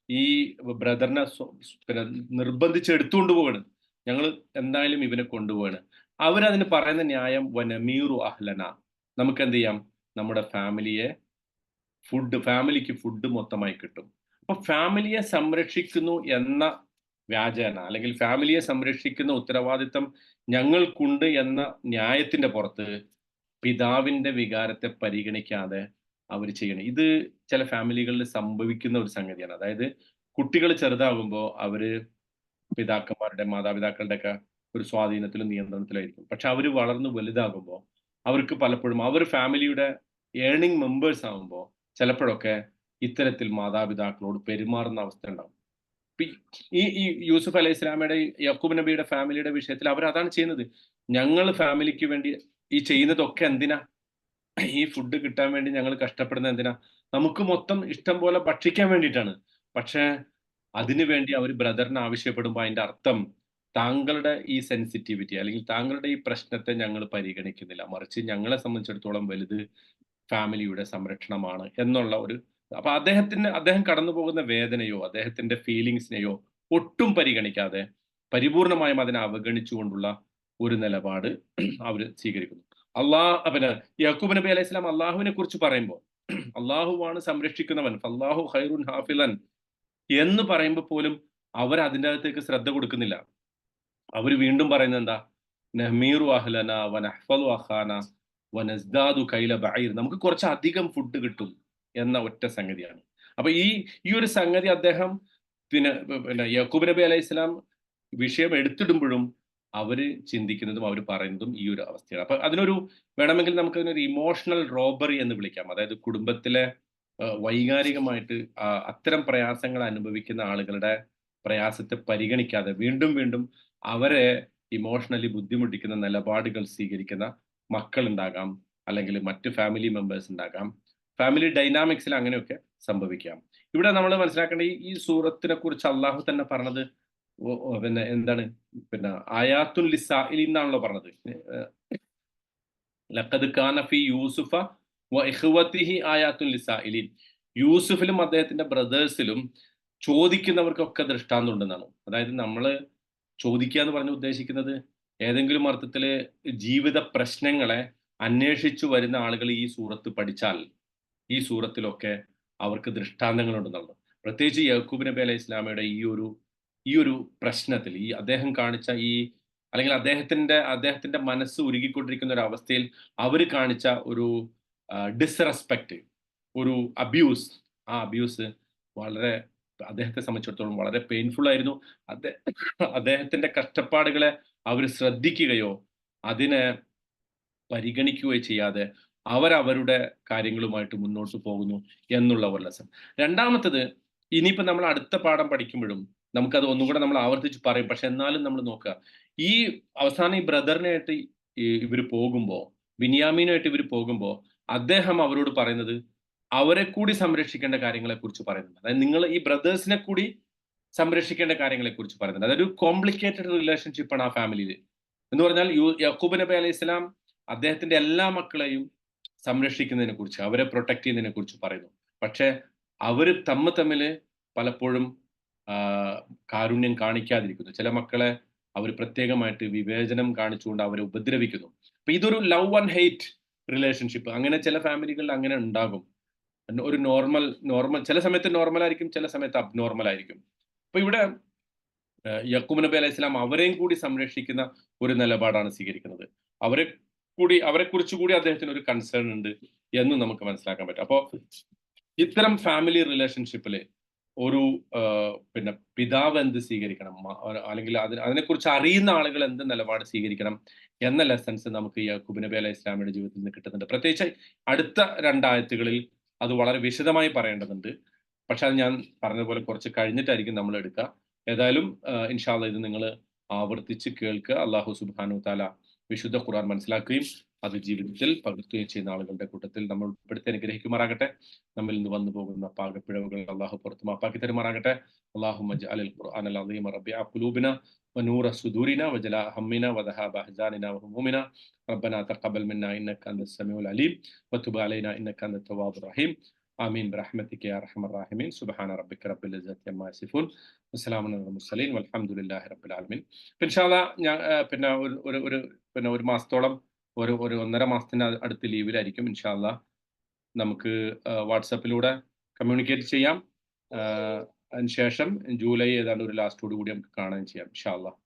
ഈ ബ്രദറിനെ പിന്നെ നിർബന്ധിച്ച് എടുത്തുകൊണ്ട് പോവാണ്, ഞങ്ങൾ എന്തായാലും ഇവനെ കൊണ്ടുപോവാണ്. അവരതിന് പറയുന്ന ന്യായം വനമീറു അഹ്ലന, നമുക്ക് എന്ത് ചെയ്യാം, നമ്മുടെ ഫാമിലിക്ക് ഫുഡ് മൊത്തമായി കിട്ടും. അപ്പൊ ഫാമിലിയെ സംരക്ഷിക്കുന്നു എന്ന വ്യാജേന, അല്ലെങ്കിൽ ഫാമിലിയെ സംരക്ഷിക്കുന്ന ഉത്തരവാദിത്തം ഞങ്ങൾക്കുണ്ട് എന്ന ന്യായത്തിന്റെ പുറത്ത് പിതാവിന്റെ വികാരത്തെ പരിഗണിക്കാതെ അവർ ചെയ്യണം. ഇത് ചില ഫാമിലികളിൽ സംഭവിക്കുന്ന ഒരു സംഗതിയാണ്. അതായത് കുട്ടികൾ ചെറുതാകുമ്പോൾ അവര് മാതാപിതാക്കളുടെ ഒക്കെ ഒരു സ്വാധീനത്തിലും നിയന്ത്രണത്തിലായിരിക്കും. പക്ഷെ അവർ വളർന്ന് വലുതാകുമ്പോൾ അവർക്ക് പലപ്പോഴും അവർ ഫാമിലിയുടെ ഏർണിംഗ് മെമ്പേഴ്സ് ആകുമ്പോൾ ചിലപ്പോഴൊക്കെ ഇത്തരത്തിൽ മാതാപിതാക്കളോട് പെരുമാറുന്ന അവസ്ഥ ഉണ്ടാവും. ഈ യൂസുഫ് അലൈഹി ഇസ്ലാമയുടെ, യാക്കൂബ് നബിയുടെ ഫാമിലിയുടെ വിഷയത്തിൽ അവർ അതാണ് ചെയ്യുന്നത്. ഞങ്ങൾ ഫാമിലിക്ക് വേണ്ടി ഈ ചെയ്യുന്നതൊക്കെ എന്തിനാ, ഈ ഫുഡ് കിട്ടാൻ വേണ്ടി ഞങ്ങൾ കഷ്ടപ്പെടുന്നത് എന്തിനാ, നമുക്ക് മൊത്തം ഇഷ്ടം പോലെ ഭക്ഷിക്കാൻ വേണ്ടിയിട്ടാണ്. പക്ഷെ അതിനു വേണ്ടി അവർ ബ്രദറിനെ ആവശ്യപ്പെടുമ്പോൾ അതിന്റെ അർത്ഥം താങ്കളുടെ ഈ സെൻസിറ്റിവിറ്റി അല്ലെങ്കിൽ താങ്കളുടെ ഈ പ്രശ്നത്തെ ഞങ്ങൾ പരിഗണിക്കുന്നില്ല, മറിച്ച് ഞങ്ങളെ സംബന്ധിച്ചിടത്തോളം വലുത് ഫാമിലിയുടെ സംരക്ഷണമാണ് എന്നുള്ള ഒരു അപ്പൊ അദ്ദേഹം കടന്നു പോകുന്ന വേദനയോ അദ്ദേഹത്തിന്റെ ഫീലിങ്സിനെയോ ഒട്ടും പരിഗണിക്കാതെ പരിപൂർണമായും അതിനെ അവഗണിച്ചുകൊണ്ടുള്ള ഒരു നിലപാട് അവർ സ്വീകരിക്കുന്നു. പിന്നെ യാക്കൂബ് നബി അലൈഹി സ്വലാം അള്ളാഹുവിനെ കുറിച്ച് പറയുമ്പോൾ അള്ളാഹുവാണ് സംരക്ഷിക്കുന്നവൻ, അള്ളാഹു ഖൈറുൻ ഹാഫിലൻ എന്ന് പറയുമ്പോൾ പോലും അവർ അതിൻ്റെ അകത്തേക്ക് ശ്രദ്ധ കൊടുക്കുന്നില്ല. അവർ വീണ്ടും പറയുന്നത് എന്താ? നഹ്മീറു അഹ്ലന വനഹ്ഫദു അഖാന വനസ്ദാദു കൈല ബഈർ, നമുക്ക് കുറച്ച് അധികം ഫുഡ് കിട്ടും എന്ന ഒറ്റ സംഗതിയാണ്. അപ്പൊ ഈ ഒരു സംഗതി അദ്ദേഹം പിന്നെ യാക്കൂബ് നബി അലൈഹി സ്വലാം വിഷയം എടുത്തിടുമ്പോഴും അവര് ചിന്തിക്കുന്നതും അവർ പറയുന്നതും ഈ ഒരു അവസ്ഥയാണ്. അപ്പൊ അതിനൊരു വേണമെങ്കിൽ നമുക്ക് അതിനൊരു ഇമോഷണൽ റോബറി എന്ന് വിളിക്കാം. അതായത് കുടുംബത്തിലെ വൈകാരികമായിട്ട് അത്തരം പ്രയാസങ്ങൾ അനുഭവിക്കുന്ന ആളുകളുടെ പ്രയാസത്തെ പരിഗണിക്കാതെ വീണ്ടും വീണ്ടും അവരെ ഇമോഷണലി ബുദ്ധിമുട്ടിക്കുന്ന നിലപാടുകൾ സ്വീകരിക്കുന്ന മക്കൾ ഉണ്ടാകാം, അല്ലെങ്കിൽ മറ്റ് ഫാമിലി മെമ്പേഴ്സ് ഉണ്ടാകാം. ഫാമിലി ഡൈനാമിക്സിൽ അങ്ങനെയൊക്കെ സംഭവിക്കാം. ഇവിടെ നമ്മൾ മനസ്സിലാക്കേണ്ട ഈ സൂറത്തിനെ കുറിച്ച് അള്ളാഹു തന്നെ പറഞ്ഞത് പിന്നെ എന്താണ്? പിന്നെ ആയാത്തുൽ ലിസാഇലീൻ എന്നാണല്ലോ പറഞ്ഞത്. ലഖദ് കാന ഫീ യൂസുഫ വ ഇഖ്വതിഹി ആയാത്തുൽ ലിസാഇലീൻ, യൂസുഫിലും അദ്ദേഹത്തിന്റെ ബ്രദേഴ്സിലും ചോദിക്കുന്നവർക്കൊക്കെ ദൃഷ്ടാന്തം ഉണ്ടെന്നാണ്. അതായത് നമ്മൾ ചോദിക്കുക എന്ന് പറഞ്ഞ് ഉദ്ദേശിക്കുന്നത് ഏതെങ്കിലും അർത്ഥത്തില് ജീവിത പ്രശ്നങ്ങളെ അന്വേഷിച്ചു വരുന്ന ആളുകൾ ഈ സൂറത്ത് പഠിച്ചാൽ ഈ സൂറത്തിലൊക്കെ അവർക്ക് ദൃഷ്ടാന്തങ്ങളുണ്ടെന്നുള്ളത്. പ്രത്യേകിച്ച് യാക്കൂബ് നബി അലൈഹി ഇസ്ലാമയുടെ ഈ ഒരു പ്രശ്നത്തിൽ അദ്ദേഹം കാണിച്ച അല്ലെങ്കിൽ അദ്ദേഹത്തിന്റെ മനസ്സ് ഉരുകിക്കൊണ്ടിരിക്കുന്ന ഒരു അവസ്ഥയിൽ അവർ കാണിച്ച ഒരു ഡിസ്റെസ്പെക്ട്, ഒരു അബ്യൂസ്, ആ അബ്യൂസ് വളരെ അദ്ദേഹത്തെ സംബന്ധിച്ചിടത്തോളം വളരെ പെയിൻഫുൾ ആയിരുന്നു. അദ്ദേഹത്തിന്റെ കഷ്ടപ്പാടുകളെ അവർ ശ്രദ്ധിക്കുകയോ അതിനെ പരിഗണിക്കുകയോ ചെയ്യാതെ അവരവരുടെ കാര്യങ്ങളുമായിട്ട് മുന്നോട്ട് പോകുന്നു എന്നുള്ള ഒരു ലെസൺ. രണ്ടാമത്തത്, ഇനിയിപ്പോൾ നമ്മൾ അടുത്ത പാഠം പഠിക്കുമ്പോഴും നമുക്കത് ഒന്നും കൂടെ നമ്മൾ ആവർത്തിച്ച് പറയും. പക്ഷെ എന്നാലും നമ്മൾ നോക്കുക, ഈ അവസാനം ഈ ബ്രദറിനായിട്ട് ഇവർ പോകുമ്പോൾ, ബിന്യാമീനുമായിട്ട് ഇവർ പോകുമ്പോൾ അദ്ദേഹം അവരോട് പറയുന്നത് അവരെ കൂടി സംരക്ഷിക്കേണ്ട കാര്യങ്ങളെ കുറിച്ച് പറയുന്നുണ്ട്. അതായത് നിങ്ങൾ ഈ ബ്രദേഴ്സിനെ കൂടി സംരക്ഷിക്കേണ്ട കാര്യങ്ങളെ കുറിച്ച് പറയുന്നുണ്ട്. അതൊരു കോംപ്ലിക്കേറ്റഡ് റിലേഷൻഷിപ്പാണ് ആ ഫാമിലിയിൽ. എന്ന് പറഞ്ഞാൽ യാക്കൂബ് നബി അലൈഹി സ്വലാം അദ്ദേഹത്തിന്റെ എല്ലാ മക്കളെയും സംരക്ഷിക്കുന്നതിനെ കുറിച്ച്, അവരെ പ്രൊട്ടക്ട് ചെയ്യുന്നതിനെ കുറിച്ച് പറയുന്നു. പക്ഷെ അവര് തമ്മിൽ പലപ്പോഴും കാരുണ്യം കാണിക്കാതിരിക്കുന്നു. ചില മക്കളെ അവർ പ്രത്യേകമായിട്ട് വിവേചനം കാണിച്ചുകൊണ്ട് അവരെ ഉപദ്രവിക്കുന്നു. അപ്പൊ ഇതൊരു ലവ് ആൻഡ് ഹെയ്റ്റ് റിലേഷൻഷിപ്പ്. അങ്ങനെ ചില ഫാമിലികളിൽ അങ്ങനെ ഉണ്ടാകും. ഒരു നോർമൽ ചില സമയത്ത് നോർമൽ ആയിരിക്കും, ചില സമയത്ത് അബ്നോർമൽ ആയിരിക്കും. അപ്പൊ ഇവിടെ യാക്കൂബ് നബി അലൈഹി സ്വലാം അവരെയും കൂടി സംരക്ഷിക്കുന്ന ഒരു നിലപാടാണ് സ്വീകരിക്കുന്നത്. അവരെ കുറിച്ച് കൂടി അദ്ദേഹത്തിന് ഒരു കൺസേൺ ഉണ്ട് എന്ന് നമുക്ക് മനസ്സിലാക്കാൻ പറ്റും. അപ്പോൾ ഇത്തരം ഫാമിലി റിലേഷൻഷിപ്പില് ഒരു പിന്നെ പിതാവ് എന്ത് സ്വീകരിക്കണം, അല്ലെങ്കിൽ അതിനെക്കുറിച്ച് അറിയുന്ന ആളുകൾ എന്ത് നിലപാട് സ്വീകരിക്കണം എന്ന ലെസൺസ് നമുക്ക് യാക്കൂബ് നബി അലൈഹി ഇസ്ലാമിയുടെ ജീവിതത്തിൽ നിന്ന് കിട്ടുന്നുണ്ട്. പ്രത്യേകിച്ച് അടുത്ത 2 ആയത്തുകളിൽ അത് വളരെ വിശദമായി പറയേണ്ടതുണ്ട്. പക്ഷെ അത് ഞാൻ പറഞ്ഞതുപോലെ കുറച്ച് കഴിഞ്ഞിട്ടായിരിക്കും നമ്മൾ എടുക്കുക. ഏതായാലും ഇൻഷാ അല്ലാഹ് ഇത് നിങ്ങൾ ആവർത്തിച്ച് കേൾക്കുക. അള്ളാഹു സുബ്ഹാനഹു തആല വിശുദ്ധ ഖുർആൻ മനസ്സിലാക്കുകയും അത് ജീവിതത്തിൽ പകർത്തുകയും ചെയ്യുന്ന ആളുകളുടെ കൂട്ടത്തിൽ നമ്മൾ ഉൾപ്പെടുത്തി അനുഗ്രഹിക്കുമാറാകട്ടെ. നമ്മിൽ നിന്ന് വന്നു പോകുന്ന പാകപ്പിഴവുകൾ അള്ളാഹു പുറത്ത് മാപ്പാക്കി തരുമാറാകട്ടെ. അല്ലാഹുമ്മ ജഅൽ ഖുർആനൽ അളീമ റബീഅ ഖുലൂബിനാ വനൂറ സുദൂരിനാ വജലാ ഹമ്മിനാ വദഹാബ അഹ്സാനിനാ വഹുമൂമിനാ റബ്ബനാ തഖബ്ബൽ മിന്നാ ഇന്നക അൻതസ് സമീഉൽ അലീം വതുബ് അലൈനാ ഇന്നക അൻതത് തവ്വാബുർ റഹീം. ആമീൻ ബിറഹ്മതിക യാ അർഹമർ റഹീമീൻ. സുബ്ഹാന റബ്ബിക റബ്ബിൽ ഇസ്സതി അമ്മാ യസിഫൂൻ വസ്സലാമുൻ അലൽ മുർസലീൻ വൽഹംദുലില്ലാഹി റബ്ബിൽ ആലമീൻ. ഇൻഷാ അല്ലാഹ് ഞാൻ പിന്നെ ഒരു മാസത്തോളം ഒരു 1.5 മാസത്തിന് അടുത്ത് ലീവിലായിരിക്കും. ഇൻഷാ അല്ലാഹ് നമുക്ക് വാട്സാപ്പിലൂടെ കമ്മ്യൂണിക്കേറ്റ് ചെയ്യാം. അതിനുശേഷം ജൂലൈ ഏതാണ്ട് ഒരു ലാസ്റ്റോട് കൂടി നമുക്ക് കാണുകയും ചെയ്യാം ഇൻഷാ അല്ലാഹ്.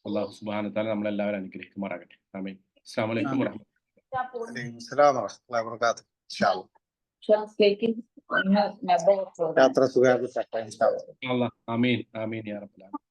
അല്ലാഹു സുബ്ഹാനഹു തആല നമ്മളെല്ലാവരും അനുഗ്രഹിക്കുമാറാകട്ടെ. ആമീൻ. അസ്സലാമു അലൈക്കും വറഹ്മത്തുള്ളാഹി വബറകാതുഹു. ഇൻഷാ അല്ലാഹ്. Translating യാത്ര സുഖമാകട്ടെ. ഇൻഷാ അല്ലാഹ്. ആമീൻ ആമീൻ യാ റബ്ബൽ ആലമീൻ.